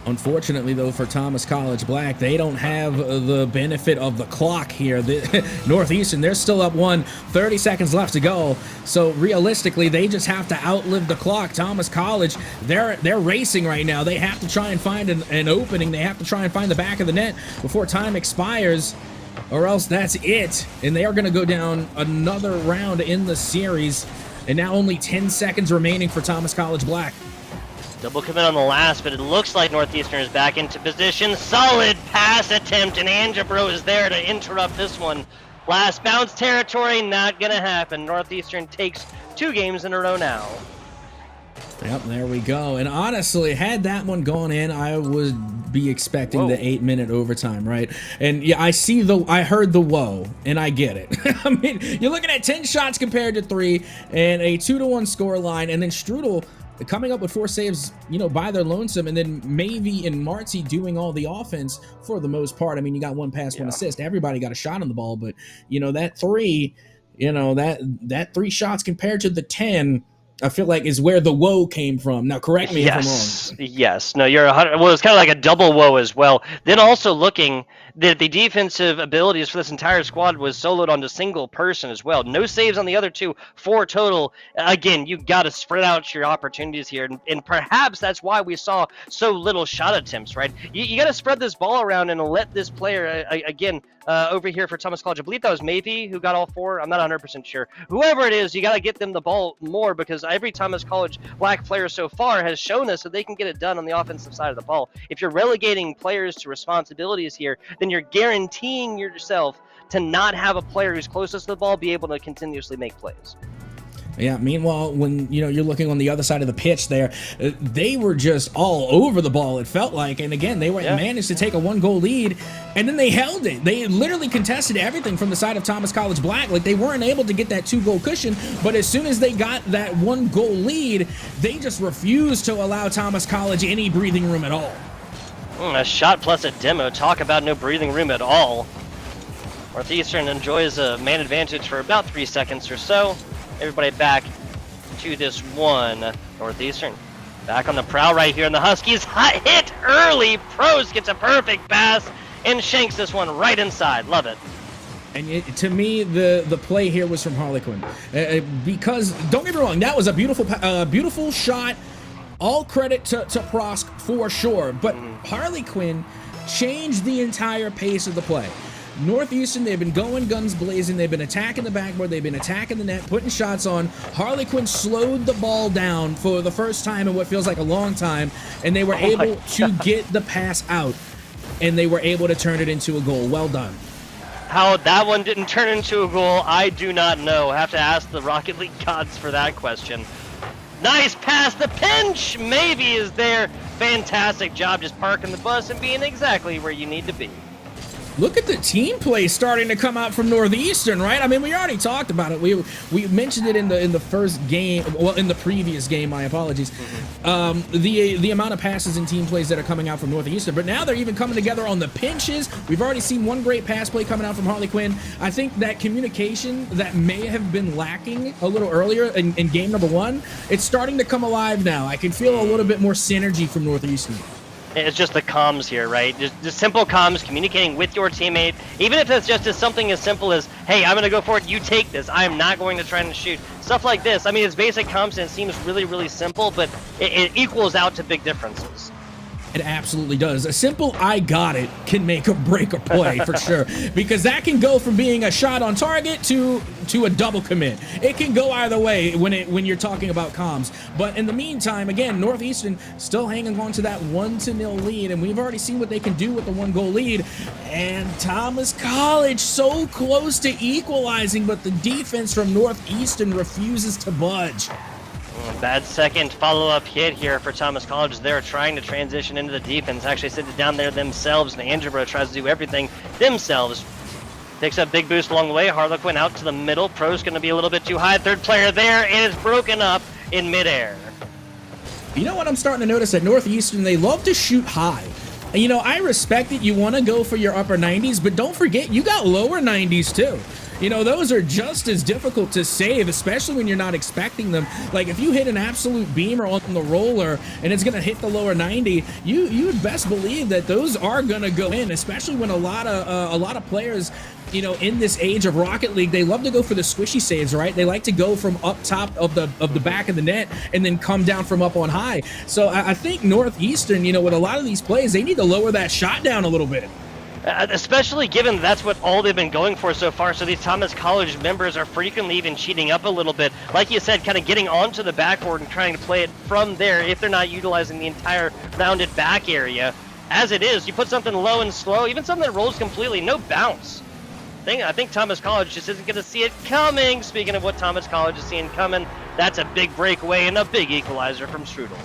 Unfortunately, though, for Thomas College Black, they don't have the benefit of the clock here. Northeastern, they're still up 1, 30 seconds left to go. So realistically, they just have to outlive the clock. Thomas College, they're racing right now. They have to try and find an opening. They have to try and find the back of the net before time expires, or else that's it. And they are going to go down another round in the series. And now only 10 seconds remaining for Thomas College Black. Double commit on the last, but it looks like Northeastern is back into position. Solid pass attempt, and Angebro is there to interrupt this one. Last bounce territory, not going to happen. Northeastern takes 2 games in a row now. Yep, there we go. And honestly, had that one gone in, I would be expecting the 8-minute overtime, right? And yeah, I heard the whoa, and I get it. I mean, you're looking at 10 shots compared to 3, and a 2-1 score line, and then Strudel coming up with 4 saves, you know, by their lonesome, and then Mavy and Marty doing all the offense for the most part. I mean, you got 1 pass, 1 assist. Everybody got a shot on the ball, but, you know, that 3, you know, that 3 shots compared to the 10, I feel like is where the woe came from. Now, correct me if I'm wrong. Yes. No, you're 100. Well, it's kind of like a double woe as well. Then also looking that the defensive abilities for this entire squad was soloed onto single person as well. No saves on the other 2, 4 total. Again, you got to spread out your opportunities here, and perhaps that's why we saw so little shot attempts, right? You got to spread this ball around and let this player, again, over here for Thomas College, I believe that was Mavy who got all 4. I'm not 100% sure. Whoever it is, you got to get them the ball more, because every Thomas College Black player so far has shown us that they can get it done on the offensive side of the ball. If you're relegating players to responsibilities here, then you're guaranteeing yourself to not have a player who's closest to the ball be able to continuously make plays. Yeah, meanwhile, when, you know, you're looking on the other side of the pitch there, they were just all over the ball, it felt like. And again, they managed to take a 1-goal lead, and then they held it. They literally contested everything from the side of Thomas College Black. Like, they weren't able to get that 2-goal cushion, but as soon as they got that 1-goal lead, they just refused to allow Thomas College any breathing room at all. A shot plus a demo. Talk about no breathing room at all. Northeastern enjoys a man advantage for about 3 seconds or so. Everybody back to this one. Northeastern back on the prowl right here, and the Huskies hit early. Prosk gets a perfect pass and shanks this one right inside. Love it. And to me, the play here was from Harlequin, because don't get me wrong, that was a beautiful shot. All credit to Prosk for sure, but Harlequin changed the entire pace of the play. Northeastern, they've been going guns blazing. They've been attacking the backboard. They've been attacking the net, putting shots on. Harlequin slowed the ball down for the first time in what feels like a long time, and they were able to get the pass out. and they were able to turn it into a goal. Well done. How that one didn't turn into a goal, I do not know. I have to ask the Rocket League gods for that question. Nice pass, the pinch maybe is there. Fantastic job just parking the bus and being exactly where you need to be. Look at the team play starting to come out from Northeastern, right? I mean, we already talked about it. We mentioned it in the first game, well, in the previous game. My apologies. The amount of passes and team plays that are coming out from Northeastern, but now they're even coming together on the pinches. We've already seen one great pass play coming out from Harley Quinn. I think that communication that may have been lacking a little earlier in game number 1, it's starting to come alive now. I can feel a little bit more synergy from Northeastern. It's just the comms here, right? Just simple comms, communicating with your teammate. Even if it's just something as simple as, hey, I'm going to go for it, you take this. I am not going to try and shoot. Stuff like this. I mean, it's basic comms and it seems really, really simple, but it equals out to big differences. It absolutely does. A simple "I got it" can make or break a play for sure, because that can go from being a shot on target to a double commit. It can go either way when you're talking about comms. But in the meantime, again, Northeastern still hanging on to that 1-0 lead, and we've already seen what they can do with the 1-goal lead. And Thomas College so close to equalizing, but the defense from Northeastern refuses to budge. Bad second follow-up hit here for Thomas College. They're trying to transition into the defense, actually sit it down there themselves, and Andrew tries to do everything themselves. Takes a big boost along the way. Harlequin out to the middle. Pro's going to be a little bit too high. Third player there, and it's broken up in midair. You know what I'm starting to notice at Northeastern? They love to shoot high. And, you know, I respect it. You want to go for your upper 90s, but don't forget, you got lower 90s too. You know, those are just as difficult to save, especially when you're not expecting them. Like, if you hit an absolute beamer on the roller and it's going to hit the lower 90, you would best believe that those are going to go in, especially when a lot of players, you know, in this age of Rocket League, they love to go for the squishy saves, right? They like to go from up top of the back of the net and then come down from up on high. So I think Northeastern, you know, with a lot of these plays, they need to lower that shot down a little bit. Especially given that's what all they've been going for so far. So these Thomas College members are frequently even cheating up a little bit. Like you said, kind of getting onto the backboard and trying to play it from there if they're not utilizing the entire rounded back area. As it is, you put something low and slow, even something that rolls completely, no bounce. I think Thomas College just isn't going to see it coming. Speaking of what Thomas College is seeing coming, that's a big breakaway and a big equalizer from Strudel.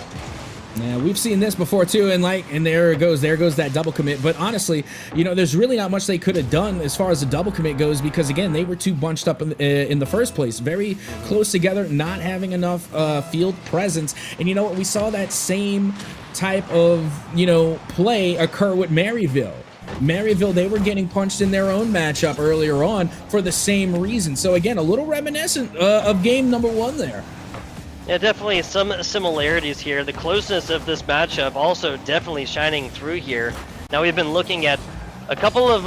Yeah, we've seen this before too, and there goes that double commit. But honestly, you know, there's really not much they could have done as far as the double commit goes, because again, they were too bunched up in the first place, very close together, not having enough field presence. And you know what, we saw that same type of, you know, play occur with Maryville. Maryville, they were getting punched in their own matchup earlier on for the same reason. So again, a little reminiscent of game number 1 there. Yeah, definitely some similarities here. The closeness of this matchup also definitely shining through here. Now we've been looking at a couple of,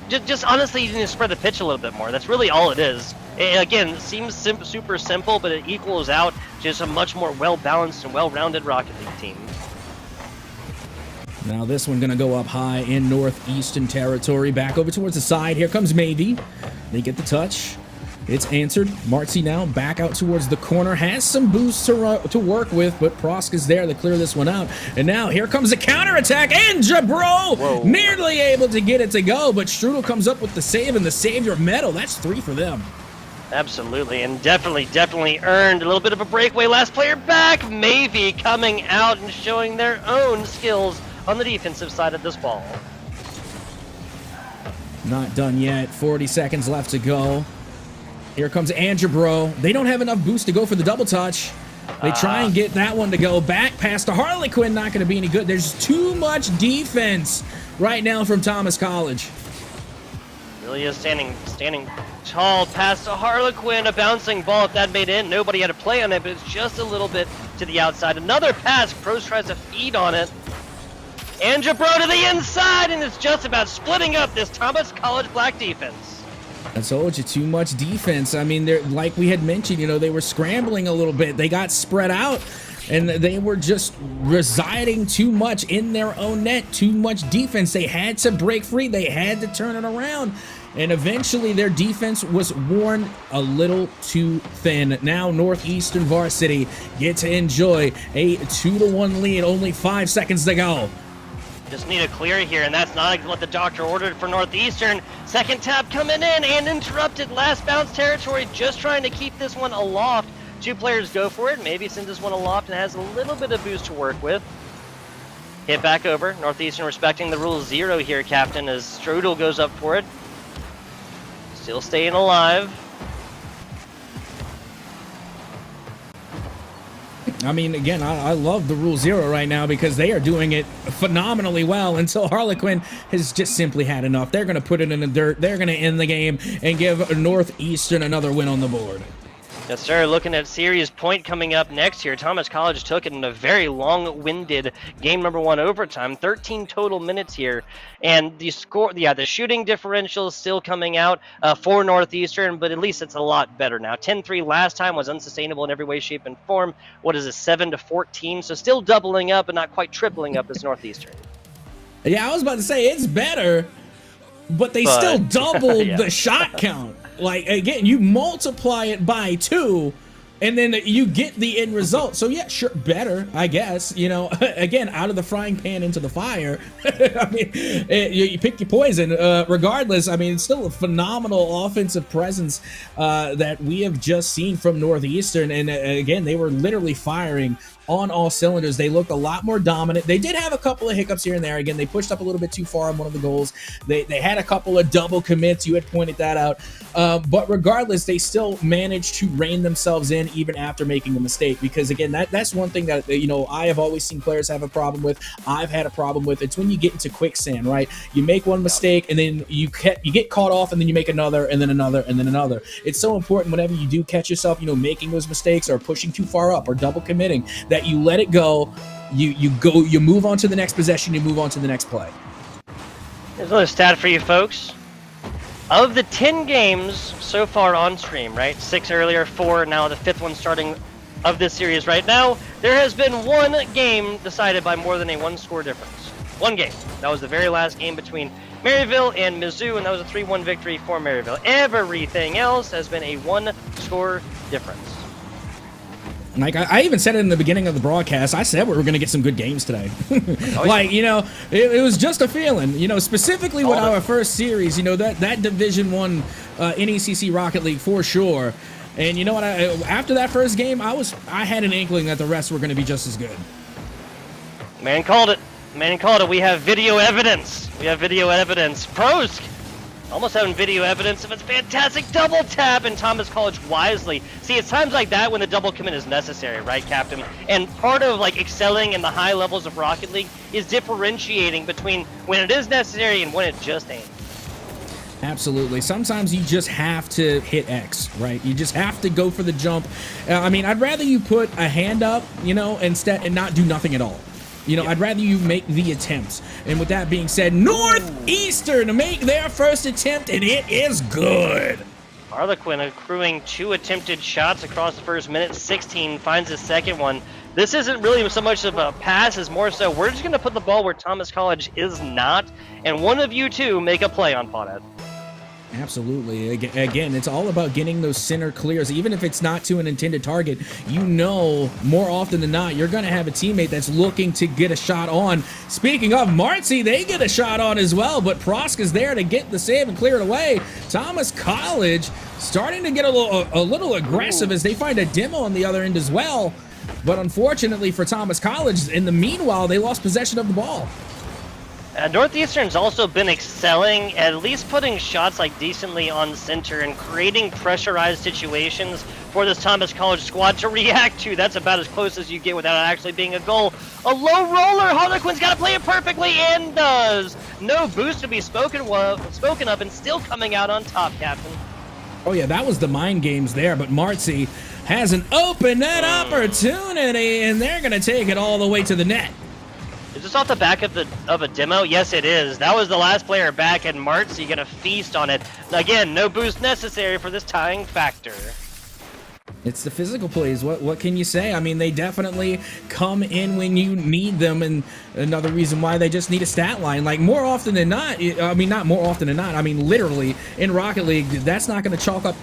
just honestly, you need to spread the pitch a little bit more. That's really all it is. Again, it seems super simple, but it equals out just a much more well-balanced and well-rounded Rocket League team. Now this one going to go up high in Northeastern territory. Back over towards the side. Here comes Mavy. They get the touch. It's answered. Martzi now back out towards the corner. Has some boosts to work with, but Prosk is there to clear this one out. And now here comes the counterattack. And Jabro nearly able to get it to go, but Strudel comes up with the save and the Savior medal. That's 3 for them. Absolutely, and definitely earned a little bit of a breakaway. Last player back, Mavy coming out and showing their own skills on the defensive side of this ball. Not done yet. 40 seconds left to go. Here comes Angebro. They don't have enough boost to go for the double touch. They try and get that one to go. Back pass to Harlequin, not going to be any good. There's too much defense right now from Thomas College. Really is standing tall. Pass to Harlequin, a bouncing ball. If that made it in, nobody had a play on it, but it's just a little bit to the outside. Another pass. Pros tries to feed on it. Angebro to the inside, and it's just about splitting up this Thomas College Black defense. I told you, too much defense. I mean, they're like we had mentioned, you know, they were scrambling a little bit. They got spread out, and they were just residing too much in their own net. Too much defense. They had to break free. They had to turn it around. And eventually their defense was worn a little too thin. Now Northeastern Varsity get to enjoy a 2-1 lead. Only 5 seconds to go. Just need a clear here, and that's not what the doctor ordered for Northeastern. Second tap coming in and interrupted. Last bounce territory, just trying to keep this one aloft. Two players go for it. Maybe sends this one aloft and has a little bit of boost to work with. Hit back over. Northeastern respecting the rule 0 here, Captain, as Strudel goes up for it. Still staying alive. I mean, again, I love the Rule 0 right now because they are doing it phenomenally well until Harlequin has just simply had enough. They're going to put it in the dirt. They're going to end the game and give Northeastern another win on the board. Yes, sir. Looking at series point coming up next here. Thomas College took it in a very long-winded game number 1 overtime. 13 total minutes here. And the score, yeah, the shooting differential is still coming out for Northeastern, but at least it's a lot better now. 10-3 last time was unsustainable in every way, shape, and form. What is it, 7-14? So still doubling up, but not quite tripling up as Northeastern. Yeah, I was about to say it's better, but they still doubled yeah. the shot count. Like, again, you multiply it by 2, and then you get the end result. So, yeah, sure, better, I guess. You know, again, out of the frying pan into the fire. I mean, you pick your poison. Regardless, I mean, it's still a phenomenal offensive presence that we have just seen from Northeastern. And, again, they were literally firing on all cylinders. They looked a lot more dominant. They did have a couple of hiccups here and there. Again, they pushed up a little bit too far on one of the goals. They had a couple of double commits. You had pointed that out. But regardless, they still managed to rein themselves in even after making a mistake. Because again, that's one thing that, you know, I have always seen players have a problem with. I've had a problem with. It's when you get into quicksand, right? You make one mistake and then you get caught off and then you make another and then another and then another. It's so important whenever you do catch yourself, you know, making those mistakes or pushing too far up or double committing, that you let it go, you move on to the next possession, you move on to the next play. Here's another stat for you folks. Of the 10 games so far on stream, right? 6 earlier, 4, now the 5th one starting of this series right now, there has been one game decided by more than a 1-score difference. One game. That was the very last game between Maryville and Mizzou, and that was a 3-1 victory for Maryville. Everything else has been a 1-score difference. Like, I even said it in the beginning of the broadcast. I said we were going to get some good games today. Like, you know, it was just a feeling. You know, specifically with our first series, you know, that Division 1 NECC Rocket League for sure. And you know what? After that first game, I had an inkling that the rest were going to be just as good. Man called it. Man called it. We have video evidence. Prosk almost having video evidence of its fantastic double tap, and Thomas College wisely. See, it's times like that when the double commit is necessary, right, Captain? And part of, like, excelling in the high levels of Rocket League is differentiating between when it is necessary and when it just ain't. Absolutely. Sometimes you just have to hit X, right? You just have to go for the jump. I mean, I'd rather you put a hand up, you know, instead and not do nothing at all. You know, I'd rather you make the attempts. And with that being said, Northeastern make their first attempt, and it is good. Harlequin accruing 2 attempted shots across the first minute. 16 finds his second one. This isn't really so much of a pass as more so we're just going to put the ball where Thomas College is not, and one of you two make a play on Pothead. Absolutely. Again, it's all about getting those center clears. Even if it's not to an intended target, you know more often than not you're going to have a teammate that's looking to get a shot on. Speaking of Marcy, they get a shot on as well, but Prosk is there to get the save and clear it away. Thomas College starting to get a little aggressive as they find a demo on the other end as well. But unfortunately for Thomas College, in the meanwhile, they lost possession of the ball. Northeastern's also been excelling, at least putting shots like decently on center and creating pressurized situations for this Thomas College squad to react to. That's about as close as you get without it actually being a goal. A low roller, Harlequin's got to play it perfectly and does. No boost to be spoken of and still coming out on top, Captain. Oh yeah, that was the mind games there, but Marcy has an open net opportunity and they're going to take it all the way to the net. Is this off the back of a demo? Yes, it is. That was the last player back, and Marcy gonna feast on it. Again, no boost necessary for this tying factor. It's the physical plays. What can you say? I mean, they definitely come in when you need them, and another reason why they just need a stat line. Like, more often than not, I mean, not more often than not, I mean, literally, in Rocket League, that's not going to chalk up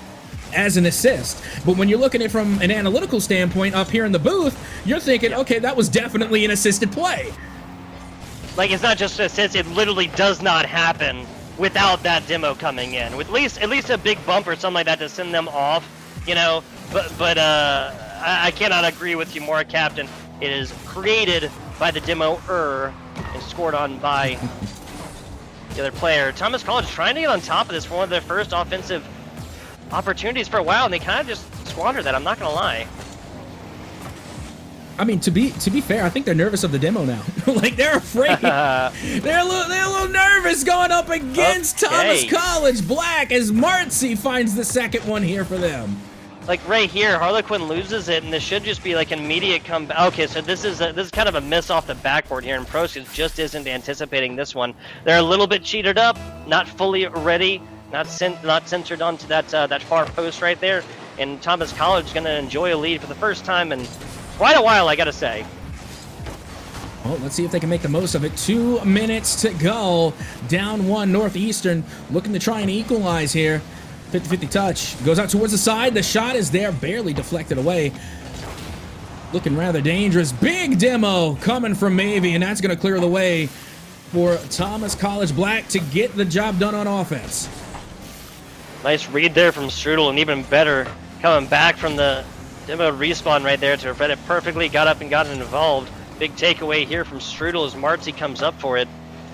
as an assist. But when you're looking at it from an analytical standpoint up here in the booth, you're thinking, okay, that was definitely an assisted play. Like, it's not just a sense, it literally does not happen without that demo coming in. With at least a big bump or something like that to send them off, you know. But I cannot agree with you more, Captain. It is created by the demo-er and scored on by the other player. Thomas College trying to get on top of this for one of their first offensive opportunities for a while, and they kind of just squandered that, I'm not going to lie. I mean, to be fair, I think they're nervous of the demo now. Like, they're afraid. they're a little nervous going up against Thomas College Black as Marcy finds the second one here for them. Like right here, Harlequin loses it, and this should just be like an immediate comeback. Okay, so this is kind of a miss off the backboard here, and Proskis just isn't anticipating this one. They're a little bit cheated up, not fully ready, not centered onto that far post right there, and Thomas College is going to enjoy a lead for the first time in quite a while, I gotta say. Well, let's see if they can make the most of it. 2 minutes to go. Down one, Northeastern looking to try and equalize here. 50-50 touch. Goes out towards the side. The shot is there, barely deflected away. Looking rather dangerous. Big demo coming from Mavie, and that's going to clear the way for Thomas College Black to get the job done on offense. Nice read there from Strudel, and even better coming back from the demo respawn right there to read it perfectly. Got up and got involved. Big takeaway here from Strudel as Marzi comes up for it.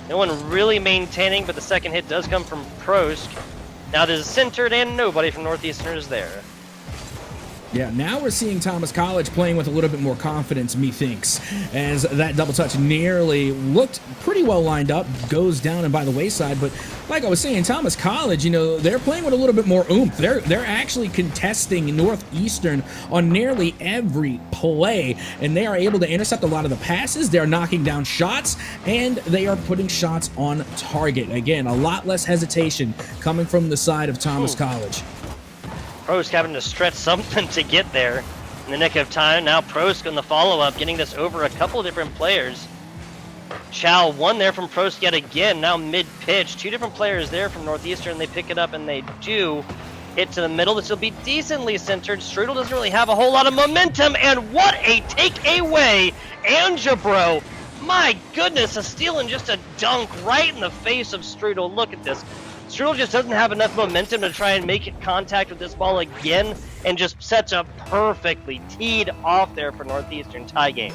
No one really maintaining, but the second hit does come from Prosk. Now this is centered and nobody from Northeastern is there. Yeah, now we're seeing Thomas College playing with a little bit more confidence, methinks, as that double touch nearly looked pretty well lined up, goes down and by the wayside. But like I was saying, Thomas College, you know, they're playing with a little bit more oomph. They're actually contesting Northeastern on nearly every play, and they are able to intercept a lot of the passes. They're knocking down shots, and they are putting shots on target. Again, a lot less hesitation coming from the side of Thomas College. Prosk having to stretch something to get there in the nick of time. Now Prosk on the follow-up, getting this over a couple of different players. Chow one there from Prosk yet again, now mid-pitch. Two different players there from Northeastern. They pick it up and they do hit to the middle. This will be decently centered. Strudel doesn't really have a whole lot of momentum, and what a takeaway! Angebro, my goodness, a steal and just a dunk right in the face of Strudel. Look at this. Strudel just doesn't have enough momentum to try and make contact with this ball again, and just sets up perfectly teed off there for Northeastern tie game.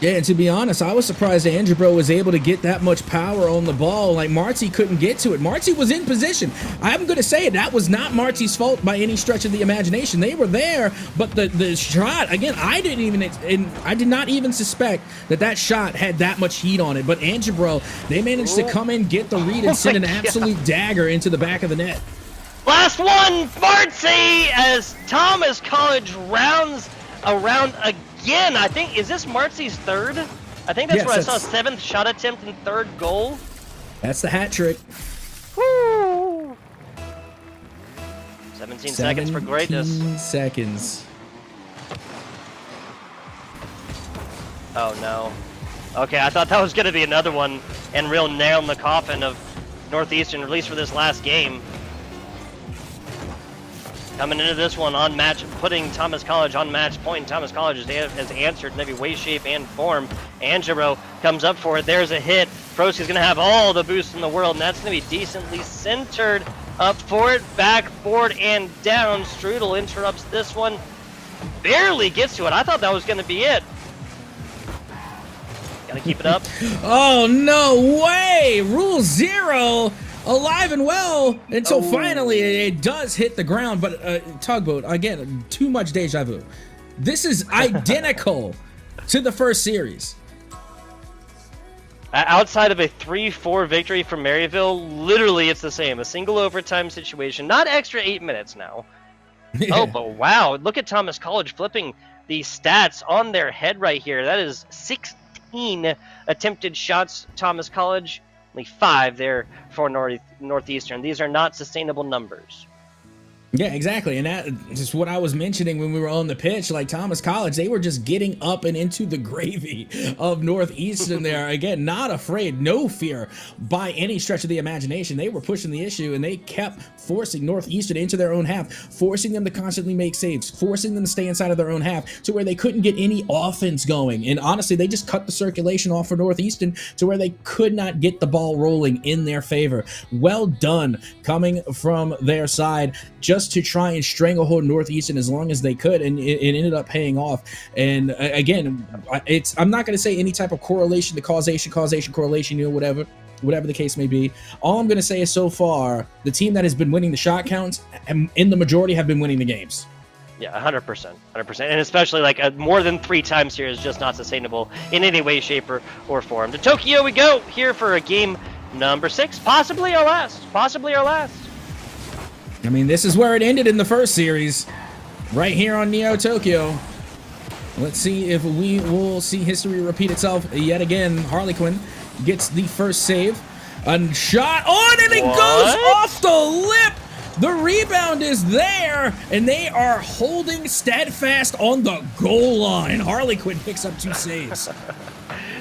Yeah, and to be honest, I was surprised Angebro was able to get that much power on the ball. Like, Marzi couldn't get to it. Marzi was in position. I'm going to say it. That was not Marzi's fault by any stretch of the imagination. They were there, but the shot, again, I did not even suspect that shot had that much heat on it. But Angebro, they managed to come in, get the read, and send an absolute dagger into the back of the net. Last one, Marzi, as Thomas College rounds around again. I think, is this Marzi's third? I think that's where I saw 7th shot attempt and 3rd goal. That's the hat trick. Woo! 17 seconds for greatness. 17 seconds. Oh no. Okay, I thought that was going to be another one and real nail in the coffin of Northeastern, at least for this last game. Coming into this one on match, putting Thomas College on match point. Thomas College has answered in every way, shape, and form. Angelo comes up for it. There's a hit. Prosk is going to have all the boost in the world, and that's going to be decently centered up for it. Back, forward, and down. Strudel interrupts this one. Barely gets to it. I thought that was going to be it. Got to keep it up. Oh, no way! Rule 0. Alive and well until finally it does hit the ground, but Tugboat, again, too much deja vu. This is identical to the first series. Outside of a 3-4 victory for Maryville, literally it's the same. A single overtime situation, not extra 8 minutes now. Yeah. Oh, but wow, look at Thomas College flipping the stats on their head right here. That is 16 attempted shots, Thomas College. Only 5 there for Northeastern. These are not sustainable numbers. Yeah, exactly. And that is what I was mentioning when we were on the pitch. Like Thomas College, they were just getting up and into the gravy of Northeastern there. Again, not afraid, no fear by any stretch of the imagination. They were pushing the issue, and they kept forcing Northeastern into their own half, forcing them to constantly make saves, forcing them to stay inside of their own half to where they couldn't get any offense going. And honestly, they just cut the circulation off for Northeastern to where they could not get the ball rolling in their favor. Well done coming from their side, just to try and stranglehold Northeastern as long as they could, and it ended up paying off. And again, I'm not going to say any type of correlation to causation, correlation, you know, whatever the case may be. All I'm going to say is so far, the team that has been winning the shot counts, and in the majority, have been winning the games. Yeah, 100%, and especially like more than 3 times here is just not sustainable in any way, shape, or form. To Tokyo we go here for a game number 6, possibly our last. I mean, this is where it ended in the first series, right here on Neo Tokyo. Let's see if we will see history repeat itself yet again. Harlequin gets the first save. A shot on, and it goes off the lip. The rebound is there, and they are holding steadfast on the goal line. Harlequin picks up 2 saves.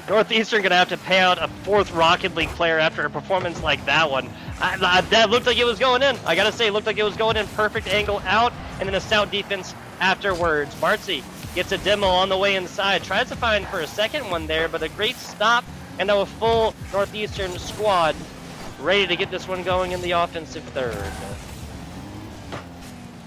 Northeastern gonna have to pay out a 4th Rocket League player after a performance like that one. That looked like it was going in. I gotta say, it looked like it was going in. Perfect angle out, and then a stout defense afterwards. Marcy gets a demo on the way inside. Tries to find for a second one there, but a great stop, and now a full Northeastern squad ready to get this one going in the offensive third.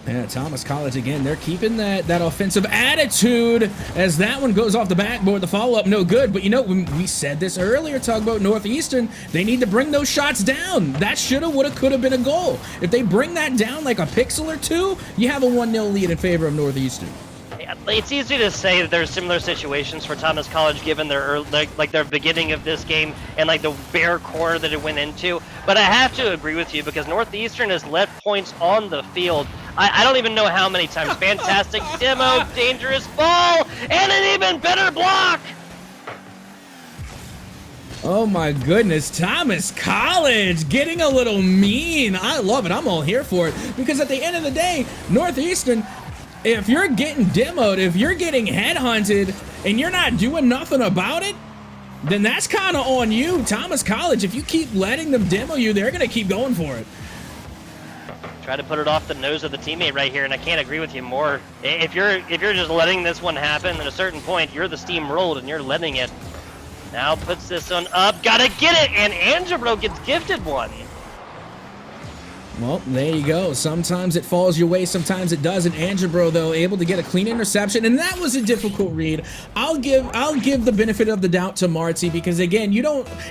Yeah, Thomas College again, they're keeping that offensive attitude as that one goes off the backboard. The follow-up, no good. But you know, when we said this earlier, Tugboat Northeastern, they need to bring those shots down. That shoulda, woulda, coulda been a goal. If they bring that down like a pixel or 2, you have a 1-0 lead in favor of Northeastern. It's easy to say that there's similar situations for Thomas College given their their beginning of this game and like the bare corner that it went into, but I have to agree with you because Northeastern has left points on the field. I don't even know how many times. Fantastic demo, dangerous ball, and an even better block. Oh my goodness, Thomas College getting a little mean. I love it. I'm all here for it because at the end of the day, Northeastern, if you're getting demoed, if you're getting headhunted, and you're not doing nothing about it, then that's kind of on you. Thomas College, if you keep letting them demo you, they're going to keep going for it. Try to put it off the nose of the teammate right here, and I can't agree with you more. If you're just letting this one happen, at a certain point, you're the steamrolled, and you're letting it. Now puts this one up, gotta get it, and Angebro gets gifted one. Well, there you go. Sometimes it falls your way, sometimes it doesn't. Angebro, though, able to get a clean interception, and that was a difficult read. I'll give the benefit of the doubt to Marty because again,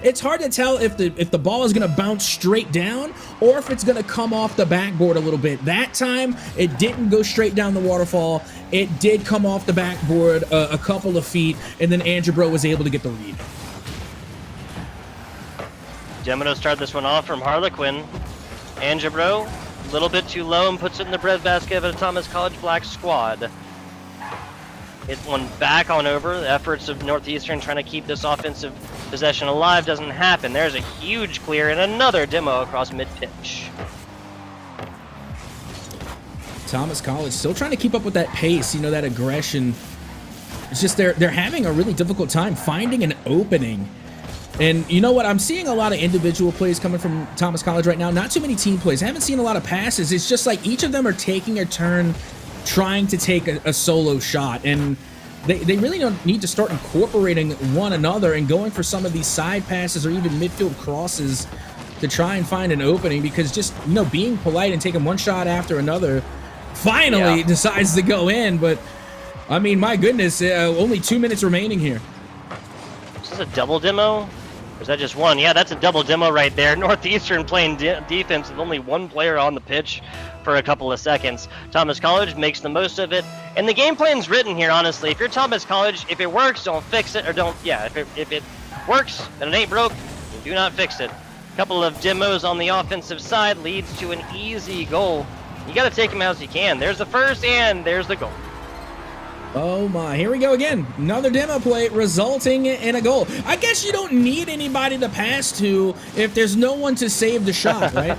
it's hard to tell if the ball is going to bounce straight down or if it's going to come off the backboard a little bit. That time, it didn't go straight down the waterfall. It did come off the backboard a couple of feet, and then Angebro was able to get the read. Gemino start this one off from Harlequin. Angebro, a little bit too low and puts it in the breadbasket of a Thomas College Black squad. Hit one back on over. The efforts of Northeastern trying to keep this offensive possession alive doesn't happen. There's a huge clear and another demo across mid-pitch. Thomas College still trying to keep up with that pace, that aggression. It's just they're having a really difficult time finding an opening. And you know what? I'm seeing a lot of individual plays coming from Thomas College right now. Not too many team plays. I haven't seen a lot of passes. It's just like each of them are taking a turn trying to take a solo shot. And they really don't need to start incorporating one another and going for some of these side passes or even midfield crosses to try and find an opening because just, being polite and taking one shot after another finally decides to go in. But, I mean, my goodness, only 2 minutes remaining here. Is this a double demo? Or is that just one? Yeah, that's a double demo right there. Northeastern playing defense with only one player on the pitch for a couple of seconds. Thomas College makes the most of it. And the game plan's written here, honestly. If you're Thomas College, if it works, don't fix it. Or don't, if it works, then it ain't broke, do not fix it. A couple of demos on the offensive side leads to an easy goal. You got to take them as you can. There's the first, and there's the goal. Oh my, here we go again. Another demo play resulting in a goal. I guess you don't need anybody to pass to if there's no one to save the shot, right?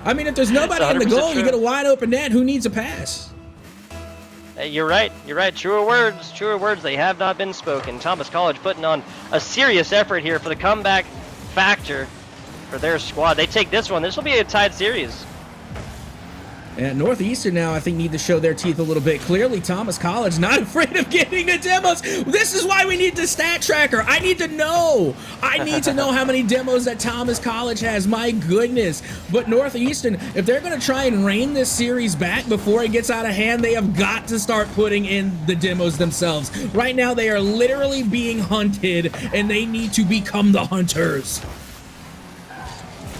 I mean, if there's nobody in the 100% goal, you true. get a wide open net. Who needs a pass? You're right. You're right. Truer words. Truer words. They have not been spoken. Thomas College putting on a serious effort here for the comeback factor for their squad. They take this one. This will be a tied series. And Northeastern now, I think, need to show their teeth a little bit. Clearly, Thomas College not afraid of getting the demos. This is why we need the stat tracker. I need to know. I need to know how many demos that Thomas College has. My goodness. But Northeastern, if they're going to try and rein this series back before it gets out of hand, they have got to start putting in the demos themselves. Right now, they are literally being hunted, and they need to become the hunters.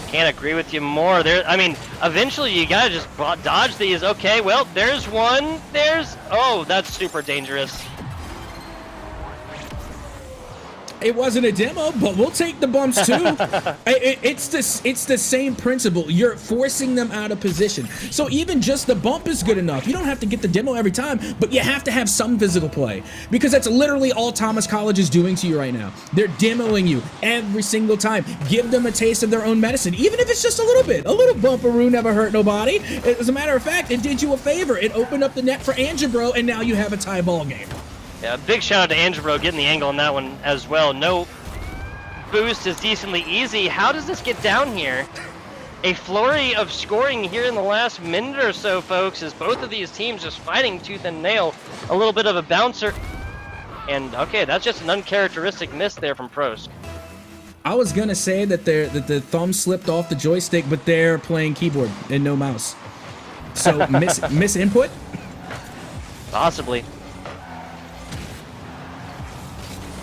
Can't agree with you more. There, I mean, eventually you gotta just dodge these. Okay, well, there's one. Oh, that's super dangerous. It wasn't a demo, but we'll take the bumps too. It's the same principle. You're forcing them out of position. So even just the bump is good enough. You don't have to get the demo every time, but you have to have some physical play, because that's literally all Thomas College is doing to you right now. They're demoing you every single time. Give them a taste of their own medicine, even if it's just a little bit. A little bumperoo never hurt nobody. As a matter of fact, it did you a favor. It opened up the net for Angebro, and now you have a tie ball game. Yeah, big shout out to Angebro getting the angle on that one as well. No boost is decently easy. How does this get down here? A flurry of scoring here in the last minute or so, folks, as both of these teams just fighting tooth and nail. A little bit of a bouncer. And, okay, that's just an uncharacteristic miss there from Prosk. I was going to say that the thumb slipped off the joystick, but they're playing keyboard and no mouse. So, miss input? Possibly.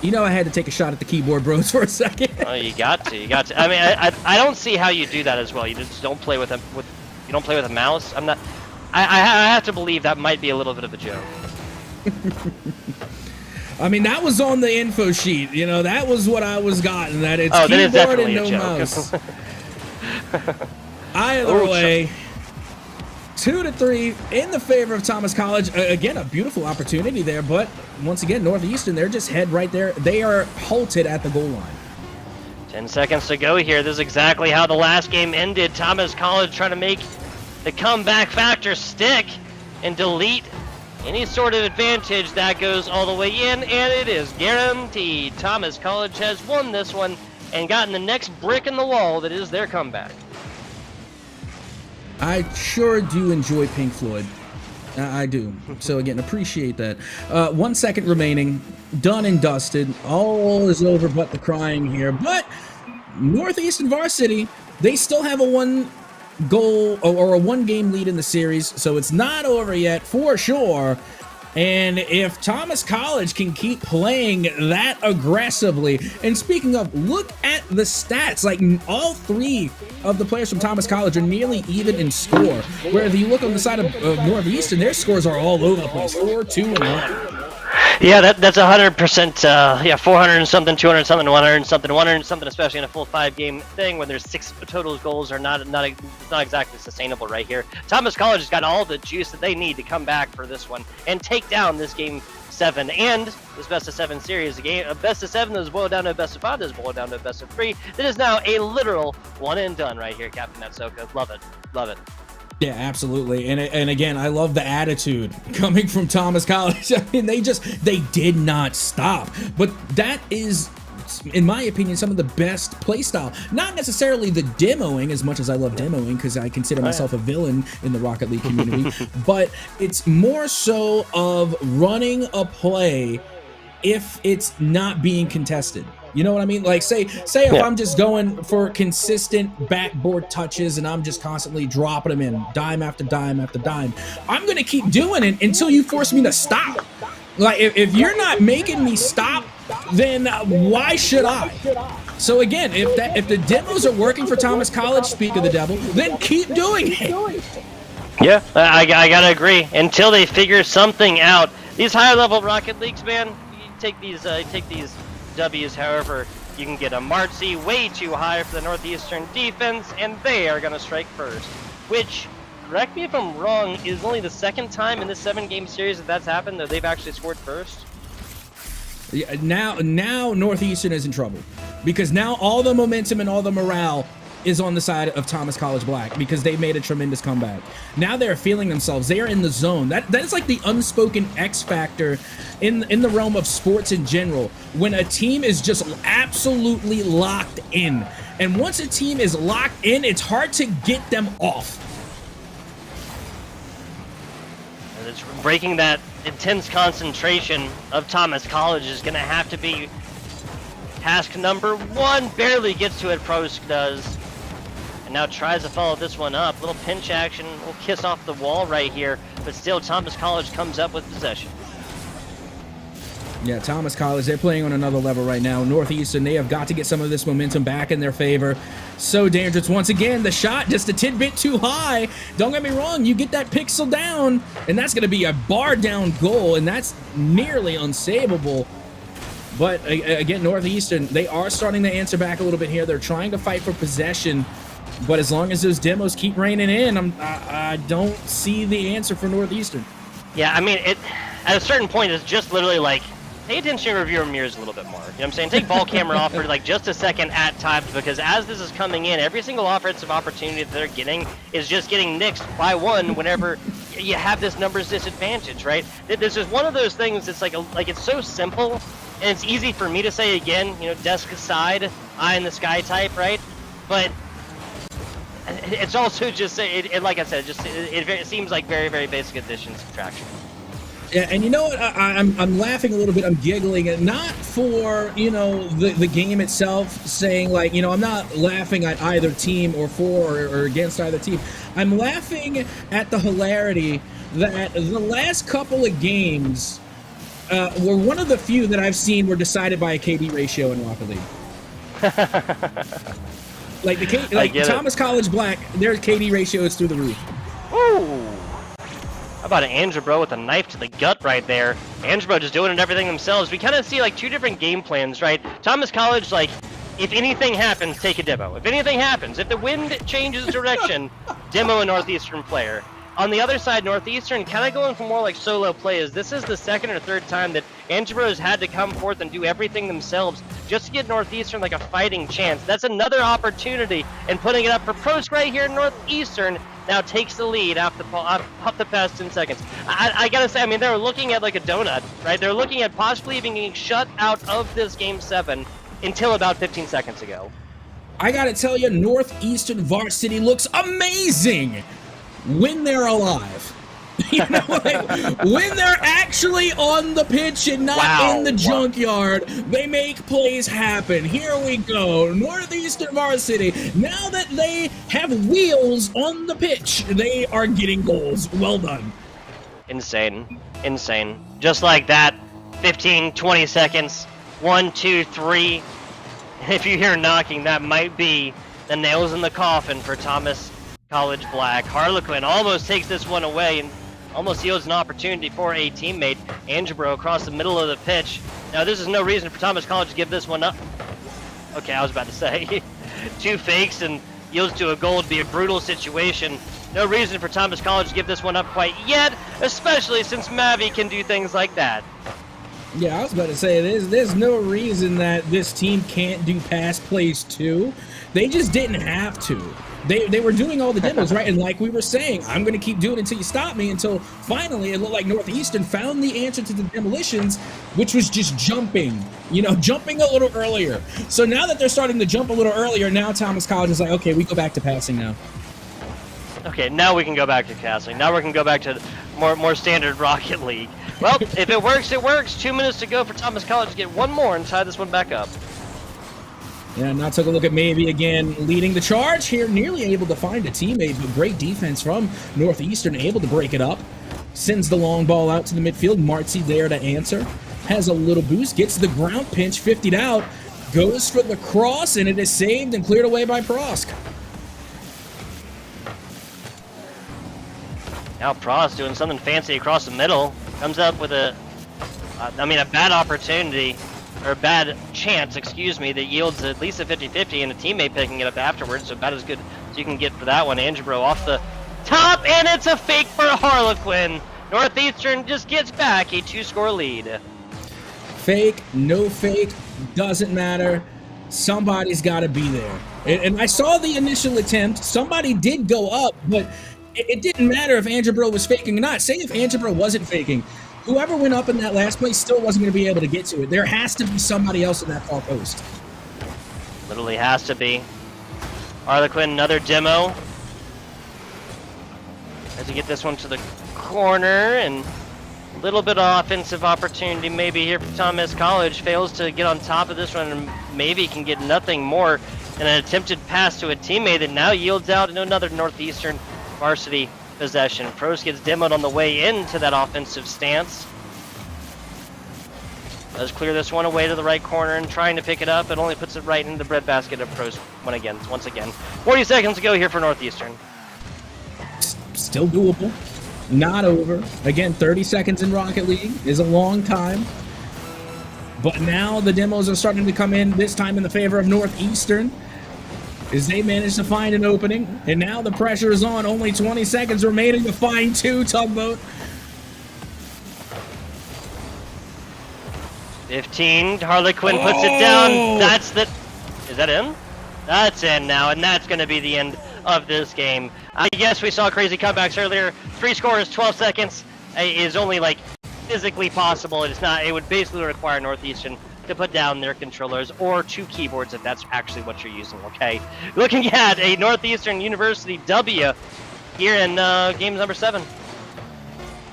You know, I had to take a shot at the keyboard bros for a second. Oh, you got to. I mean, I don't see how you do that as well. You just don't play with a mouse. I'm not. I have to believe that might be a little bit of a joke. I mean, that was on the info sheet. You know, that was what I was gotten. That it's that is keyboard definitely and a no joke. mouse. Either way, 2-3 in the favor of Thomas College. Again, a beautiful opportunity there, but once again, Northeastern, they're just head right there. They are halted at the goal line. 10 seconds to go here. This is exactly how the last game ended. Thomas College trying to make the comeback factor stick and delete any sort of advantage that goes all the way in, and it is guaranteed. Thomas College has won this one and gotten the next brick in the wall that is their comeback. I sure do enjoy Pink Floyd. I do. So again, appreciate that. 1 second remaining. Done and dusted. All is over but the crying here. But Northeastern Varsity, they still have a one goal or a one game lead in the series. So it's not over yet for sure. And if Thomas College can keep playing that aggressively, and speaking of, look at the stats. Like, all three of the players from Thomas College are nearly even in score. Where if you look on the side of Northeastern, their scores are all over the place. 4, 2, and 1. Yeah, that's 100%. 400 and something, 200 and something, 100 and something, 100 and something, especially in a full 5-game thing when there's 6 total goals are not exactly sustainable right here. Thomas College has got all the juice that they need to come back for this one and take down this game 7 and this best of 7 series. A best of 7 that is boiled down to a best of 5 that is boiled down to a best of 3. That is now a literal one and done right here, Captain Netsoka. Love it. Love it. Yeah, absolutely. And again, I love the attitude coming from Thomas College. I mean, they did not stop. But that is, in my opinion, some of the best play style. Not necessarily the demoing, as much as I love demoing, because I consider myself a villain in the Rocket League community. But it's more so of running a play if it's not being contested. You know what I mean? Like, say if I'm just going for consistent backboard touches and I'm just constantly dropping them in, dime after dime after dime, I'm going to keep doing it until you force me to stop. Like, if you're not making me stop, then why should I? So again, if the demos are working for Thomas College, speak of the devil, then keep doing it. Yeah, I gotta agree. Until they figure something out. These higher level Rocket Leagues, man, you take these W's however you can get them. Marzi way too high for the Northeastern defense, and they are going to strike first. Which, correct me if I'm wrong, is only the second time in this 7-game series that's happened that they've actually scored first. Yeah, now Northeastern is in trouble, because now all the momentum and all the morale is on the side of Thomas College Black because they made a tremendous comeback. Now they're feeling themselves. They are in the zone. That is like the unspoken X factor in the realm of sports in general. When a team is just absolutely locked in. And once a team is locked in, it's hard to get them off. And it's breaking that intense concentration of Thomas College is going to have to be task number 1. Barely gets to it, Prosk does. And now tries to follow this one up. Little pinch action, little kiss off the wall right here. But still, Thomas College comes up with possession. Yeah, Thomas College, they're playing on another level right now. Northeastern, they have got to get some of this momentum back in their favor. So dangerous. Once again, the shot just a tidbit too high. Don't get me wrong, you get that pixel down, and that's going to be a bar down goal, and that's nearly unsavable. But again, Northeastern, they are starting to answer back a little bit here. They're trying to fight for possession, but as long as those demos keep raining in, I don't see the answer for Northeastern. Yeah, I mean, at a certain point, it's just literally like, pay attention to your rear mirrors a little bit more. You know what I'm saying? Take ball camera off for like just a second at times, because as this is coming in, every single offensive opportunity that they're getting is just getting nixed by one whenever you have this numbers disadvantage, right? This is one of those things that's like it's so simple, and it's easy for me to say again, you know, desk aside, eye in the sky type, right? But it's also just, like I said, it seems like very, very basic addition subtraction. Yeah, and you know what? I'm laughing a little bit. I'm giggling, and not for, you know, the game itself, saying like, you know, I'm not laughing at either team or for or against either team. I'm laughing at the hilarity that the last couple of games were one of the few that I've seen were decided by a KD ratio in Rocket League. Like Thomas College Black, their KD ratio is through the roof. Ooh. How about an Angebro with a knife to the gut right there? Angebro just doing everything themselves. We kind of see like two different game plans, right? Thomas College, like, if anything happens, take a demo. If anything happens, if the wind changes direction, demo a Northeastern player. On the other side, Northeastern kind of going for more like solo plays. This is the second or third time that Angebro has had to come forth and do everything themselves just to get Northeastern like a fighting chance. That's another opportunity, and putting it up for Prosk right here in Northeastern now takes the lead off the past 10 seconds. I gotta say, I mean, they're looking at like a donut, right? They're looking at possibly even getting shut out of this Game 7 until about 15 seconds ago. I gotta tell you, Northeastern Varsity looks amazing when they're alive. You know, like, when they're actually on the pitch and not in the junkyard, they make plays happen. Here we go. Northeastern Varsity, now that they have wheels on the pitch, they are getting goals. Well done. Insane. Insane. Just like that, 15, 20 seconds. 1, 2, 3. If you hear knocking, that might be the nails in the coffin for Thomas College Black. Harlequin almost takes this one away and almost yields an opportunity for a teammate. Angebro across the middle of the pitch. Now, this is no reason for Thomas College to give this one up. Okay, I was about to say. 2 fakes and yields to a goal would be a brutal situation. No reason for Thomas College to give this one up quite yet, especially since Mavi can do things like that. Yeah, I was about to say, there's no reason that this team can't do pass plays too. They just didn't have to. They were doing all the demos, right? And like we were saying, I'm going to keep doing it until you stop me, until finally it looked like Northeastern found the answer to the demolitions, which was just jumping, you know, jumping a little earlier. So now that they're starting to jump a little earlier, now Thomas College is like, okay, we go back to passing now. Okay, now we can go back to casting. Now we can go back to more standard Rocket League. Well, if it works, it works. 2 minutes to go for Thomas College to get one more and tie this one back up. Yeah, now took a look at Mavy again, leading the charge here, nearly able to find a teammate, but great defense from Northeastern, able to break it up. Sends the long ball out to the midfield. Martzi there to answer. Has a little boost, gets the ground pinch, 50'd out, goes for the cross, and it is saved and cleared away by Prosk. Now Prosk doing something fancy across the middle. Comes up with a bad opportunity. Or a bad chance, excuse me, that yields at least a 50-50 and a teammate picking it up afterwards, so about as good as you can get for that one. Angebro off the top, and it's a fake for Harlequin. Northeastern just gets back a 2-score lead. Fake, no fake, doesn't matter. Somebody's got to be there. And I saw the initial attempt. Somebody did go up, but it didn't matter if Angebro was faking or not. Say if Angebro wasn't faking, whoever went up in that last place still wasn't going to be able to get to it. There has to be somebody else in that far post. Literally has to be. Harlequin, another demo. As you get this one to the corner, and a little bit of offensive opportunity maybe here for Thomas College. Fails to get on top of this one, and maybe can get nothing more than an attempted pass to a teammate that now yields out into another Northeastern varsity possession. Pros gets demoed on the way into that offensive stance. Does clear this one away to the right corner and trying to pick it up, but only puts it right into the breadbasket of Pros once again. 40 seconds to go here for Northeastern. Still doable. Not over. Again, 30 seconds in Rocket League is a long time. But now the demos are starting to come in, this time in the favor of Northeastern, as they manage to find an opening. And now the pressure is on. Only 20 seconds remaining to find two, Tugboat. 15, Harlequin puts it down. That's the... Is that in? That's in now, and that's going to be the end of this game. Yes, we saw crazy comebacks earlier. 3 scores, 12 seconds is only like physically possible. It's not. It would basically require Northeastern to put down their controllers or 2 keyboards if that's actually what you're using. Okay, looking at a Northeastern University W here in game number 7.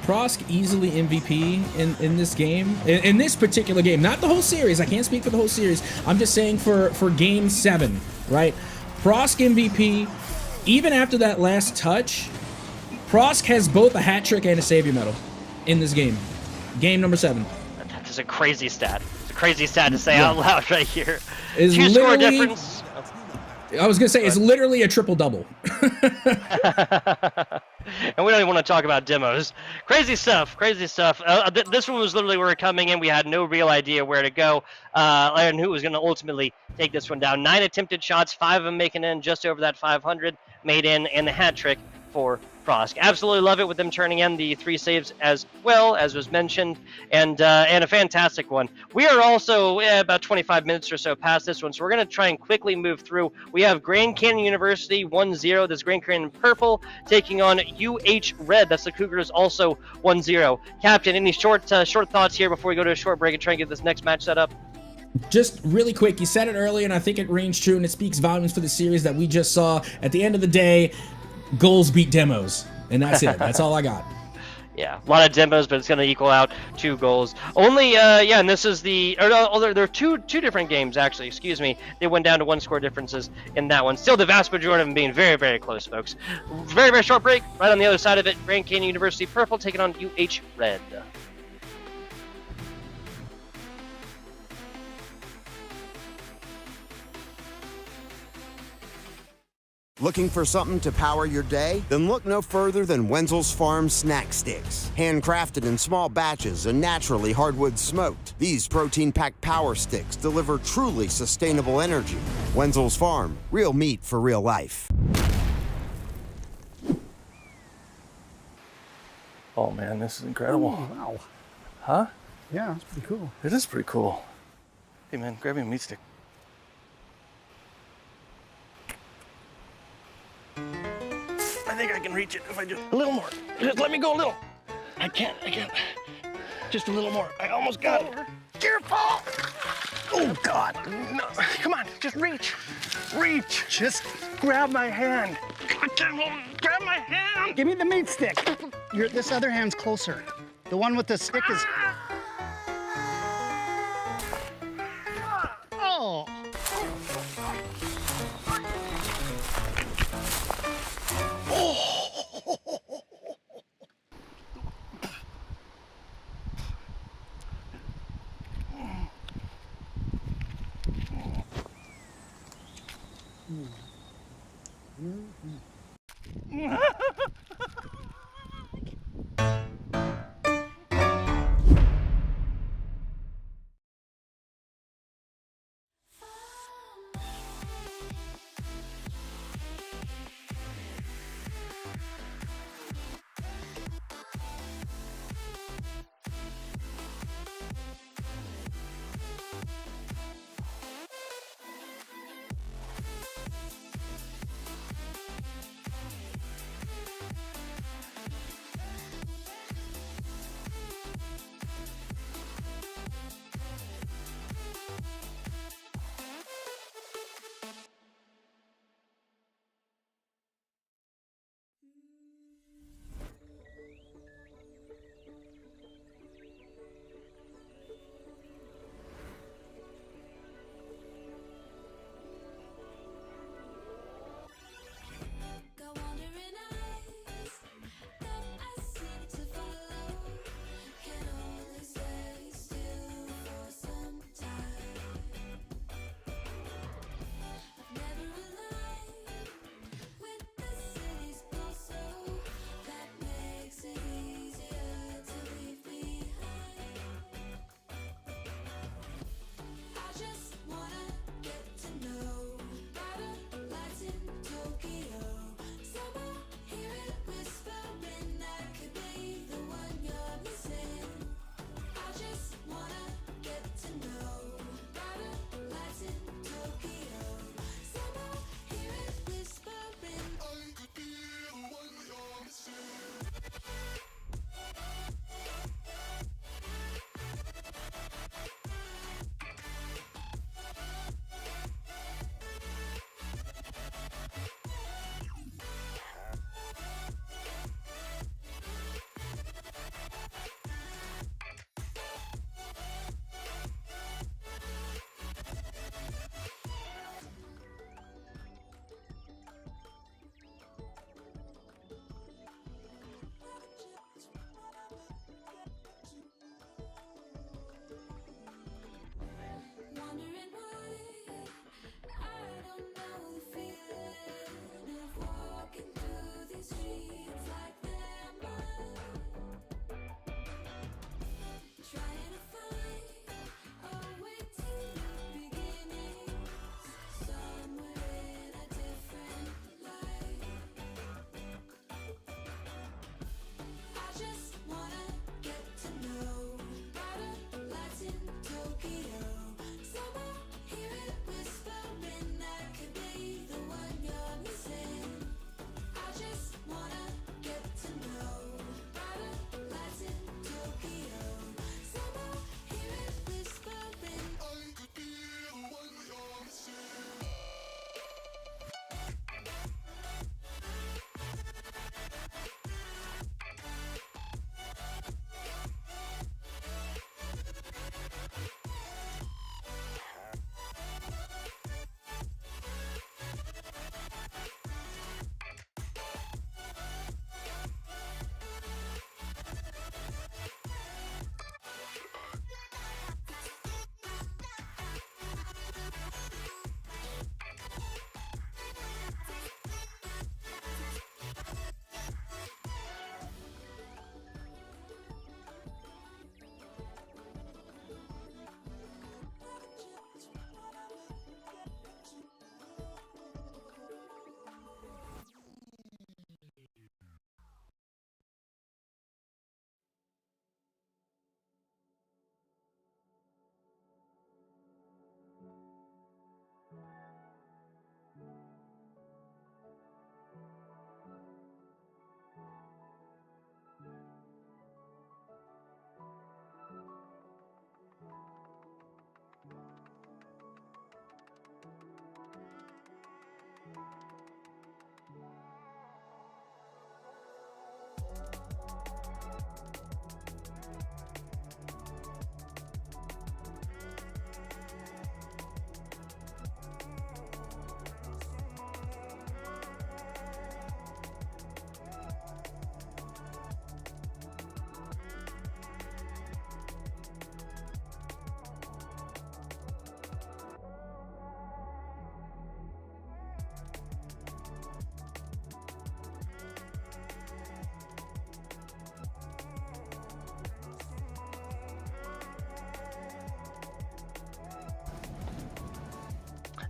Prosk easily MVP in this game, in this particular game, not the whole series. I can't speak for the whole series. I'm just saying for game 7, right? Prosk MVP. Even after that last touch, Prosk has both a hat trick and a savior medal in this game. Game number 7. That is a crazy stat. It's a crazy stat to say out loud right here. 2 score difference. I was gonna say it's literally a triple double. And we don't even want to talk about demos. Crazy stuff, crazy stuff. This one was literally where we're coming in. We had no real idea where to go and who was going to ultimately take this one down. 9 attempted shots, 5 of them making in just over that 500 made in, and the hat trick for Prosk. Absolutely love it with them turning in the 3 saves as well, as was mentioned, and a fantastic one. We are also about 25 minutes or so past this one, so we're going to try and quickly move through. We have Grand Canyon University 1-0. That's Grand Canyon Purple taking on UH Red. That's the Cougars also 1-0. Captain, any short thoughts here before we go to a short break and try and get this next match set up? Just really quick, you said it earlier, and I think it rings true, and it speaks volumes for the series that we just saw. At the end of the day, goals beat demos, and that's it. That's all I got. Yeah, a lot of demos, but it's going to equal out 2 goals. Only, yeah, and this is the... there are two different games, actually, excuse me. They went down to 1 score differences in that one. Still, the vast majority of them being very, very close, folks. Very, very short break. Right on the other side of it, Grand Canyon University Purple taking on UH Red. Looking for something to power your day? Then look no further than Wenzel's Farm Snack Sticks. Handcrafted in small batches and naturally hardwood smoked, these protein-packed power sticks deliver truly sustainable energy. Wenzel's Farm, real meat for real life. Oh man, this is incredible. Oh, wow. Huh? Yeah, that's pretty cool. It is pretty cool. Hey man, grab me a meat stick. I think I can reach it if I just a little more. Just let me go a little. I can't. Just a little more. I almost got it. Careful! Oh God! No, come on, just reach. Reach. Just grab my hand. I can't hold it. Grab my hand. Give me the meat stick. This other hand's closer. The one with the stick is... Oh!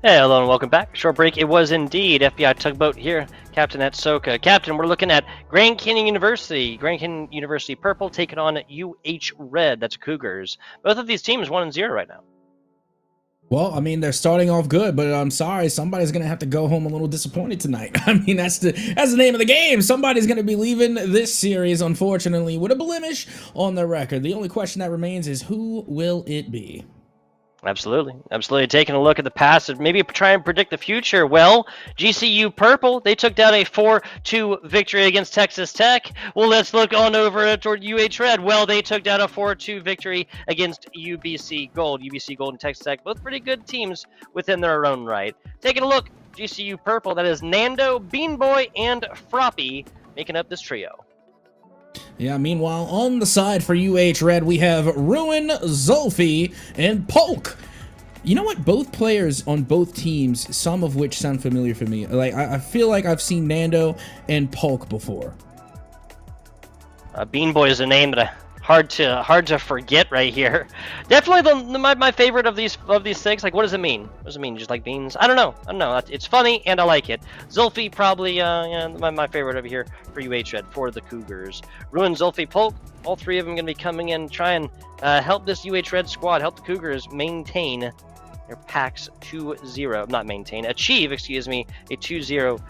Hey, hello and welcome back. Short break. It was indeed FBI Tugboat here, Captain at Soka. Captain, we're looking at Grand Canyon University. Grand Canyon University Purple taking on UH Red. That's Cougars. Both of these teams 1-0 right now. Well, I mean, they're starting off good, but I'm sorry, somebody's gonna have to go home a little disappointed tonight. I mean, that's the name of the game. Somebody's gonna be leaving this series, unfortunately, with a blemish on their record. The only question that remains is who will it be? Absolutely. Taking a look at the past and maybe try and predict the future. Well, GCU Purple, they took down a 4-2 victory against Texas Tech. Well, let's look on over toward UH Red. Well, they took down a 4-2 victory against UBC Gold. UBC Gold and Texas Tech, both pretty good teams within their own right. Taking a look, GCU Purple, that is Nando, Bean Boy, and Froppy making up this trio. Yeah, meanwhile, on the side for UH Red, we have Ruin, Zulfi, and Polk. You know what? Both players on both teams, some of which sound familiar for me. Like, I feel like I've seen Nando and Polk before. Bean Boy is a name that hard to forget right here. Definitely my favorite of these six. Like, what does it mean? What does it mean? Just like beans? I don't know. It's funny and I like it. Zulfi probably my favorite over here for UH Red for the Cougars. Ruin, Zulfi, Polk. All three of them going to be coming in, try and help this UH Red squad, help the Cougars maintain their packs 2-0. Not maintain, achieve, excuse me, a 2-0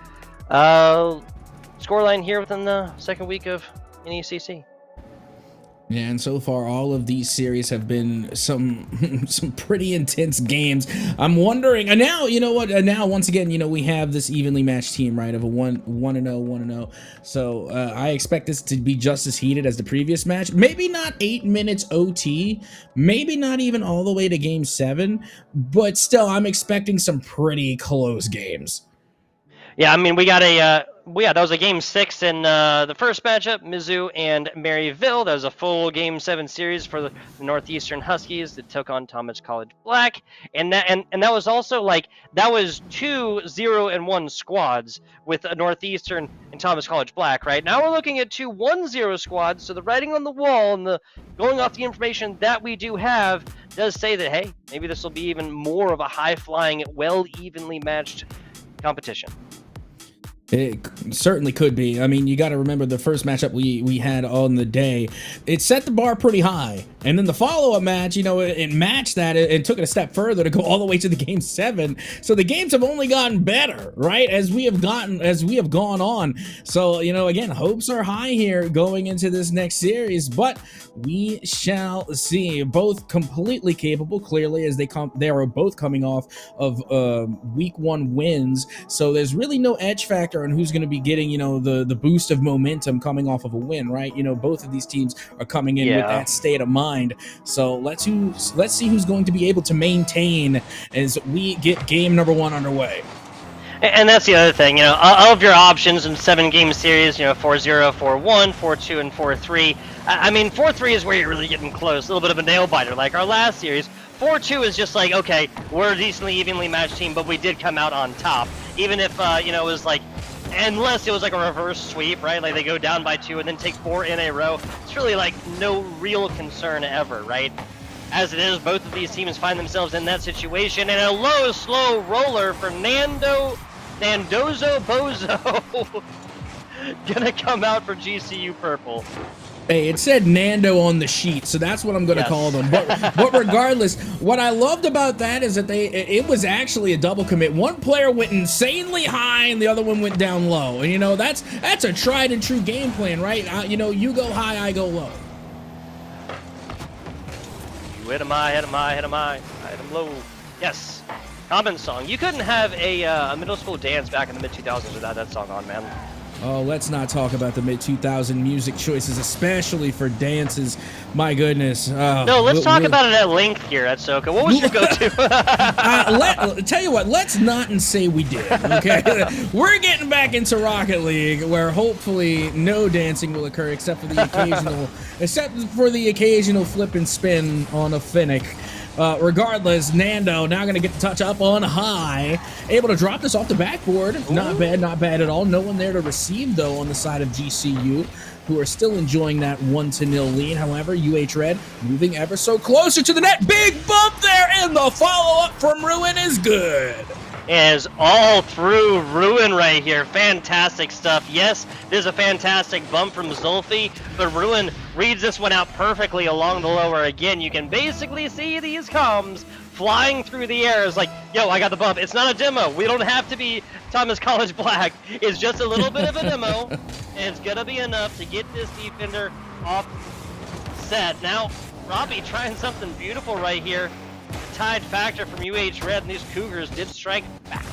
scoreline here within the second week of NECC. Yeah, and so far all of these series have been some pretty intense games. I'm wondering, and now you know what? Now once again, we have this evenly matched team, right? Of a 1-0. So I expect this to be just as heated as the previous match. Maybe not 8 minutes OT, maybe not even all the way to Game 7, but still, I'm expecting some pretty close games. Yeah, I mean, we got that was a Game 6 in the first matchup, Mizzou and Maryville. That was a full Game 7 series for the Northeastern Huskies that took on Thomas College Black. And that was also that was 2 0-1 squads with a Northeastern and Thomas College Black, right? Now we're looking at 2 1-0 squads, so the writing on the wall and going off the information that we do have does say that, hey, maybe this will be even more of a high-flying, evenly matched competition. It certainly could be. I mean, you got to remember the first matchup we had on the day, it set the bar pretty high. And then the follow-up match, it matched that and took it a step further to go all the way to the Game 7. So the games have only gotten better, right? As we have gone on. So, again, hopes are high here going into this next series, but we shall see. Both completely capable, clearly, as they are both coming off of week 1 wins. So there's really no edge factor on who's going to be getting, the boost of momentum coming off of a win, right? Both of these teams are coming in with that state of mind. So let's see who's going to be able to maintain as we get game number 1 underway. And that's the other thing, of your options in 7-game series, 4-0, 4-1, 4-2, and 4-3. I mean, 4-3 is where you're really getting close, a little bit of a nail biter, like our last series. 4-2 is just like, okay, we're a decently evenly matched team, but we did come out on top. Even if, it was like, unless it was like a reverse sweep, right? Like they go down by 2 and then take 4 in a row. It's really like no real concern ever, right? As it is, both of these teams find themselves in that situation. And a low, slow roller for Nandozo Bozo gonna come out for GCU Purple. Hey, it said Nando on the sheet, so that's what I'm going to call them. But regardless, what I loved about that is that it was actually a double commit. One player went insanely high, and the other one went down low. And that's a tried and true game plan, right? You go high, I go low. You hit him high, hit him high, hit him high, hit him low. Yes, common song. You couldn't have a middle school dance back in the mid-2000s without that song on, man. Oh, let's not talk about the mid-2000 music choices, especially for dances. My goodness. No, let's talk about it at length here at Soka. What was your go-to? Tell you what, let's not and say we did, okay? We're getting back into Rocket League, where hopefully no dancing will occur except for the occasional flip and spin on a Finnick. Regardless, Nando now going to get the touch up on high. Able to drop this off the backboard. Not bad at all. No one there to receive, though, on the side of GCU, who are still enjoying that 1-0 lead. However, UH Red moving ever so closer to the net. Big bump there, and the follow-up from Ruin is good. Is all through Ruin right here. Fantastic stuff. Yes, there's a fantastic bump from Zulfi, but Ruin reads this one out perfectly along the lower. Again, you can basically see these comms flying through the air. It's like, yo, I got the bump. It's not a demo. We don't have to be Thomas College Black. It's just a little bit of a demo, and it's gonna be enough to get this defender off set. Now, Robbie trying something beautiful right here. Tied factor from UH Red, and these Cougars did strike back.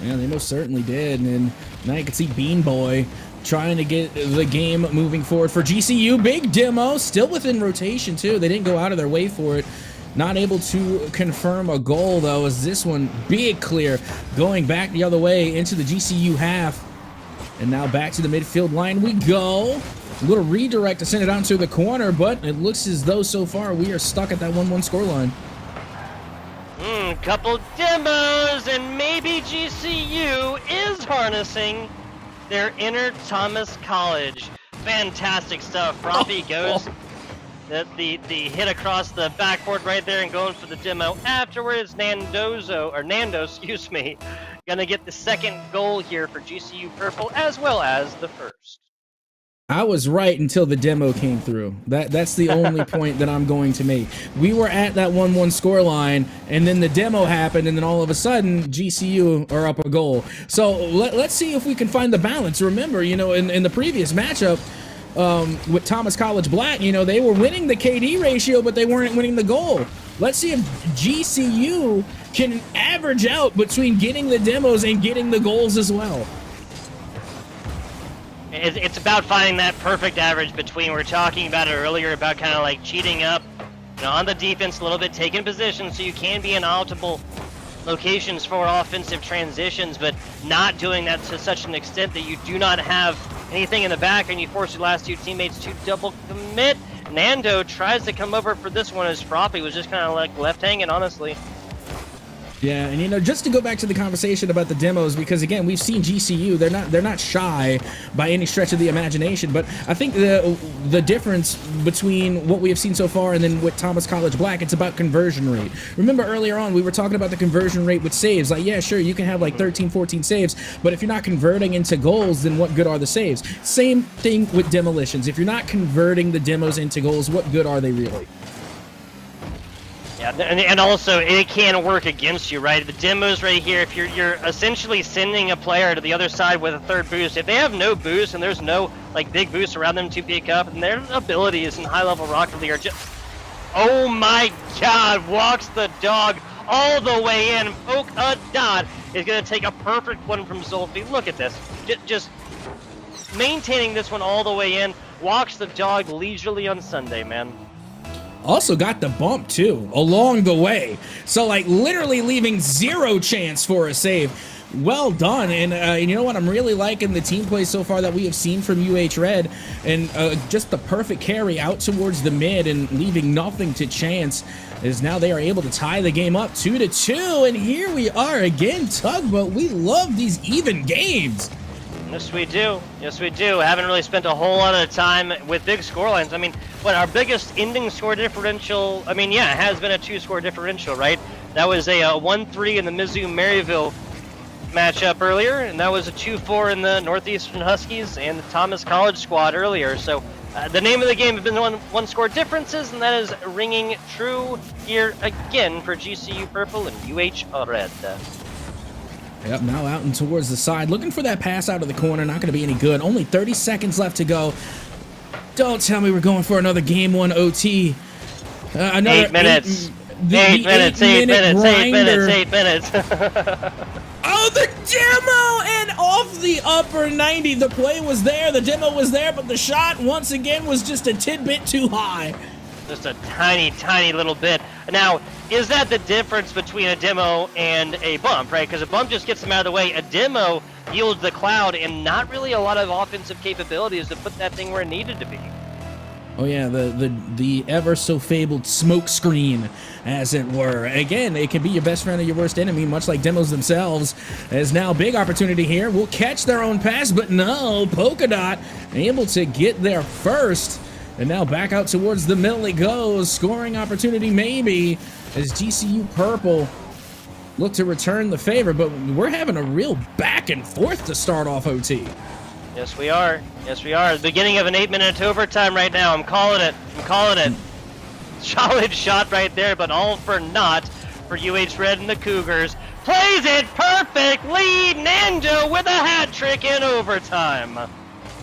Yeah, they most certainly did. And now you can see Bean Boy trying to get the game moving forward for GCU. Big demo, still within rotation, too. They didn't go out of their way for it. Not able to confirm a goal, though, as this one big clear going back the other way into the GCU half. And now back to the midfield line we go. A little redirect to send it out to the corner, but it looks as though so far we are stuck at that 1-1 scoreline. Couple demos, and maybe GCU is harnessing their inner Thomas College. Fantastic stuff. Robbie goes the hit across the backboard right there and going for the demo. Afterwards, Nando, excuse me, gonna get the second goal here for GCU Purple as well as the first. I was right until the demo came through. That's the only point that I'm going to make. We were at that 1-1 scoreline, and then the demo happened, and then all of a sudden, GCU are up a goal. So let's see if we can find the balance. Remember, you know, in the previous matchup with Thomas College Black, you know, they were winning the KD ratio, but they weren't winning the goal. Let's see if GCU can average out between getting the demos and getting the goals as well. It's about finding that perfect average between, we were talking about it earlier, about kind of like cheating up, you know, on the defense a little bit, taking position so you can be in optimal locations for offensive transitions, but not doing that to such an extent that you do not have anything in the back and you force your last two teammates to double commit. Nando tries to come over for this one as Froppy was just kind of like left hanging, honestly. Yeah, and you know, just to go back to the conversation about the demos, because again, we've seen GCU, they're not shy by any stretch of the imagination, but I think the difference between what we have seen so far and then with Thomas College Black, it's about conversion rate. Remember earlier on, we were talking about the conversion rate with saves. Like, yeah, sure, you can have like 13, 14 saves, but if you're not converting into goals, then what good are the saves? Same thing with demolitions. If you're not converting the demos into goals, what good are they really? Yeah, and also it can work against you, right? The demos right here, if you're essentially sending a player to the other side with a third boost, if they have no boost and there's no like big boost around them to pick up, and their abilities in high-level Rocket League are just, oh my God, walks the dog all the way in. Poke a dot is gonna take a perfect one from Zulfi. Look at this, just maintaining this one all the way in. Walks the dog leisurely on Sunday, man. Also got the bump too along the way, so like literally leaving zero chance for a save. Well done. And you know what, I'm really liking the team play so far that we have seen from UH Red, and just the perfect carry out towards the mid and leaving nothing to chance, as now they are able to tie the game up 2-2. And here we are again, Tugboat. We love these even games. Yes, we do. Yes, we do. Haven't really spent a whole lot of time with big scorelines. I mean, what, our biggest ending score differential, I mean, yeah, it has been a 2-score differential, right? That was a 1-3 in the Mizzou-Maryville matchup earlier, and that was a 2-4 in the Northeastern Huskies and the Thomas College squad earlier. So the name of the game has been one-score differences, and that is ringing true here again for GCU Purple and UH Red. Yep, now out and towards the side, looking for that pass out of the corner. Not going to be any good. Only 30 seconds left to go. Don't tell me we're going for another game 1 OT. Another 8 minutes. 8 minutes. Oh, the demo! And off the upper 90. The play was there, the demo was there, but the shot once again was just a tidbit too high. Just a tiny, tiny little bit. Now, is that the difference between a demo and a bump, right? Because a bump just gets them out of the way. A demo yields the cloud and not really a lot of offensive capabilities to put that thing where it needed to be. Oh yeah, the ever so fabled smoke screen, as it were. Again, it can be your best friend or your worst enemy, much like demos themselves. As now big opportunity here. Will catch their own pass, but no, Polka Dot able to get there first. And now back out towards the middle it goes. Scoring opportunity maybe as GCU Purple look to return the favor, but we're having a real back and forth to start off OT. Yes, we are. Yes, we are. The beginning of an 8-minute overtime right now. I'm calling it. I'm calling it. Solid shot right there, but all for naught for UH Red and the Cougars. Plays it perfectly. Nando with a hat trick in overtime.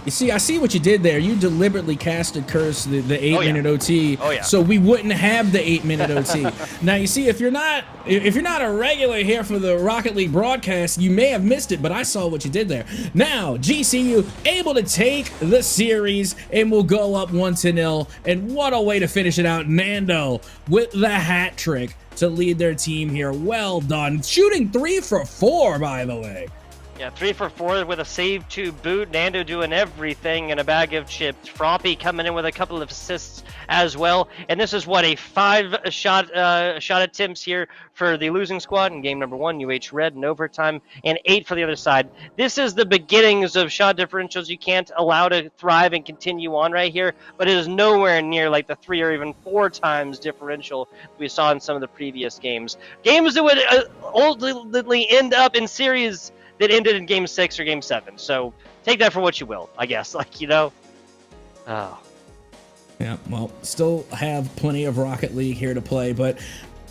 You see, I see what you did there. You deliberately casted Curse the 8-minute OT, yeah. so we wouldn't have the 8-minute OT. Now, you see, if you're not a regular here for the Rocket League broadcast, you may have missed it, but I saw what you did there. Now, GCU able to take the series and will go up 1-0. And what a way to finish it out. Nando with the hat trick to lead their team here. Well done. Shooting 3 for 4, by the way. Yeah, 3 for 4 with a save to boot. Nando doing everything and a bag of chips. Froppy coming in with a couple of assists as well. And this is what, a 5 shot attempts here for the losing squad in game number 1, UH Red in overtime, and 8 for the other side. This is the beginnings of shot differentials you can't allow to thrive and continue on right here, but it is nowhere near like the 3 or even 4 times differential we saw in some of the previous games. Games that would ultimately end up in series that ended in game 6 or game 7. So take that for what you will, I guess. Oh. Yeah, well, still have plenty of Rocket League here to play, but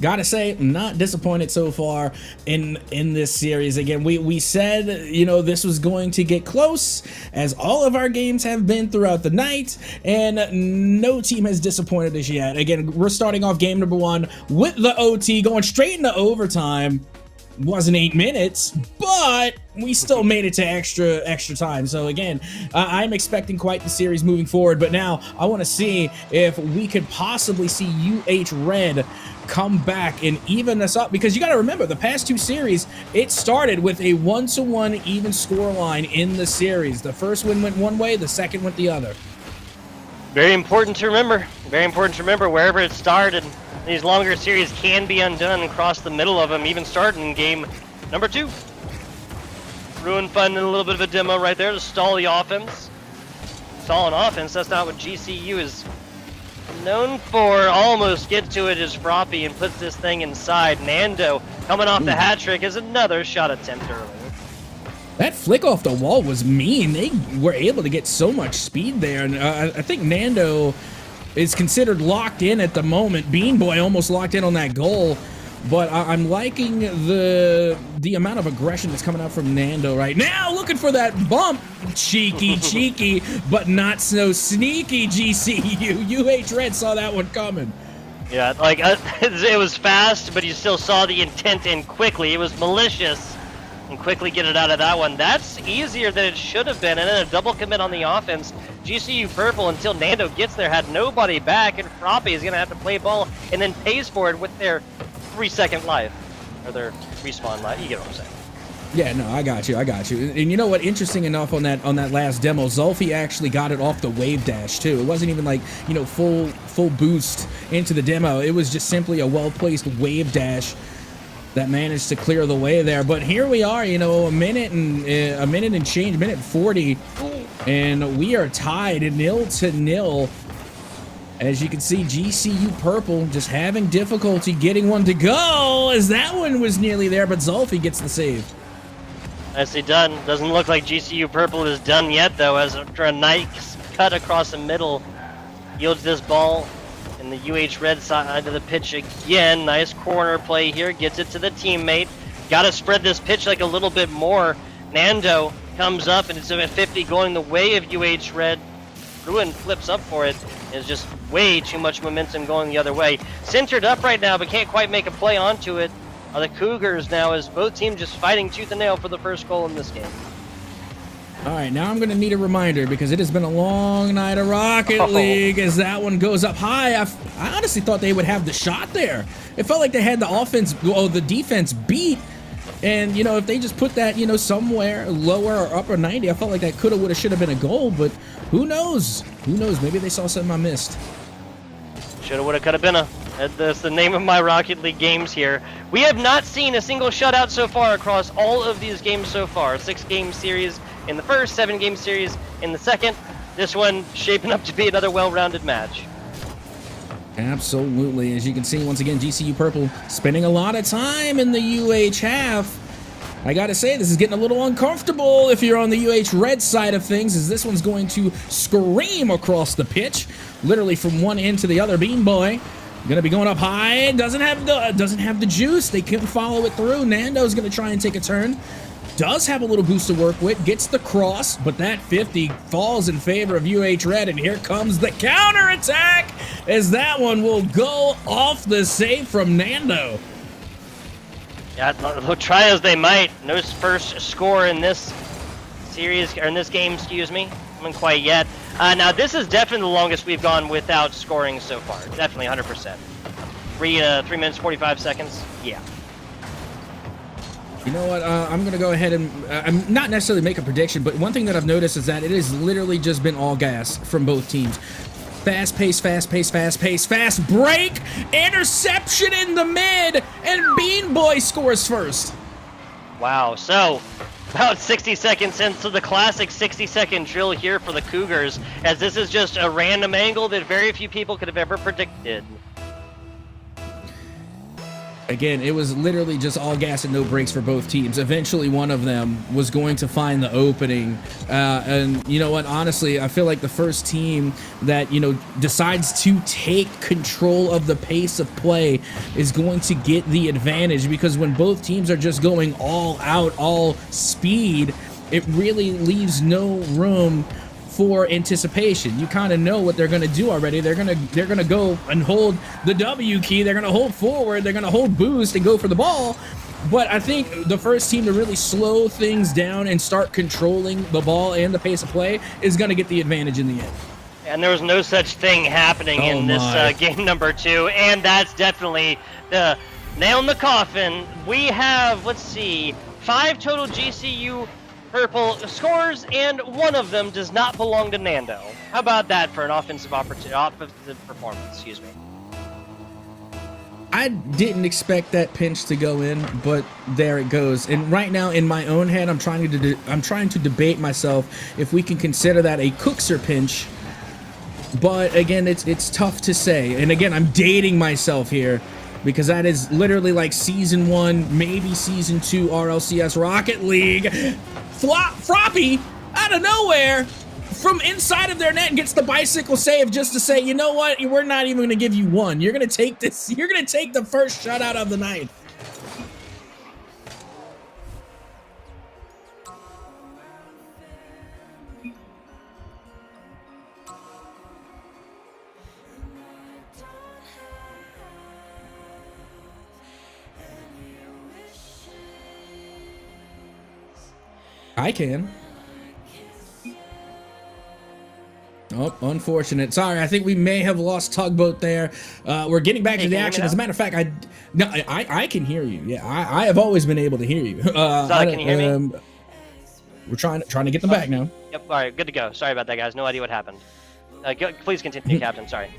gotta say, not disappointed so far in this series. Again, we said, this was going to get close, as all of our games have been throughout the night, and no team has disappointed us yet. Again, we're starting off game number 1 with the OT, going straight into overtime. Wasn't 8 minutes, but we still made it to extra time. So again, I'm expecting quite the series moving forward, but now I want to see if we could possibly see UH Red come back and even this up, because you got to remember, the past 2 series, it started with a 1-1 even score line in the series. The first win went one way, the second went the other. Very important to remember. Very important to remember wherever it started. These longer series can be undone across the middle of them, even starting in game number 2. Ruin fun and a little bit of a demo right there to stall the offense. Stalling offense, that's not what GCU is known for. Almost gets to it as Froppy and puts this thing inside. Nando coming off the hat trick is another shot attempt earlier. That flick off the wall was mean. They were able to get so much speed there, and I think Nando is considered locked in at the moment. Bean Boy almost locked in on that goal, but I'm liking the amount of aggression that's coming out from Nando right now. Looking for that bump. Cheeky, but not so sneaky, GCU. UH Red saw that one coming. Yeah, it was fast, but you still saw the intent in quickly. It was malicious. And quickly get it out of that one. That's easier than it should have been. And then a double commit on the offense. GCU Purple, until Nando gets there, had nobody back, and Froppy is going to have to play ball and then pays for it with their 3-second life. Or their respawn life. You get what I'm saying. Yeah, no, I got you. And you know what? Interesting enough, on that last demo, Zulfi actually got it off the wave dash too. It wasn't even like, full boost into the demo. It was just simply a well-placed wave dash that managed to clear the way there. But here we are, a minute and change, minute 40, and we are tied 0-0. As you can see, GCU Purple just having difficulty getting one to go, as that one was nearly there, but Zulfi gets the save. Nicely done. Doesn't look like GCU Purple is done yet, though, as after a nice cut across the middle, yields this ball in the UH Red side of the pitch again. Nice corner play here. Gets it to the teammate. Got to spread this pitch like a little bit more. Nando comes up, and it's at 50 going the way of UH Red. Ruin flips up for it. There's just way too much momentum going the other way. Centered up right now, but can't quite make a play onto it. Are the Cougars now, as both teams just fighting tooth and nail for the first goal in this game. All right, now I'm going to need a reminder, because it has been a long night of Rocket League as that one goes up high. I honestly thought they would have the shot there. It felt like they had the defense beat, And, you know, if they just put that, you know, somewhere lower or upper 90, I felt like that coulda, woulda, shoulda been a goal, but who knows? Who knows? Maybe they saw something I missed. Shoulda, woulda, coulda, been a. That's the name of my Rocket League games here. We have not seen a single shutout so far across all of these games so far. 6-game series in the first, 7-game series in the second. This one shaping up to be another well-rounded match. Absolutely. As you can see, once again, GCU Purple spending a lot of time in the UH half. I gotta say, this is getting a little uncomfortable if you're on the UH red side of things, as this one's going to scream across the pitch, literally from one end to the other. Bean Boy gonna be going up high. Doesn't have the juice. They couldn't follow it through. Nando's gonna try and take a turn. Does have a little boost to work with, gets the cross, but that 50 falls in favor of UH Red, and here comes the counter-attack, as that one will go off the save from Nando. Yeah, they'll try as they might. No first score in this series, or in this game, excuse me. Haven't quite yet. Now, this is definitely the longest we've gone without scoring so far. Definitely 100%. 3 minutes, 45 seconds. Yeah. You know what, I'm going to go ahead and I'm not necessarily make a prediction, but one thing that I've noticed is that it has literally just been all gas from both teams. Fast pace, fast pace, fast pace, fast break, interception in the mid, and Bean Boy scores first. Wow, so about 60 seconds into the classic 60-second drill here for the Cougars, as this is just a random angle that very few people could have ever predicted. Again, it was literally just all gas and no brakes for both teams. Eventually, one of them was going to find the opening. And you know what? Honestly, I feel like the first team that, you know, decides to take control of the pace of play is going to get the advantage, because when both teams are just going all out, all speed, it really leaves no room for anticipation. You kind of know what they're going to do already. They're going to go and hold the W key. They're going to hold forward. They're going to hold boost and go for the ball. But I think the first team to really slow things down and start controlling the ball and the pace of play is going to get the advantage in the end. And there was no such thing happening in this game number 2, and that's definitely the nail in the coffin. We have, let's see, 5 total GCU Purple scores, and one of them does not belong to Nando. How about that for an offensive performance? Excuse me. I didn't expect that pinch to go in, but there it goes. And right now, in my own head, I'm trying to debate myself if we can consider that a Cookser pinch. But again, it's tough to say. And again, I'm dating myself here, because that is literally like Season 1, maybe Season 2 RLCS Rocket League. Froppy, out of nowhere, from inside of their net, gets the bicycle save just to say, you know what, we're not even going to give you one. You're going to take this. You're going to take the first shutout of the night. I can. Oh, unfortunate. Sorry, I think we may have lost Tugboat there. We're getting back to the action. As a matter of fact, I can hear you. Yeah, I have always been able to hear you. Can you hear me? We're trying to get them back now. Yep. All right. Good to go. Sorry about that, guys. No idea what happened. Please continue, Captain. Sorry.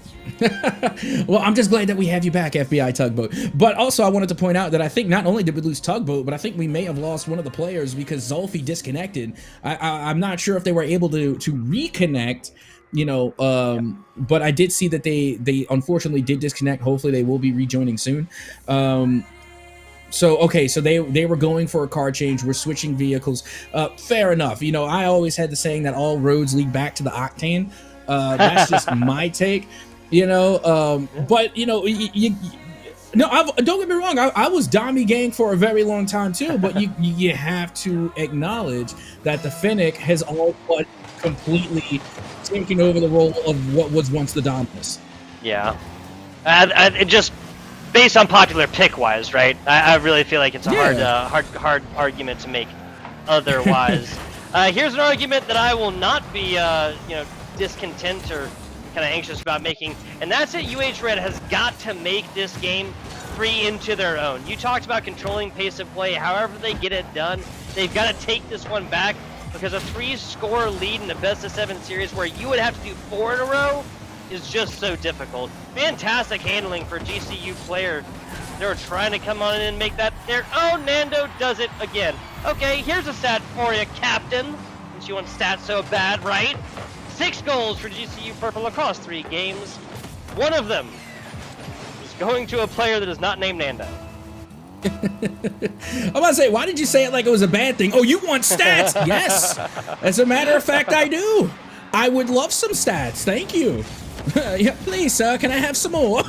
Well, I'm just glad that we have you back, FBI Tugboat. But also, I wanted to point out that I think not only did we lose Tugboat, but I think we may have lost one of the players because Zolfi disconnected. I'm not sure if they were able to reconnect, you know, but I did see that they unfortunately did disconnect. Hopefully, they will be rejoining soon. So they were going for a car change. We're switching vehicles. Fair enough. You know, I always had the saying that all roads lead back to the Octane. That's just my take, you know. But you know, don't get me wrong. I was Dami gang for a very long time too. But you have to acknowledge that the Fennec has all but completely taken over the role of what was once the Dominus. Yeah, it just based on popular pick wise, right? I really feel like it's a hard argument to make otherwise. Here's an argument that I will not be, discontent or kind of anxious about making, and that's that UH Red has got to make this game three into their own. You talked about controlling pace of play. However they get it done, they've got to take this one back, because a 3-score lead in the best-of-7 series where you would have to do 4 in a row is just so difficult. Fantastic handling for GCU player. They were trying to come on in and make that there. Oh, Nando does it again. Okay, here's a stat for you, Captain. Since you want stats so bad, right? 6 goals for GCU Purple across 3 games. One of them is going to a player that is not named Nando. I'm about to say, why did you say it like it was a bad thing? Oh, you want stats? Yes. As a matter of fact, I do. I would love some stats. Thank you. Yeah, please, sir, can I have some more?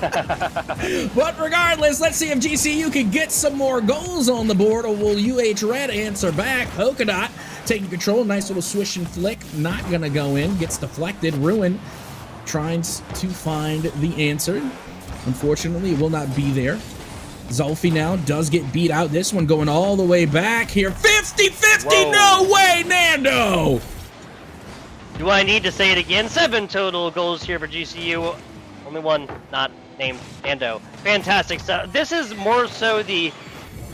But regardless, let's see if GCU can get some more goals on the board, or will UH Red answer back? Polka Dot taking control. Nice little swish and flick. Not going to go in. Gets deflected. Ruin tries to find the answer. Unfortunately, it will not be there. Zolfi now does get beat out. This one going all the way back here. 50-50, no way, Nando! Do I need to say it again? 7 total goals here for GCU. Only one not named Nando. Fantastic stuff. This is more so the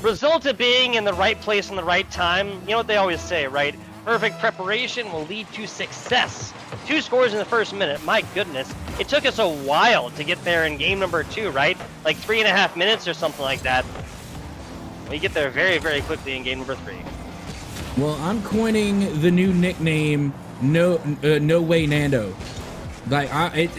result of being in the right place in the right time. You know what they always say, right? Perfect preparation will lead to success. 2 scores in the first minute. My goodness. It took us a while to get there in game number 2, right? Like 3.5 minutes or something like that. We get there very, very quickly in game number 3. Well, I'm coining the new nickname, No Way Nando. Like,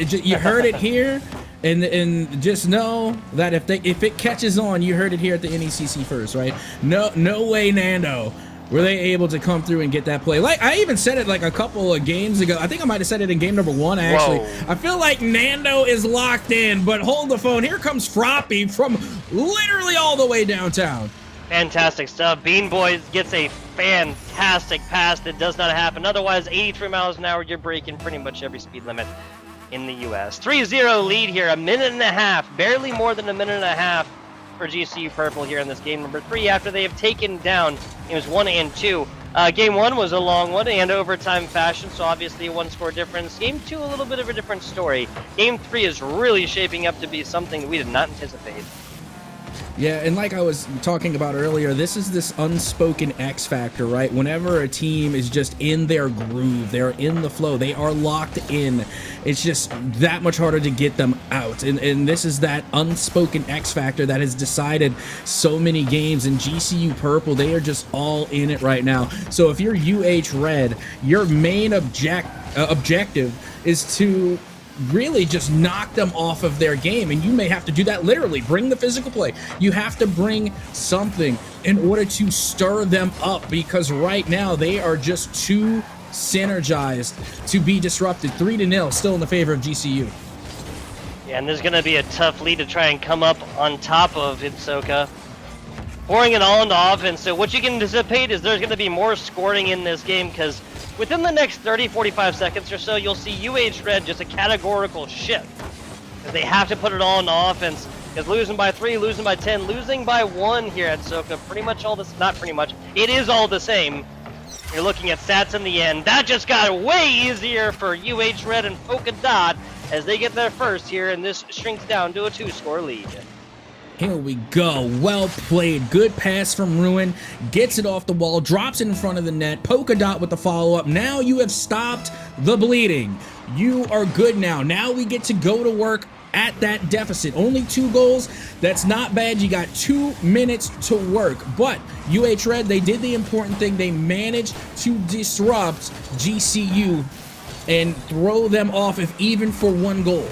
you heard it here, and just know that if it catches on, you heard it here at the NECC first, right? No Way Nando. Were they able to come through and get that play? Like, I even said it like a couple of games ago. I think I might have said it in game number 1, actually. Whoa. I feel like Nando is locked in, but hold the phone. Here comes Froppy from literally all the way downtown. Fantastic stuff. Bean Boy gets a fantastic pass that does not happen. Otherwise, 83 miles an hour, you're breaking pretty much every speed limit in the U.S. 3-0 lead here, a minute and a half, barely more than a minute and a half for GCU Purple here in this game number 3 after they have taken down games 1 and 2. Game 1 was a long one and overtime fashion, so obviously a 1-score difference. Game 2, a little bit of a different story. Game 3 is really shaping up to be something that we did not anticipate. Yeah, and like I was talking about earlier, this is this unspoken X factor, right? Whenever a team is just in their groove, they're in the flow, they are locked in, it's just that much harder to get them out. And this is that unspoken X factor that has decided so many games. And GCU Purple, they are just all in it right now. So if you're UH Red, your main objective is to really just knock them off of their game, and you may have to do that literally. Bring the physical play. You have to bring something in order to stir them up, because right now they are just too synergized to be disrupted. 3-0 still in the favor of GCU. Yeah, and there's going to be a tough lead to try and come up on top of Itsoka. Pouring it all into offense, so what you can anticipate is there's going to be more scoring in this game, because within the next 30-45 seconds or so, you'll see UH Red just a categorical shift. Because they have to put it all into offense. Because losing by 3, losing by 10, losing by 1 here at Soka, pretty much all this, not pretty much, it is all the same. You're looking at stats in the end. That just got way easier for UH Red and Polka Dot as they get their first here, and this shrinks down to a 2-score lead. Here we go. Well played. Good pass from Ruin. Gets it off the wall. Drops it in front of the net. Polka Dot with the follow-up. Now you have stopped the bleeding. You are good now. Now we get to go to work at that deficit. Only 2 goals. That's not bad. You got 2 minutes to work. But UH Red, they did the important thing. They managed to disrupt GCU and throw them off, if even for 1 goal.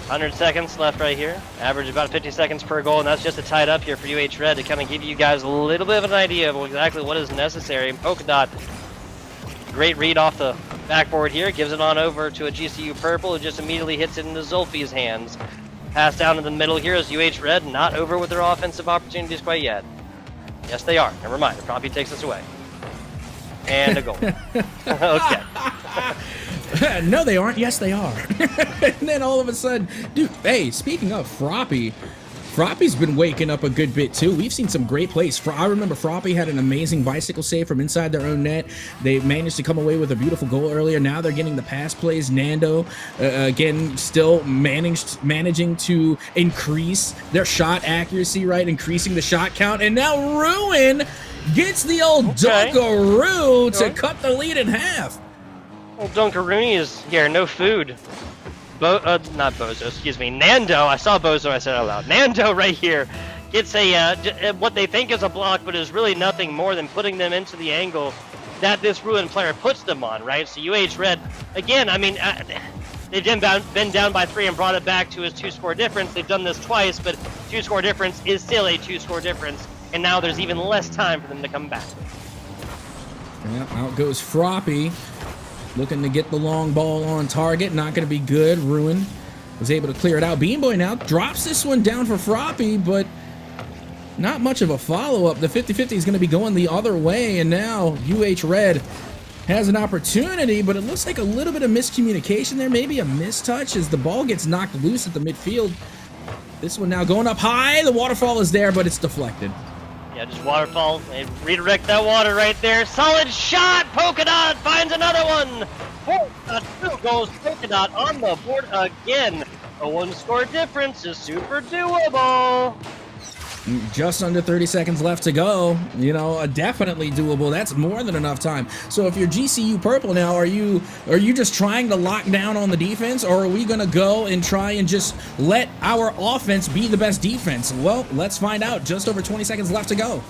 100 seconds left right here. Average about 50 seconds per goal, and that's just to tie it up here for UH Red to kind of give you guys a little bit of an idea of exactly what is necessary. And Polka Dot, great read off the backboard here, gives it on over to a GCU Purple, who just immediately hits it into Zolfi's hands. Pass down in the middle here is UH Red, not over with their offensive opportunities quite yet. Yes, they are. Never mind. It probably takes us away. And a goal. Okay. No, they aren't. Yes, they are. And then all of a sudden, dude, hey, speaking of Froppy, Froppy's been waking up a good bit too. We've seen some great plays. I remember Froppy had an amazing bicycle save from inside their own net. They managed to come away with a beautiful goal earlier. Now they're getting the pass plays. Nando, again, still managing to increase their shot accuracy, right? Increasing the shot count. And now Ruin gets the old Dunkaroo to cut the lead in half. Old Dunkaroo is here, no food. Not Bozo, excuse me, Nando. I saw Bozo, I said it out loud. Nando right here gets a what they think is a block, but is really nothing more than putting them into the angle that this Ruin player puts them on, right? So UH Red, again, I mean, they've been down by 3 and brought it back to his 2-score difference. They've done this twice, but 2-score difference is still a 2-score difference, and now there's even less time for them to come back. Yeah, out goes Froppy. Looking to get the long ball on target. Not going to be good. Ruin was able to clear it out. Bean Boy now drops this one down for Froppy, but not much of a follow-up. The 50-50 is going to be going the other way, and now UH Red has an opportunity, but it looks like a little bit of miscommunication there. Maybe a mistouch as the ball gets knocked loose at the midfield. This one now going up high. The waterfall is there, but it's deflected. Yeah, just waterfall and redirect that water right there. Solid shot! Polka Dot finds another one! 2 goals, Polka Dot on the board again. A 1-score difference is super doable. Just under 30 seconds left to go. You know, definitely doable. That's more than enough time. So if you're GCU Purple now, are you just trying to lock down on the defense, or are we going to go and try and just let our offense be the best defense? Well, let's find out. Just over 20 seconds left to go.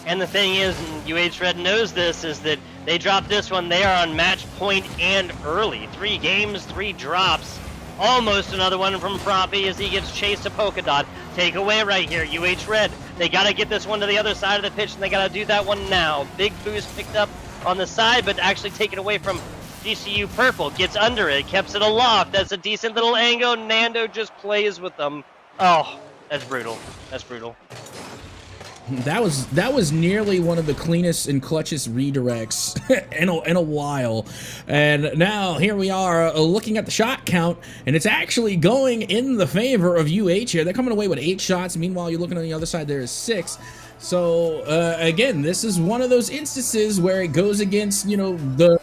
And the thing is, and UH Red knows this, is that they dropped this one. They are on match point and early. 3 games, 3 drops. Almost another one from Froppy as he gets chased to Polka Dot. Takeaway right here, UH Red. They got to get this one to the other side of the pitch, and they got to do that one now. Big boost picked up on the side, but actually taken away from GCU Purple. Gets under it, keeps it aloft. That's a decent little angle. Nando just plays with them. Oh, that's brutal. That's brutal. That was nearly one of the cleanest and clutchest redirects in a while. And now here we are looking at the shot count, and it's actually going in the favor of UH here. They're coming away with 8 shots. Meanwhile, you're looking on the other side, there is 6. So again, this is one of those instances where it goes against, you know, the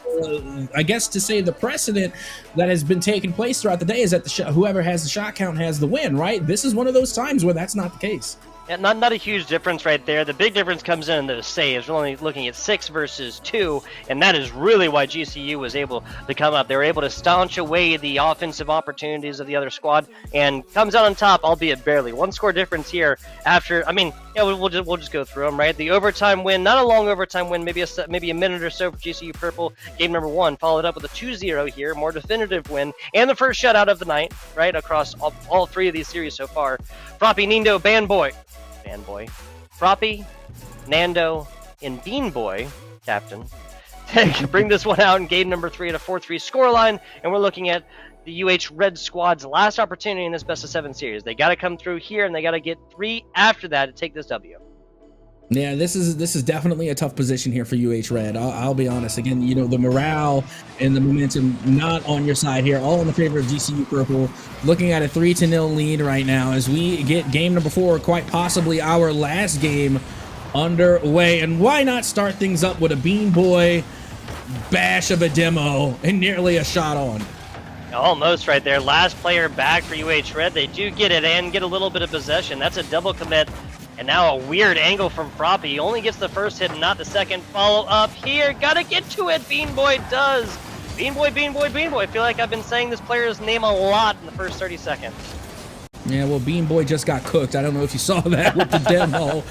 I guess to say the precedent that has been taking place throughout the day is that whoever has the shot count has the win, right? This is one of those times where that's not the case. Yeah, not a huge difference right there. The big difference comes in those saves. We're only looking at 6 versus 2, and that is really why GCU was able to come up. They were able to staunch away the offensive opportunities of the other squad and comes out on top, albeit barely. 1-score difference here after, I mean, yeah, we'll just go through them, right? The overtime win, not a long overtime win, maybe a minute or so for GCU Purple, game number 1, followed up with a 2-0 here, more definitive win, and the first shutout of the night, right, across all 3 of these series so far. Froppy, Nando, Froppy, Nando, and Bean Boy, captain, bring this one out in game number 3 at a 4-3 scoreline, and we're looking at the UH Red squad's last opportunity in this best-of-7 series. They got to come through here, and they got to get 3 after that to take this W. Yeah, this is definitely a tough position here for UH Red. I'll be honest. Again, you know, the morale and the momentum not on your side here, all in the favor of GCU Purple. Looking at a 3-0 lead right now as we get game number 4, quite possibly our last game underway. And why not start things up with a Bean Boy bash of a demo and nearly a shot on? Almost right there. Last player back for UH Red. They do get it and get a little bit of possession. That's a double commit. And now a weird angle from Froppy. He only gets the first hit and not the second. Follow up here. Gotta get to it. Bean Boy does. Bean Boy, Bean Boy, Bean Boy. I feel like I've been saying this player's name a lot in the first 30 seconds. Yeah, well, Bean Boy just got cooked. I don't know if you saw that with the demo.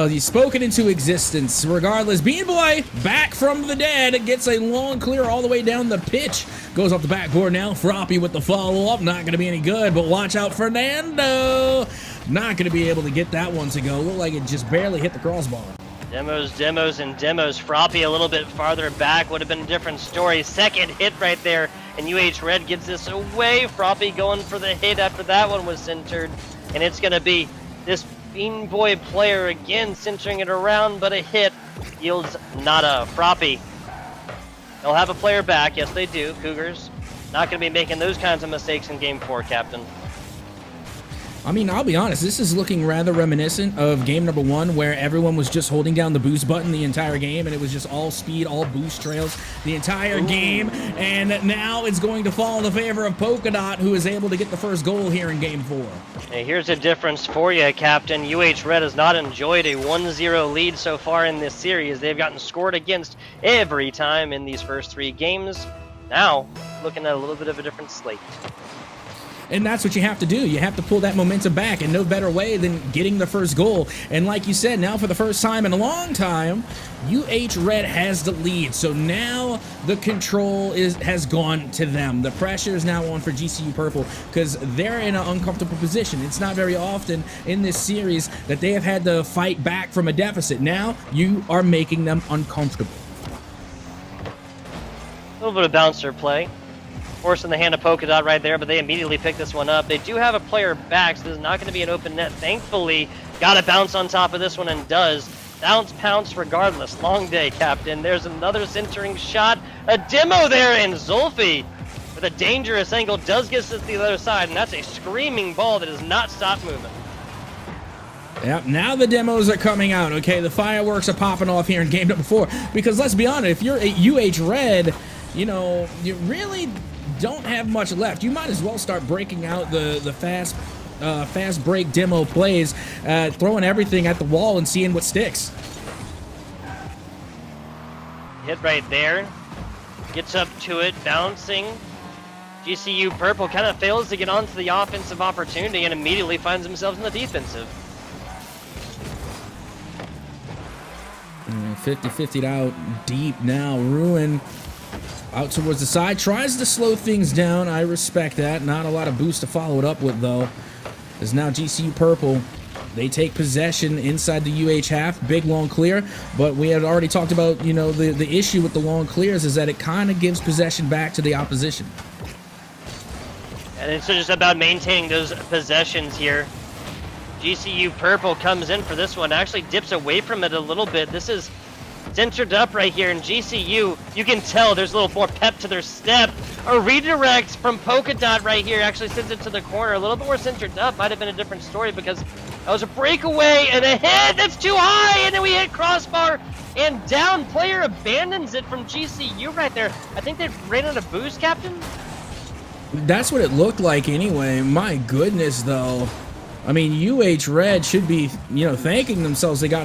He's spoken into existence. Regardless, Bean Boy, back from the dead, gets a long clear all the way down the pitch. Goes off the backboard now. Froppy with the follow-up. Not going to be any good, but watch out for Nando. Not going to be able to get that one to go. Looked like it just barely hit the crossbar. Demos. Froppy a little bit farther back would have been a different story. Second hit right there, and UH Red gets this away. Froppy going for the hit after that one was centered, and it's going to be this Bean Boy player again centering it around, but a hit yields nada. Froppy, they'll have a player back. Yes, they do. Cougars not going to be making those kinds of mistakes in Game 4, Captain. I mean, I'll be honest, this is looking rather reminiscent of game number 1, where everyone was just holding down the boost button the entire game, and it was just all speed, all boost trails the entire game. And now it's going to fall in the favor of Polka Dot, who is able to get the first goal here in game 4. Hey, here's a difference for you, Captain. UH Red has not enjoyed a 1-0 lead so far in this series. They've gotten scored against every time in these first 3 games. Now, looking at a little bit of a different slate. And that's what you have to do. You have to pull that momentum back, and no better way than getting the first goal. And like you said, now for the first time in a long time, UH Red has the lead. So now the control has gone to them. The pressure is now on for GCU Purple because they're in an uncomfortable position. It's not very often in this series that they have had to fight back from a deficit. Now you are making them uncomfortable. A little bit of bouncer play. Forcing the hand of Polka Dot right there, but they immediately pick this one up. They do have a player back, so there's not going to be an open net. Thankfully, got to bounce on top of this one and does. Bounce, pounce regardless. Long day, Captain. There's another centering shot. A demo there, and Zulfi with a dangerous angle does get to the other side, and that's a screaming ball that does not stop moving. Yep, now the demos are coming out, okay? The fireworks are popping off here in game number 4, because let's be honest, if you're a UH Red, you know, you really don't have much left. You might as well start breaking out the fast break demo plays, throwing everything at the wall and seeing what sticks. Hit right there. Gets up to it, bouncing. GCU Purple kind of fails to get onto the offensive opportunity and immediately finds themselves in the defensive. 50-50 out deep now. Ruin out towards the side, tries to slow things down. I respect that. Not a lot of boost to follow it up with, though. As now GCU Purple, they take possession inside the UH half. Big long clear, but we had already talked about, you know, the issue with the long clears is that it kind of gives possession back to the opposition. And it's just about maintaining those possessions here. GCU Purple comes in for this one, actually dips away from it a little bit. This is centered up right here, and GCU, you can tell there's a little more pep to their step. A redirect from Polka Dot right here actually sends it to the corner. A little bit more centered up. Might have been a different story because that was a breakaway and a hit that's too high, and then we hit crossbar and down. Player abandons it from GCU right there. I think they ran out of boost, Captain. That's what it looked like anyway. My goodness, though. I mean, UH Red should be, you know, thanking themselves. They got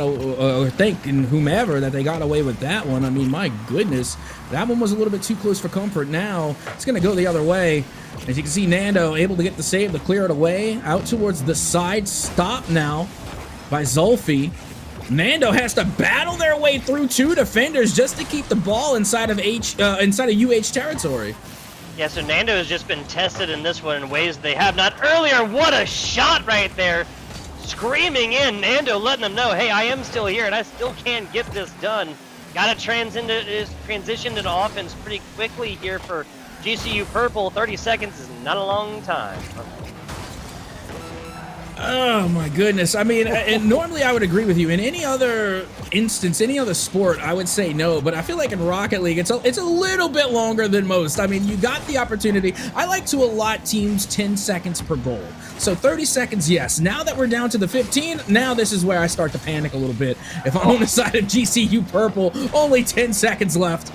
thanking whomever that they got away with that one. I mean, my goodness, that one was a little bit too close for comfort. Now it's going to go the other way. As you can see, Nando able to get the save to clear it away out towards the side. Stop now by Zulfi. Nando has to battle their way through 2 defenders just to keep the ball inside of UH territory. Yeah, so Nando has just been tested in this one in ways they have not earlier. What a shot right there. Screaming in. Nando letting them know, hey, I am still here and I still can get this done. Got to transition to offense pretty quickly here for GCU Purple. 30 seconds is not a long time. Oh my goodness. I mean, and normally I would agree with you. In any other instance, any other sport, I would say no. But I feel like in Rocket League, it's a little bit longer than most. I mean, you got the opportunity. I like to allot teams 10 seconds per goal. So 30 seconds, yes. Now that we're down to the 15, now this is where I start to panic a little bit. If I'm on the side of GCU Purple, only 10 seconds left.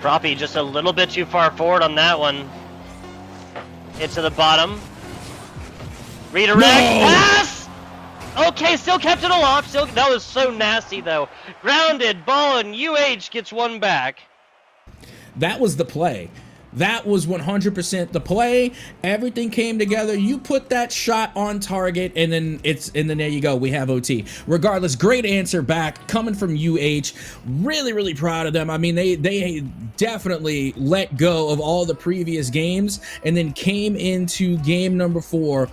Proppy just a little bit too far forward on that one. Hit to the bottom. Redirect, pass! Okay, still kept it aloft. That was so nasty, though. Grounded, ball, and UH gets one back. That was the play. That was 100% the play. Everything came together. You put that shot on target, and then there you go. We have OT. Regardless, great answer back coming from UH. Really, really proud of them. I mean, they definitely let go of all the previous games and then came into game number 4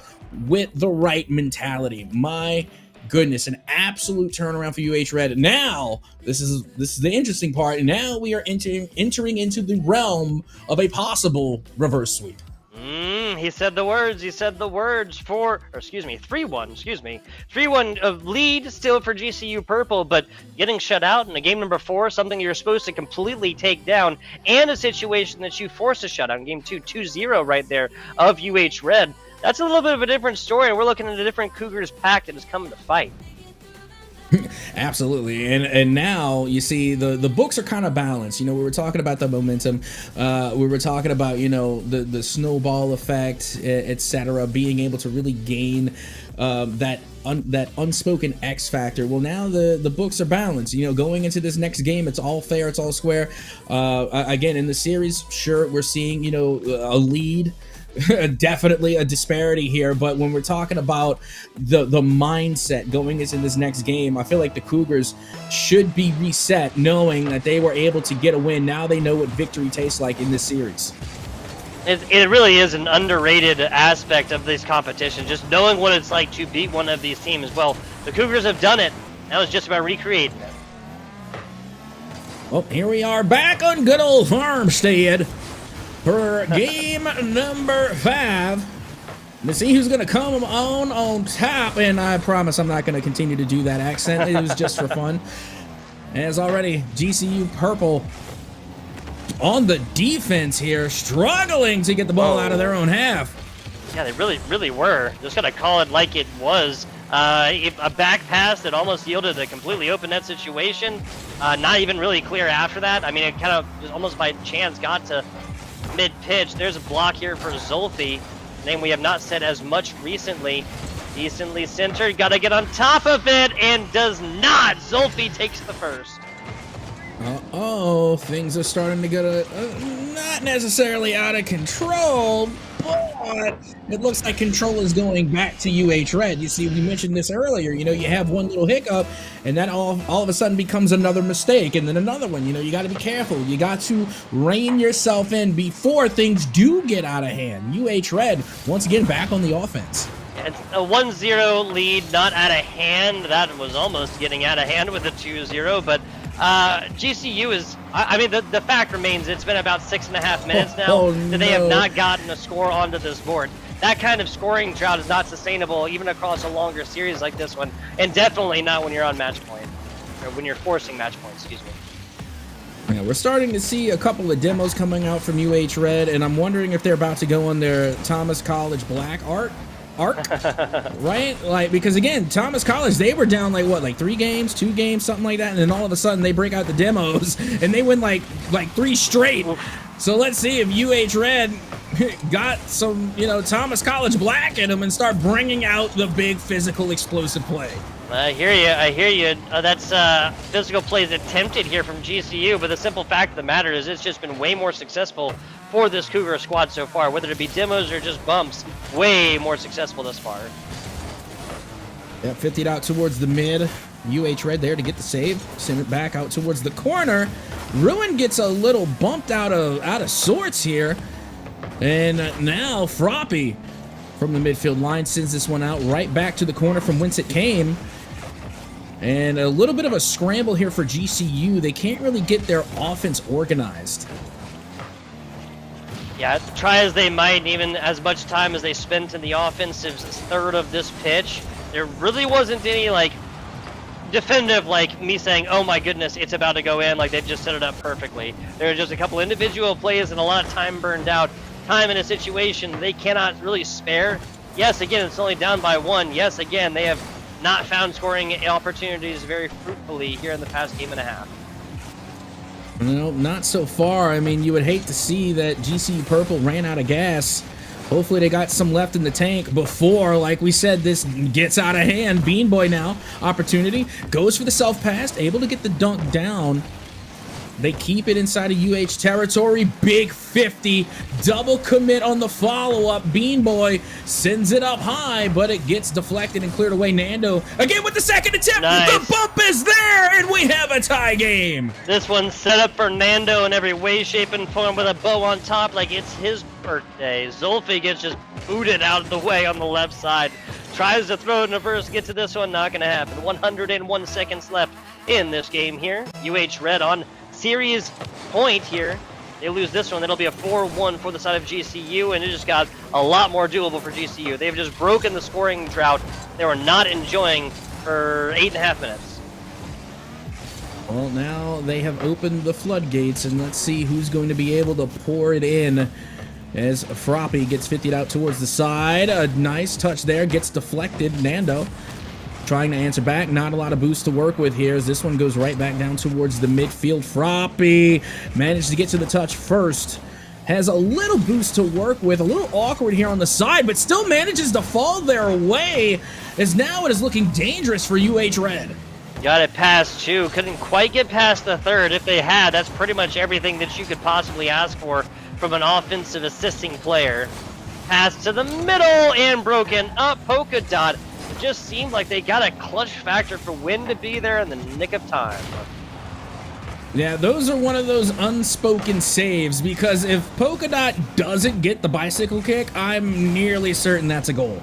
with the right mentality. My goodness, an absolute turnaround for UH Red. Now, this is the interesting part. Now we are entering into the realm of a possible reverse sweep. He said the words. He said the words for, 3-1. 3-1 of lead still for GCU Purple, but getting shut out in a game number 4, something you're supposed to completely take down, and a situation that you forced a shutout in game 2, 2-0 right there of UH Red. that's a little bit of a different story. We're looking at a different Cougars pack that is coming to fight. Absolutely, and now you see the books are kind of balanced. You know, we were talking about the momentum, we were talking about, you know, the snowball effect, etc., being able to really gain that unspoken X factor. Well, now the books are balanced. You know, going into this next game, it's all fair, it's all square. Again, in the series, sure, we're seeing, you know, a lead. Definitely a disparity here, but when we're talking about the mindset going into this next game, I feel like the Cougars should be reset, knowing that they were able to get a win. Now they know what victory tastes like in this series. It really is an underrated aspect of this competition, just knowing what it's like to beat one of these teams. Well, the Cougars have done it. Now it's just about recreating it. Well, here we are back on good old Farmstead for game number 5 to see who's going to come on top. And I promise I'm not going to continue to do that accent. It was just for fun. As already, GCU Purple on the defense here, struggling to get the ball out of their own half. Yeah, they really were. Just got to call it like it was. A back pass that almost yielded a completely open net situation. Not even really clear after that. I mean, it kind of just almost by chance got to mid-pitch. There's a block here for Zulfi, name we have not said as much recently. Decently centered, got to get on top of it, and does not. Zulfi takes the first. Uh-oh, things are starting to get not necessarily out of control, but it looks like control is going back to UH Red. You see, we mentioned this earlier. You know, you have one little hiccup, and that all of a sudden becomes another mistake, and then another one. You know, you got to be careful. You got to rein yourself in before things do get out of hand. UH Red, once again, back on the offense. It's a 1-0 lead, not out of hand. That was almost getting out of hand with a 2-0, but GCU is, I mean, the fact remains it's been about 6.5 minutes now that they have not gotten a score onto this board. That kind of scoring drought is not sustainable even across a longer series like this one, and definitely not when you're on match point, or when you're forcing match points, excuse me. Yeah, we're starting to see a couple of demos coming out from UH Red, and I'm wondering if they're about to go on their Thomas College Black arc, right? Like, because again, Thomas College, they were down like what, like 3 games, 2 games, something like that, and then all of a sudden they break out the demos and they win like 3 straight. So let's see if UH Red got some, you know, Thomas College Black in them and start bringing out the big physical explosive play. I hear you. That's physical plays attempted here from GCU, but the simple fact of the matter is it's just been way more successful for this Cougar squad so far, whether it be demos or just bumps, way more successful thus far. Yeah, 50 out towards the mid. UH Red there to get the save. Send it back out towards the corner. Ruin gets a little bumped out of sorts here. And now Froppy from the midfield line sends this one out right back to the corner from whence it came. And a little bit of a scramble here for GCU. They can't really get their offense organized. Yeah, try as they might, even as much time as they spent in the offensive third of this pitch, there really wasn't any, like, definitive, like, me saying, oh my goodness, it's about to go in, like they've just set it up perfectly. There were just a couple individual plays and a lot of time burned out. Time in a situation they cannot really spare. Yes, again, it's only down by 1. Yes, again, they have not found scoring opportunities very fruitfully here in the past game and a half. No, not so far. I mean, you would hate to see that GCU Purple ran out of gas. Hopefully they got some left in the tank before, like we said, this gets out of hand. Bean Boy now, opportunity, goes for the self-pass, able to get the dunk down. They keep it inside of UH territory. Big 50, double commit on the follow-up. Bean Boy sends it up high, but it gets deflected and cleared away. Nando again with the second attempt. Nice. The bump is there, and we have a tie game. This one's set up for Nando in every way, shape, and form with a bow on top like it's his birthday. Zulfi gets just booted out of the way on the left side. Tries to throw it in reverse, get to this one, not going to happen. 101 seconds left in this game here. UH Red on series point here. They lose this one, it'll be a 4-1 for the side of GCU, and it just got a lot more doable for GCU. They've just broken the scoring drought they were not enjoying for 8.5 minutes. Well, now they have opened the floodgates, and let's see who's going to be able to pour it in as Froppy gets 50'd out towards the side. A nice touch there, gets deflected. Nando trying to answer back. Not a lot of boost to work with here as this one goes right back down towards the midfield. Froppy managed to get to the touch first. Has a little boost to work with. A little awkward here on the side, but still manages to fall their way as now it is looking dangerous for UH Red. Got it past two. Couldn't quite get past the third. If they had, that's pretty much everything that you could possibly ask for from an offensive assisting player. Pass to the middle and broken up. Polka Dot. It just seemed like they got a clutch factor for when to be there in the nick of time. Yeah, those are one of those unspoken saves, because if Polka Dot doesn't get the bicycle kick, I'm nearly certain that's a goal.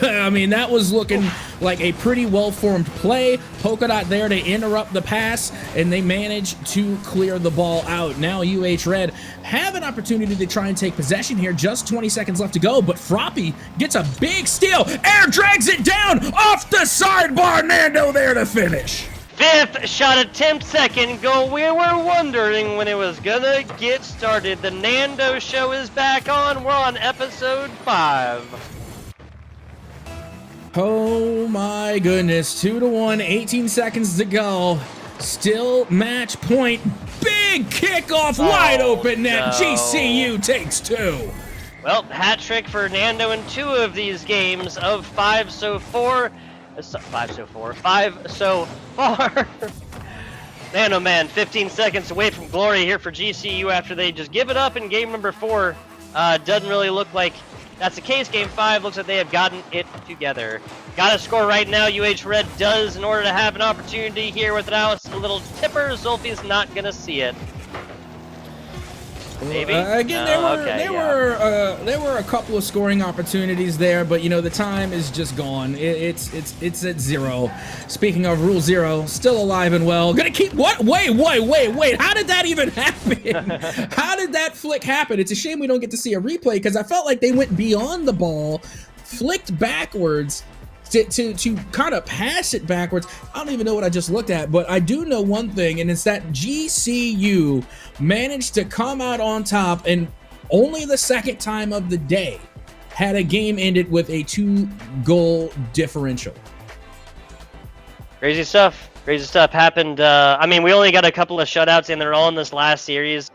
I mean, that was looking like a pretty well-formed play. Polka Dot there to interrupt the pass, and they managed to clear the ball out. Now UH Red have an opportunity to try and take possession here. Just 20 seconds left to go, but Froppy gets a big steal. Air drags it down off the sidebar. Nando there to finish. Fifth shot attempt, second goal. We were wondering when it was gonna get started. The Nando show is back on. We're on episode 5. Oh my goodness, 2-1, 18 seconds to go. Still match point. Big kickoff, wide open net. No. GCU takes 2. Well, hat trick for Nando in 2 of these games of 5 so far. 5 so far. Man, oh man, 15 seconds away from glory here for GCU after they just give it up in game number 4. Doesn't really look like that's the case. Game 5 looks like they have gotten it together. Got to score right now. UH Red does in order to have an opportunity here without a little tipper. Zulfi's not going to see it. Maybe. Again, there were a couple of scoring opportunities there, but you know the time is just gone. It's at 0. Speaking of Rule 0, still alive and well. Gonna keep what? Wait! How did that even happen? How did that flick happen? It's a shame we don't get to see a replay because I felt like they went beyond the ball, flicked backwards. To kind of pass it backwards. I don't even know what I just looked at, but I do know one thing, and it's that GCU managed to come out on top, and only the second time of the day had a game ended with a 2-goal differential. Crazy stuff. Crazy stuff happened. I mean, we only got a couple of shutouts, and they're all in this last series.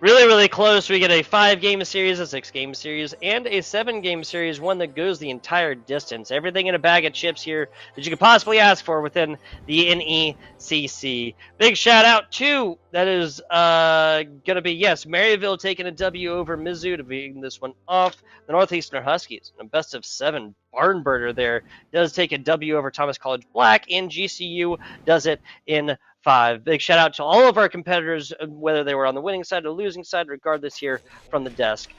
Really, really close. We get a 5-game series, a 6-game series, and a 7-game series, one that goes the entire distance. Everything in a bag of chips here that you could possibly ask for within the NECC. Big shout out to, that is going to be, yes, Maryville taking a W over Mizzou to being this one off. The Northeastern Huskies, a best of 7 barn burner there, does take a W over Thomas College Black, and GCU does it in 5. Big shout out to all of our competitors, whether they were on the winning side or the losing side, regardless here from the desk.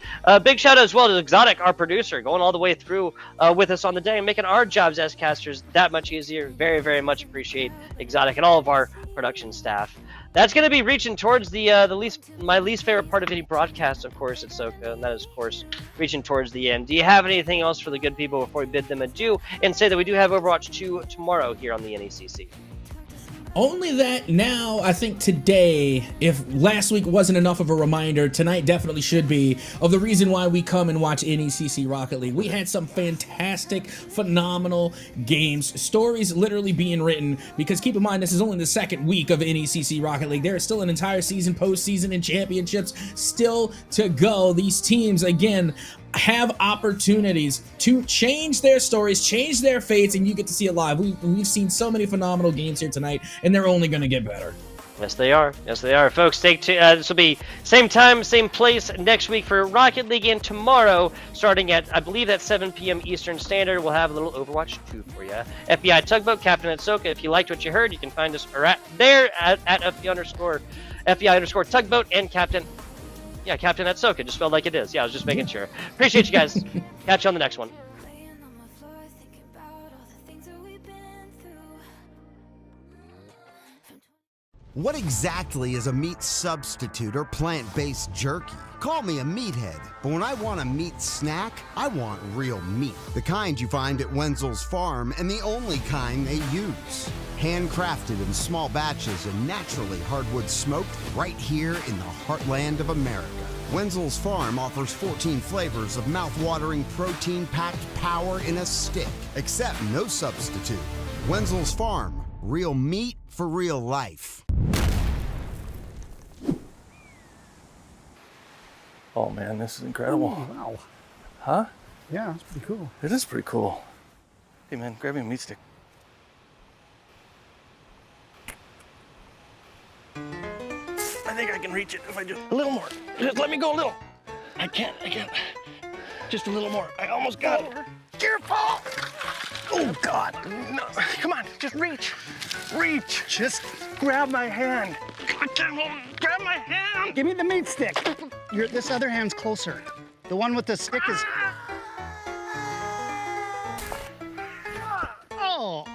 Big shout out as well to Exotic, our producer, going all the way through with us on the day and making our jobs as casters that much easier. Very, very much appreciate Exotic and all of our production staff. That's going to be reaching towards my least favorite part of any broadcast, of course, at Soka, and that is, of course, reaching towards the end. Do you have anything else for the good people before we bid them adieu and say that we do have Overwatch 2 tomorrow here on the NECC? Only that now, I think today, if last week wasn't enough of a reminder, tonight definitely should be, of the reason why we come and watch NECC Rocket League. We had some fantastic, phenomenal games, stories literally being written, because keep in mind, this is only the second week of NECC Rocket League. There is still an entire season, postseason, and championships still to go. These teams, again, have opportunities to change their stories, change their fates, and you get to see it live. We've seen so many phenomenal games here tonight, and they're only going to get better. Yes, they are. Yes, they are. Folks, this will be same time, same place next week for Rocket League, and tomorrow, starting at, I believe, at 7 p.m. Eastern Standard, we'll have a little Overwatch 2 for you. FBI Tugboat, Captain at Soka. If you liked what you heard, you can find us at FBI Tugboat and Captain. Yeah, Captain at Soka, just spelled like it is. Yeah, I was just making sure. Appreciate you guys. Catch you on the next one. What exactly is a meat substitute or plant-based jerky? Call me a meathead, but when I want a meat snack, I want real meat. The kind you find at Wenzel's Farm, and the only kind they use. Handcrafted in small batches and naturally hardwood smoked right here in the heartland of America. Wenzel's Farm offers 14 flavors of mouth-watering protein-packed power in a stick, except no substitute. Wenzel's Farm, real meat for real life. Oh man, this is incredible. Wow. Huh? Yeah, that's pretty cool. It is pretty cool. Hey man, grab me a meat stick. I think I can reach it if I just a little more. Just let me go a little. I can't. Just a little more. I almost got it. Careful! Oh God! No, come on, just reach. Reach. Just grab my hand. I can't hold it. Grab my hand. Give me the meat stick. This other hand's closer. The one with the stick is. Oh.